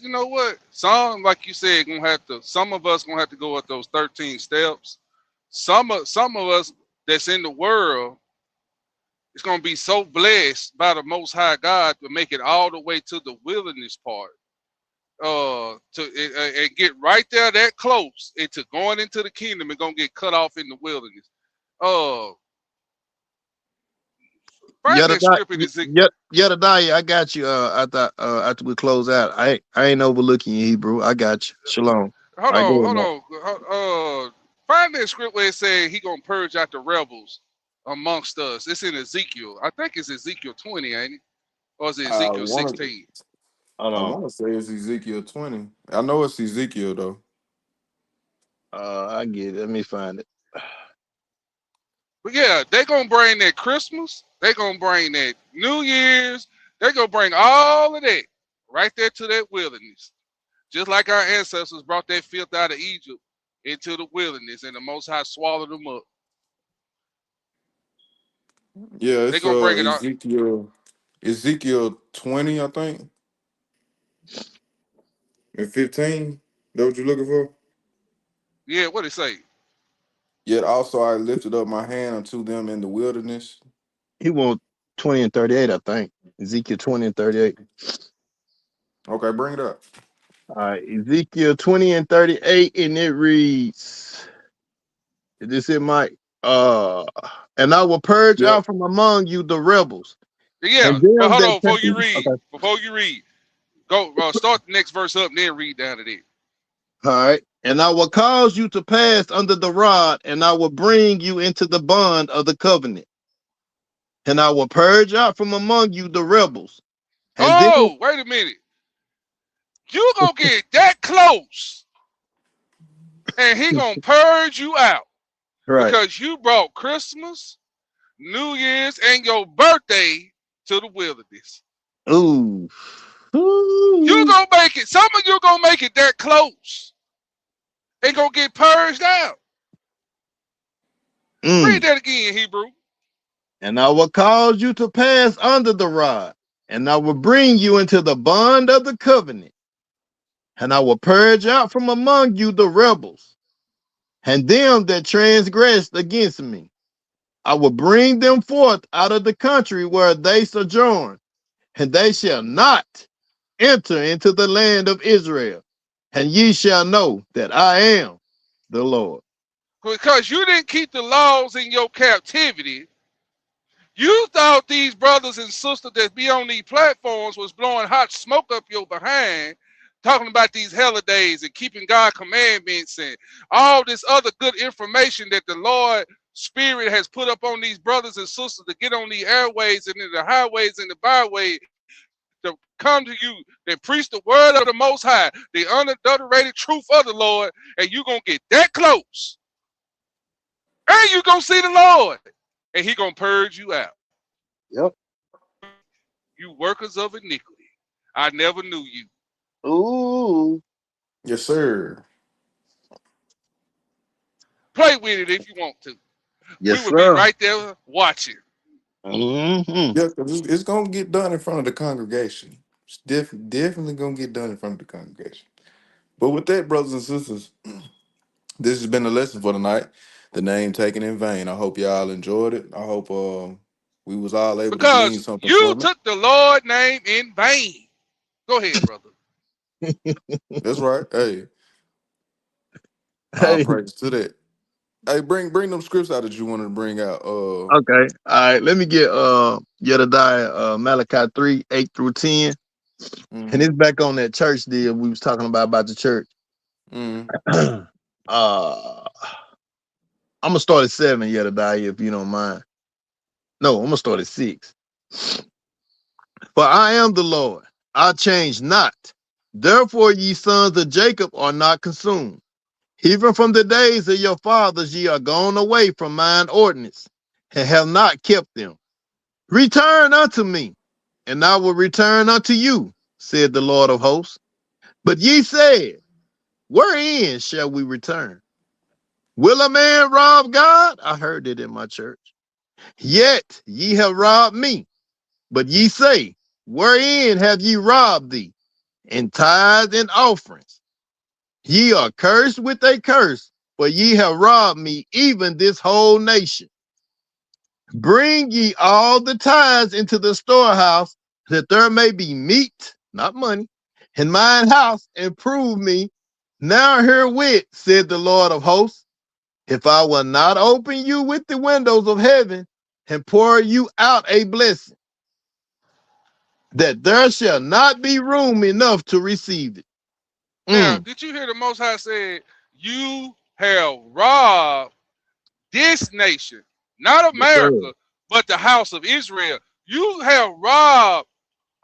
you know what? Some, like you said, gonna have to. Some of us gonna have to go up those 13 steps. Some of us that's in the world is gonna be so blessed by the Most High God to make it all the way to the wilderness part. And get right there that close into going into the kingdom and gonna get cut off in the wilderness. Uh, find that script in Ezekiel. Yedadiah, I got you. After we close out, I ain't overlooking you, Hebrew. I got you. Shalom. Hold I go on, ahead, hold man. on. Find that script where it said he gonna purge out the rebels amongst us. It's in Ezekiel. I think it's Ezekiel 20, ain't it? Or is it I Ezekiel want to 16? Hold I on. want to say it's Ezekiel 20. I know it's Ezekiel though. I get it. Let me find it. But yeah, they gonna bring that Christmas. They gonna bring that New Year's. They gonna bring all of that right there to that wilderness. Just like our ancestors brought that filth out of Egypt into the wilderness, and the Most High swallowed them up. Yeah, They it's gonna bring it out. Ezekiel 20, I think, and 15. That what you looking for? Yeah, what it say? Yet also I lifted up my hand unto them in the wilderness. He want 20 and 38, I think. Ezekiel 20 and 38. Okay, bring it up. All right, Ezekiel 20 and 38, and it reads, Is this it, Mike? And I will purge Yep. out from among you the rebels, Yeah, and but them hold that on okay. before you read, go start the next verse up and then read down to there. All right. And I will cause you to pass under the rod, and I will bring you into the bond of the covenant. And I will purge out from among you the rebels. And then Oh, wait a minute. You gonna get that close, and he gonna purge you out right. because you brought Christmas, New Year's, and your birthday to the wilderness. Ooh. You Ooh. gonna make it. Some of you gonna make it that close and gonna get purged out. Read Mm. that again, Hebrew. And I will cause you to pass under the rod, and I will bring you into the bond of the covenant. And I will purge out from among you the rebels, and them that transgressed against me. I will bring them forth out of the country where they sojourn, and they shall not enter into the land of Israel. And ye shall know that I am the Lord. Because you didn't keep the laws in your captivity. You thought these brothers and sisters that be on these platforms was blowing hot smoke up your behind, talking about these holidays and keeping God commandments and all this other good information that the Lord Spirit has put up on these brothers and sisters to get on the airways and in the highways and the byways to come to you and preach the word of the Most High, the unadulterated truth of the Lord, and you're going to get that close. And you're going to see the Lord, and He going to purge you out. Yep. You workers of iniquity. I never knew you. Ooh. Yes, sir. Play with it if you want to. We Yes, would be sir. right there watching. Mm-hmm. Yeah, 'cause it's gonna get done in front of the congregation. It's definitely gonna get done in front of the congregation. But with that, brothers and sisters, this has been a lesson for tonight. The name taken in vain. I hope y'all enjoyed it. I hope we was all able to glean Because something you from it. took the Lord name in vain. Go ahead, brother. That's right. Hey, all Hey, praise to that. Hey, bring them scripts out that you wanted to bring out. okay. All right. Let me get Jedediah Malachi 3, 8 through 10. And Mm-hmm, it's back on that church deal we was talking about the church. mm-hmm. I'm gonna start at 7, Jedediah, if you don't mind. No, I'm gonna start at 6. For I am the Lord, I change not. Therefore, ye sons of Jacob are not consumed. Even from the days of your fathers, ye are gone away from mine ordinance, and have not kept them. Return unto me, and I will return unto you, said the Lord of hosts. But ye said, wherein shall we return? Will a man rob God? I heard it in my church. Yet ye have robbed me. But ye say, wherein have ye robbed thee? In tithes and offerings. Ye are cursed with a curse, for ye have robbed me, even this whole nation. Bring ye all the tithes into the storehouse, that there may be meat, not money, in mine house, and prove me. Now herewith, said the Lord of hosts, if I will not open you with the windows of heaven and pour you out a blessing, that there shall not be room enough to receive it. Now, Mm. did you hear the Most High said, you have robbed this nation, not Yes, sir. America, but the house of Israel. You have robbed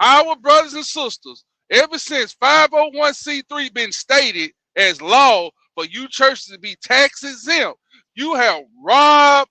our brothers and sisters ever since 501c3 been stated as law for you churches to be tax exempt. You have robbed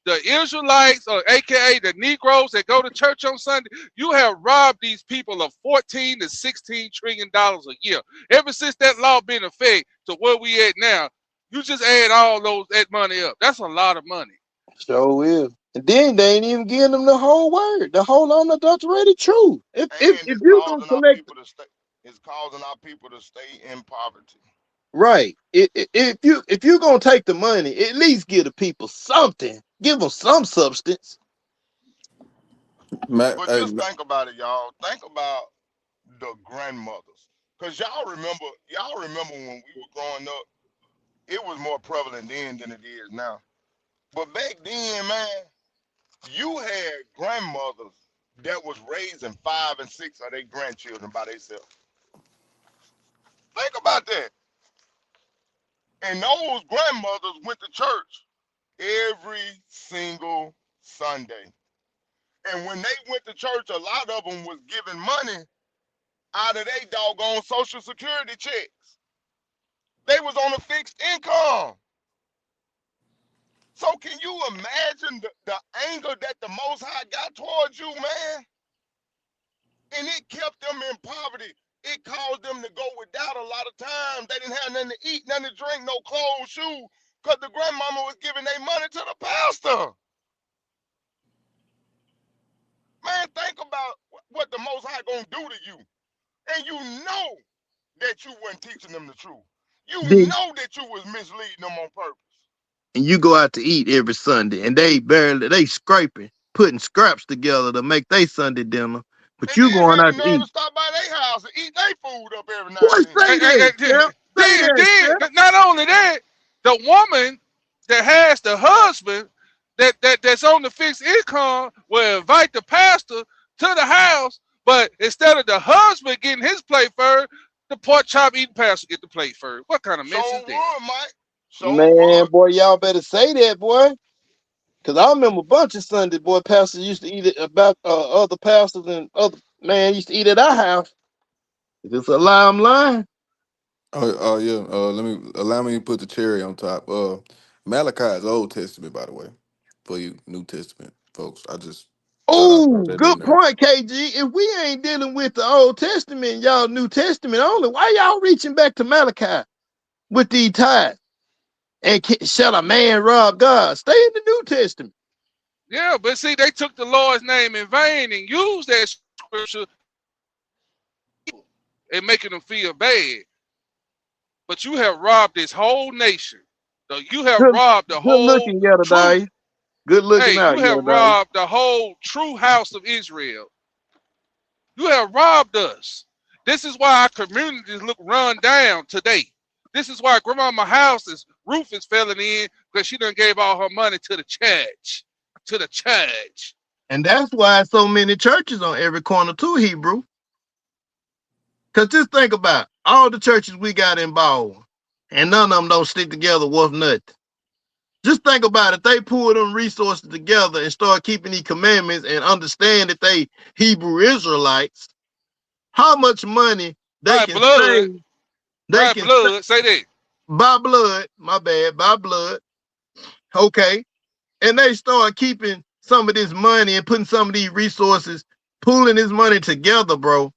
the Israelites, or aka the Negroes that go to church on Sunday. You have robbed these people of 14 to 16 trillion dollars a year. Ever since that law been in effect to where we at now, you just add all that money up. That's a lot of money. Sure is. And then they ain't even giving them the whole word, the whole unadulterated truth. And If you gonna collect it's causing our people to stay in poverty. right, if you gonna take the money, at least give the people something. Give them some substance. Matt, But hey, just think about it, y'all. Think about the grandmothers. Cause y'all remember when we were growing up it was more prevalent then than it is now. But back then, man, you had grandmothers that was raising 5 and 6 of their grandchildren by themselves. Think about that. And those grandmothers went to church every single Sunday. And when they went to church, a lot of them was giving money out of their doggone Social Security checks. They was on a fixed income. So can you imagine the anger that the Most High got towards you, man? And it kept them in poverty. It caused them to go without a lot of times. They didn't have nothing to eat, nothing to drink, no clothes, shoes, because the grandmama was giving their money to the pastor. Man, think about what the Most High gonna do to you. And you know that you weren't teaching them the truth. You Then know that you was misleading them on purpose. and you go out to eat every Sunday, and they scraping, putting scraps together to make their Sunday dinner. But And you then going have out the to nerve eat. to stop by their house and eat their food up every now Boy, and then. say that, Steph. Say that, Steph. Not only that, the woman that has the husband that's on the fixed income will invite the pastor to the house, but instead of the husband getting his plate first, the pork chop eating pastor get the plate first. What kind of So mess is that? would, Mike. So Man, would. boy, y'all better say that, boy. Cause I remember a bunch of Sunday boy pastors used to eat it about other pastors and other man used to eat at our house. If it's a lie, I'm lying. Oh yeah. Allow me to put the cherry on top. Malachi is Old Testament, by the way, for you New Testament folks. I just thought I'd throw Oh, that in good there. point, KG. If we ain't dealing with the Old Testament, y'all New Testament only, why y'all reaching back to Malachi with these ties? And shall a man rob God? Stay in the New Testament. Yeah, but see, they took the Lord's name in vain and used that scripture and making them feel bad. But you have robbed this whole nation. So you have Good, robbed the good whole looking, true. Yedadiah. Good Hey, looking you out, have Yedadiah. robbed the whole true house of Israel. You have robbed us. This is why our communities look run down today. This is why Grandmama House's roof is falling in because she done gave all her money to the church. To the church. And that's why so many churches on every corner too, Hebrew. Because just think about it. All the churches we got involved, and none of them don't stick together worth nothing. Just think about it. They pull them resources together and start keeping these commandments and understand that they Hebrew Israelites, how much money they By can blood. save. They By can blood. Say that. by blood, my bad, by blood. Okay. And they start keeping some of this money and putting some of these resources, pooling this money together, bro.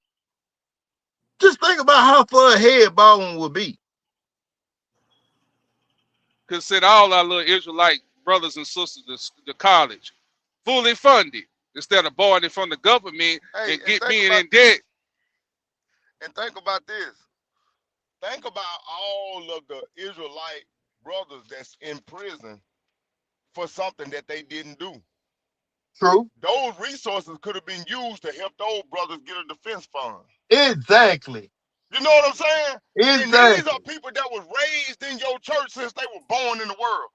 Just think about how far ahead Baldwin will be. Could send all our little Israelite brothers and sisters to college, fully funded, instead of borrowing from the government Hey, and get being in debt. think about this. Think about all of the Israelite brothers that's in prison for something that they didn't do. True. Those resources could have been used to help those brothers get a defense fund. Exactly. You know what I'm saying? And these are Exactly. people that was raised in your church since they were born in the world.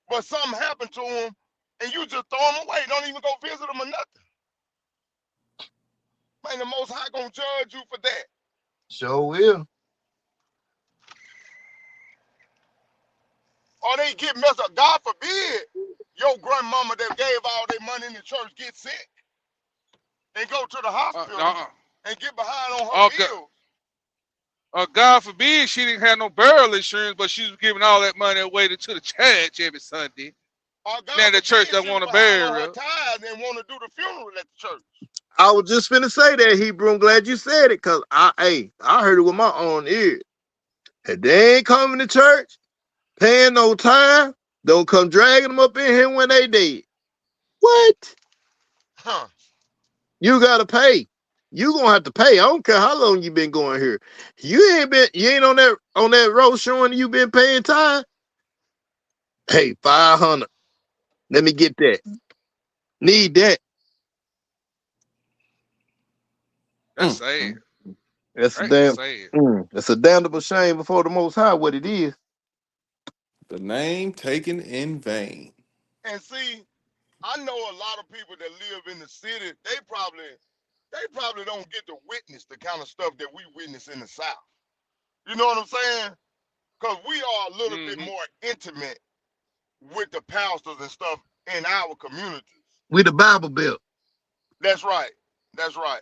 But something happened to them, and you just throw them away. Don't even go visit them or nothing. Man, the Most High gonna judge you for that. Sure will. Or they get messed up. God forbid your grandmama that gave all their money in the church get sick and go to the hospital and get behind on her bills. God forbid she didn't have no burial insurance, but she was giving all that money away to the church every Sunday. Or God Now the church forbid don't she want was to behind bury on her her. tithes and want to do the funeral at the church. I was just finna say that, Hebrew. I'm glad you said it, cause I heard it with my own ears. If they ain't coming to church, paying no time, don't come dragging them up in here when they dead. What? Huh. You gotta pay. You gonna have to pay. I don't care how long you been going here. You ain't on that road showing you been paying time. Hey, 500. Let me get that. Need that. That's sad. That's a That is damn. sad. That's a damnable shame before the Most High. What it is. The name taken in vain. And see, I know a lot of people that live in the city, they probably don't get to witness the kind of stuff that we witness in the South. You know what I'm saying? Because we are a little bit Mm-hmm. more intimate with the pastors and stuff in our communities. We the Bible Belt. That's right. That's right.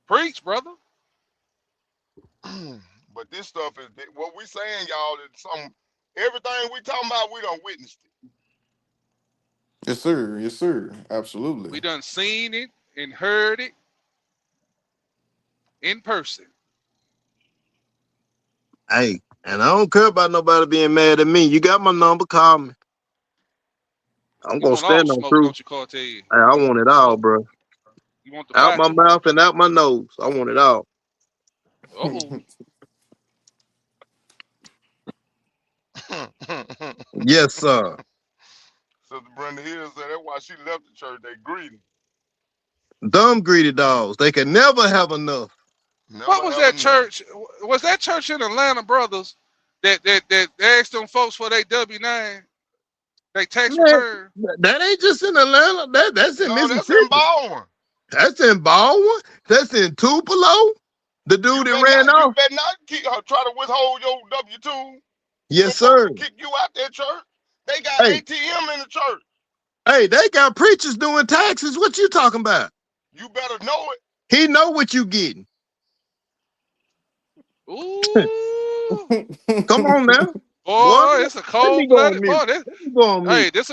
Preach, brother. But this stuff is what we saying, y'all. Is everything we talking about, we done witnessed it. Yes, sir. Yes, sir. We Absolutely. done seen it and heard it in person. Hey, and I don't care about nobody being mad at me. You got my number, call me. I'm You gonna want all stand on smoke, truth. don't you, Cortez? Hey, You I want want it the all, smoke? bro. You want the Out fire? my mouth and out my nose. I want it all. Uh-oh. Yes, sir. Sister Brenda Hill said that's why she left the church. They greedy. Dumb greedy dogs. They can never have enough. Never What was have that enough. church? Was that church in Atlanta, brothers, that asked them folks for their W-9, their tax Man, return? that ain't just in Atlanta. That's in No, that's in Mississippi. Baldwin. That's in Baldwin. That's in Tupelo. The You dude that better ran not. You off. better not try to withhold your W-2. Yes, Them folks sir. will kick you out that church. They got Hey, ATM in the church. hey, they got preachers doing taxes. What you talking about? You better know it. He know what you getting. Ooh, Come on now. Boy, boy, it's a let me go on cold-blooded mute. boy. This, Let me go on mute. hey, this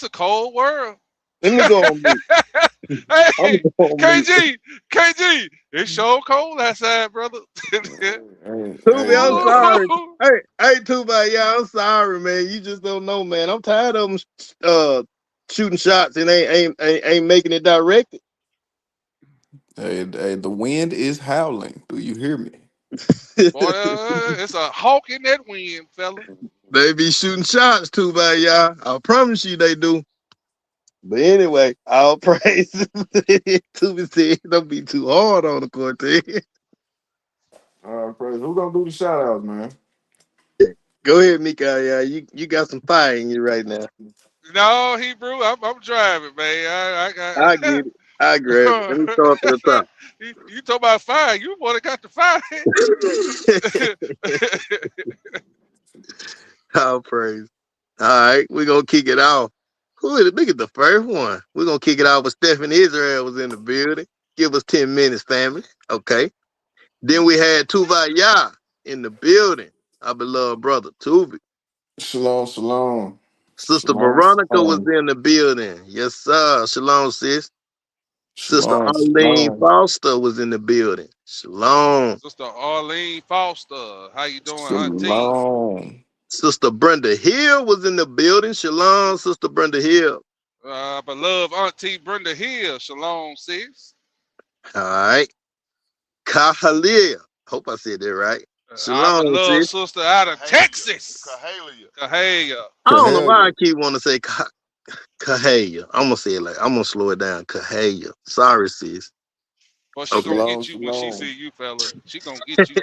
a cold world. Let me go on mute. I'm Hey, gonna go on mute. KG, it's so cold outside, brother. Tubi, I'm Ooh, sorry. Hey, Tubi, yeah, I'm sorry, man. You just don't know, man. I'm tired of them shooting shots and ain't making it directed. Hey, the wind is howling. Do you hear me? boy, it's a hawk in that wind, fella. They be shooting shots, Tubi, y'all. I promise you they do. But anyway, all praise. Tubi said, don't be too hard on the Cortez. All right, praise. Who gonna do the shout outs, man? Go ahead, Mika. Yeah, you got some fire in you right now. No, Hebrew, I'm driving, man. I I got. get it. I grab it. Let me start from the You talk about fire. You the one that got the fire. top. All praise. All right, we're gonna kick it off. Who is it? Look at the first one. We're gonna kick it off with Stephen Israel was in the building. Give us 10 minutes, family. Okay. Then we had Tuva Yah in the building. Our beloved brother Tuvi. Shalom, shalom. Sister Shalom, Veronica was shalom. in the building. Yes, sir. Shalom, sis. Sister Shalom, Arlene shalom. Foster was in the building. Shalom. Sister Arlene Foster, how you doing, Auntie? Shalom. Sister Brenda Hill was in the building. Shalom, Sister Brenda Hill. Beloved Auntie Brenda Hill, shalom, sis. All right. Kahalia. Hope I said that right. Our Shalom, beloved sis. sister out of Texas. Cahalia. Cahalia. I don't know why I Kahaya. keep wanting to say Kahalia. I'm gonna say it like I'm gonna slow it down. Kahalia. Sorry, sis. But she Okay. gonna Shalom, get you when she see shalom. you, fella. She gonna get you.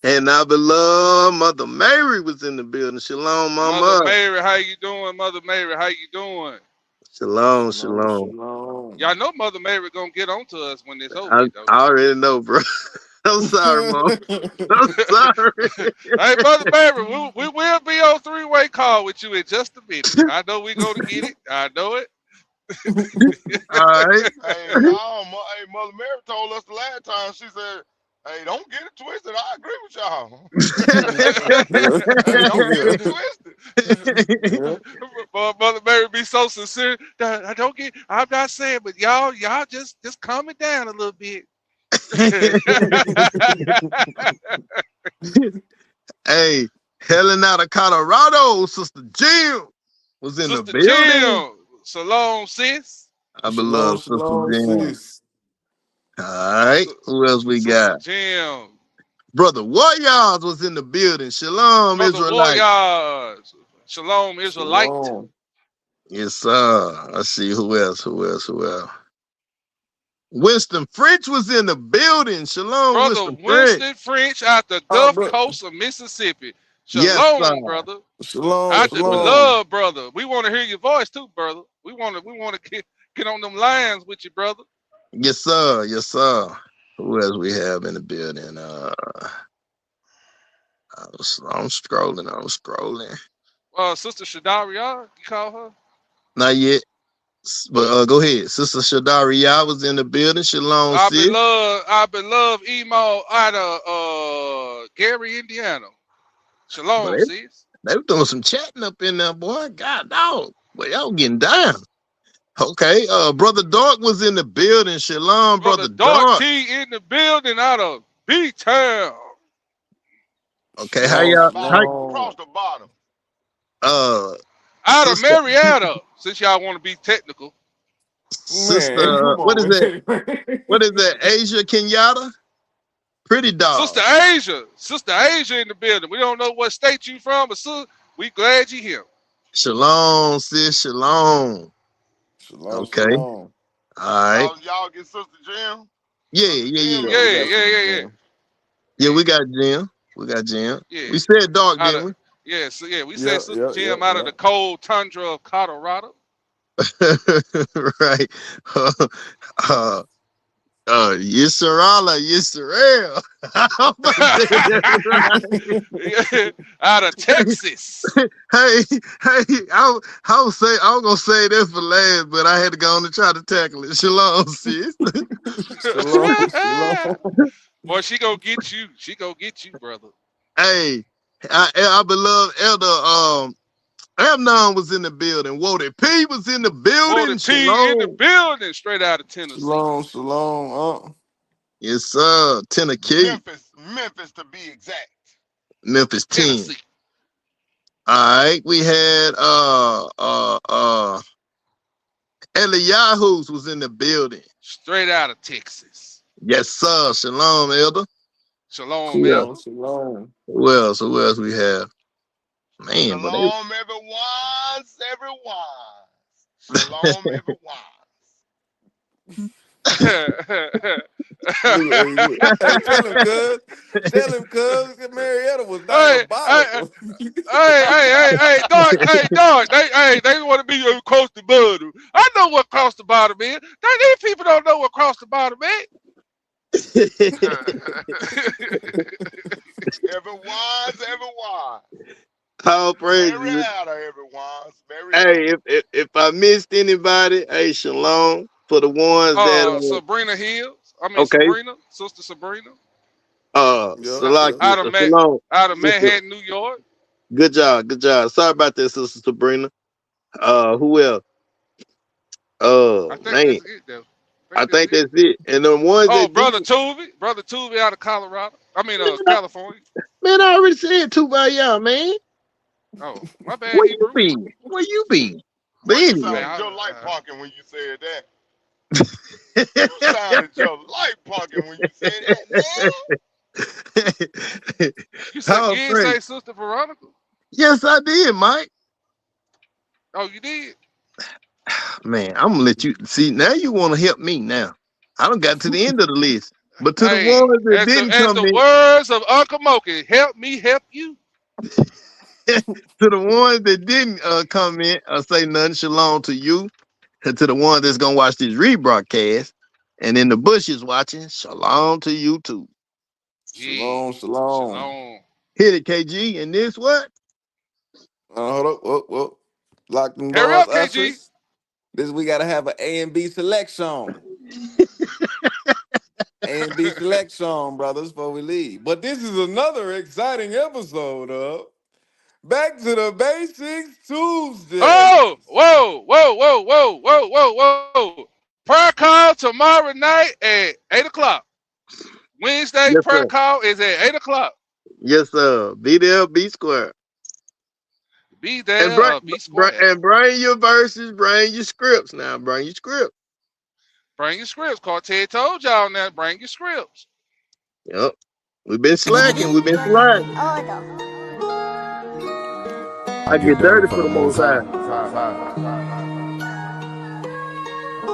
And our beloved Mother Mary was in the building. Shalom, Mother Mama. Mary, how you doing? Mother Mary, how you doing? Shalom, Shalom, shalom. shalom. Y'all know Mother Mary gonna get on to us when this over I, with, don't I already know, bro. I'm sorry, Mom. I'm sorry. you? Hey, Mother Mary, we will be on three-way call with you in just a minute. I know we gonna get it. I know it. All right. Hey, no, hey, Mother Mary told us the last time. She said, "Hey, don't get it twisted. I agree with y'all. Hey, don't get yeah. it twisted." Yeah. Mother Mary be so sincere. I don't get. I'm not saying, but y'all just calm it down a little bit. Hey, Helen out of Colorado, Sister Jill was in the Sister building. Jim, shalom, sis. I Shalom, beloved Sister shalom, Jill. sis. All right. Who else we Sister got? Jim, Brother YAH'S was in the building. Shalom, Brother Israelite. Warriors, shalom, Israelite. Shalom. Yes, sir. Let's see who else. Who else? Who else? Winston French was in the building. Shalom, Brother Winston French. Winston French out the Oh, Gulf bro. Coast of Mississippi. Yes, sir. Shalom, brother. Shalom, Out the shalom. love, brother. We want to hear your voice too, brother. We want to get on them lines with you, brother. Yes, sir. Yes, sir. Who else we have in the building? I'm scrolling. Sister Shadaria, you call her? Not yet. But go ahead. Sister Shadaria was in the building. Shalom, Our sis. beloved Emo out of Gary, Indiana. Shalom, But sis. they were doing some chatting up in there, boy. God dog. But y'all getting down. Okay. Brother Dark was in the building. Shalom, Brother Dark T in the building out of B-Town. Okay, how y'all? Across the bottom. Out of Sister, Marietta, since y'all want to be technical. Man, come what is on, that? man. What is that? Asia Kenyatta? Pretty dog. Sister Asia in the building. We don't know what state you from, but we glad you here. Shalom, sis. Shalom. Shalom, Okay. shalom. All right. Y'all get Sister Jim? Yeah. Yeah, we got Jim. Yeah. We said Dark, didn't we? Yeah, so we said Sister Jim out of the Yeah. cold tundra of Colorado. Right. Yisrael. Out of Texas. Hey, I was gonna say that for last, but I had to go on and try to tackle it. Shalom, sis. Shalom. Boy, she gonna get you. She gonna get you, brother. Hey, I beloved Elder Amnon was in the building. Wody P was in the building. Wody P in the building, straight out of Tennessee. Shalom. Yes, sir. Tennessee. Memphis to be exact. Memphis 10. Tennessee. All right, we had Eliyahu's was in the building. Straight out of Texas. Yes, sir. Shalom, Elder. Shalom, Elder. Shalom. Who else we have? Man, Shalom, everyone. Shalom, everyone. Hey, tell him, cuz. Marietta was diabolical. Hey, dog. They want to be across the bottom. I know what cross the bottom is. These people don't know what cross the bottom is. Everyone. How praise you. Hey, if I missed anybody, hey, shalom for the ones that Sabrina Hills. Okay. Sister Sabrina. Out of Manhattan, New York. Good job. Sorry about that, Sister Sabrina. Who else? I think that's it, though. I think that's it. And the ones Brother Tuvey out of Colorado. California. Man, I already said two by y'all, man. Oh, my bad. Where you been? But You anyway, sounded just like parking when you said that. You sounded just like parking when you said that, man. You didn't say Sister Veronica? Yes, I did, Mike. Oh, you did? Man, I'm gonna let you see. Now you want to help me now. I done got to the end of the list. But to the ones that didn't come in. As the words of Uncle Moki, help me help you. To the ones that didn't comment or say nothing, shalom to you. And to the ones that's gonna watch this rebroadcast and in the bushes watching, shalom to you too. Shalom. Hit it, KG. And this what? Hold up. Whoa. Lock them Hurry doors, up, KG. ushers. This we gotta have an A and B selection. A and B selection, brothers, before we leave. But this is another exciting episode of Back to the Basics Tuesday. Oh, whoa. Prayer call tomorrow night at 8 o'clock. Wednesday prayer call is at 8 o'clock. Yes, sir. Be there, be square. Be there, be square. And bring your verses, bring your scripts now. Bring your script. Bring your scripts. Cortez told y'all now, bring your scripts. Yep. We've been slacking. I get dirty for the most high.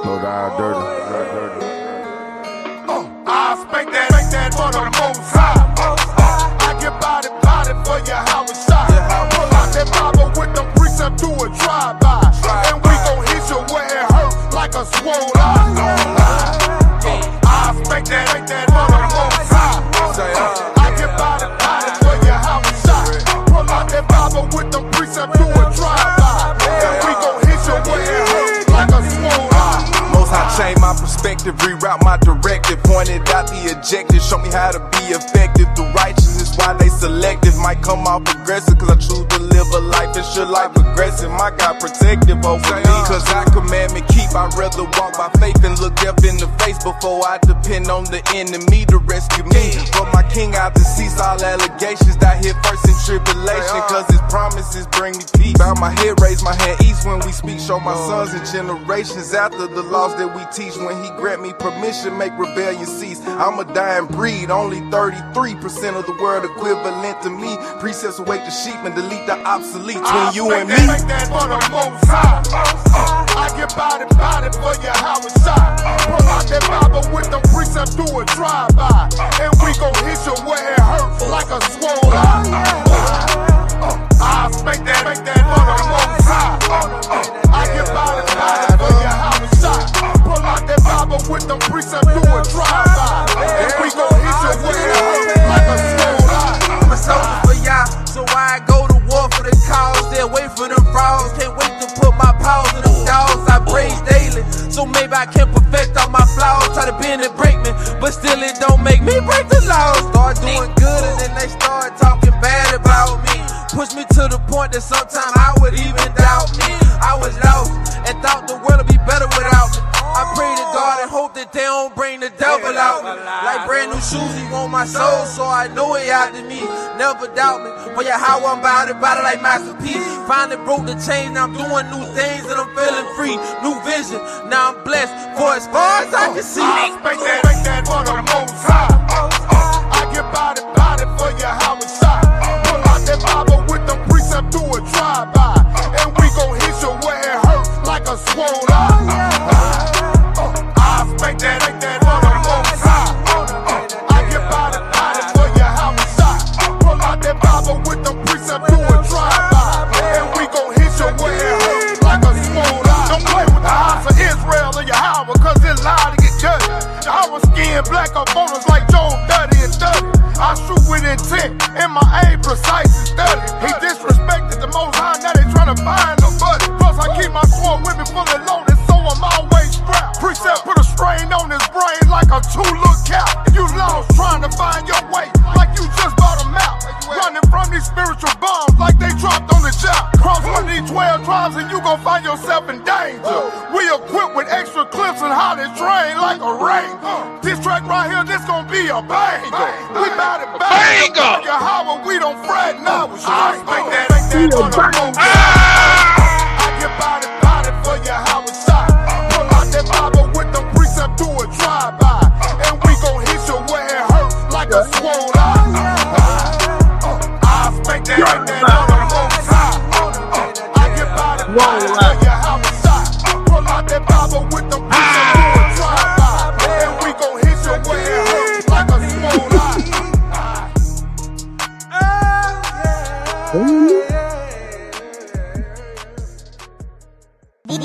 No, dirty. that for the most high. I get body for your house shot. Pull out that Bible with them precepts to a drive-by. And we gon' hit you where it hurt like a swole eye. I expect that for the most high. I get body for your house shot. Pull out that Bible with them precepts to a drive-by. And we gon' hit you where it hurt like a swole eye. Most I change my perspective, reroute my directive, pointed out the objective, show me how to be effective. The righteous is why they selective, might come off aggressive, cause I choose to live a life that should life progressive. My God protective over me, cause I commandment keep. I'd rather walk by faith and look death in the face before I depend on the enemy to rescue me. But my king out to cease all allegations that hit first in tribulation, cause his promises bring me peace. Bow my head, raise my hand east when we speak, show my sons and generations after the laws that we teach. When he grant me permission, make rebellion cease. I'm a dying breed, only 33% of the world equivalent to me. Precepts await the sheep and delete the obsolete between you and me. Make that for the most high. I get body for your house shot. Pull out that Bible with them precepts to a drive-by. And we gon' hit you where it hurts like a swole eye. I expect that for the most high. I get body for your house shot. Pull out that Bible with them precepts to a drive-by. And we gon' hit you where it hurts like a swole eye. I'm a soldier for y'all, so I go to war for the cause. Stay away from them frauds, can't wait to put my paws in them dogs. I praise daily, so maybe I can perfect all my flaws. Try to bend and break me, but still it don't make me break the laws. Start doing good and then they start talking bad about me. Push me to the point that sometimes I would even doubt me. I was lost and thought the world would be better without me. I pray to God and hope that they don't bring the devil out me. Like brand new shoes, he want my soul, so I know he after me. Never doubt me, for yeah, how I'm about it like masterpiece. Finally broke the chain, now I'm doing new things and I'm feeling free. New vision, now I'm blessed for as far as I can see. I expect that for the most high. I get body for your house shot. Pull out that Bible with them precepts to a drive-by. And we gon' hit you where it hurts like a swole eye. I expect that for the most high. I get body for your house shot. Pull out that Bible with them precepts to a drive-by. And we gon' hit you where it hurts like a swole eye. Don't play with the house of Israel or Yahweh, cause it's lied to get judged. Yahweh skin black up on us like Joe Duddy and Duddy. I shoot with intent and my aim precise and steady. He disrespected the Most High, now they tryna find a buddy. Plus I keep my sword with me fully loaded, so I'm always strapped. Precept put a strain on his brain like a two-look cap. You lost trying to find your way, like you just bought a map. Running from these spiritual bombs like they dropped on the job. Cross one of these 12 tribes and you gon' find yourself in danger. We equipped with extra clips and how they train like a ranger. This track right here, this gon' be a banger. We bout it back. Yahweh, we don't fret now. I expect that for the most I get body for your house shot. Pull out that Bible with them precepts to a drive-by. And we gon' hit you where it hurts like a swole eye. I expect that for the most high. I get body for your house shot. Pull out that Bible with them precepts to a drive-by. And we gon' hit you where it hurts like a swole eye. Oh, yeah.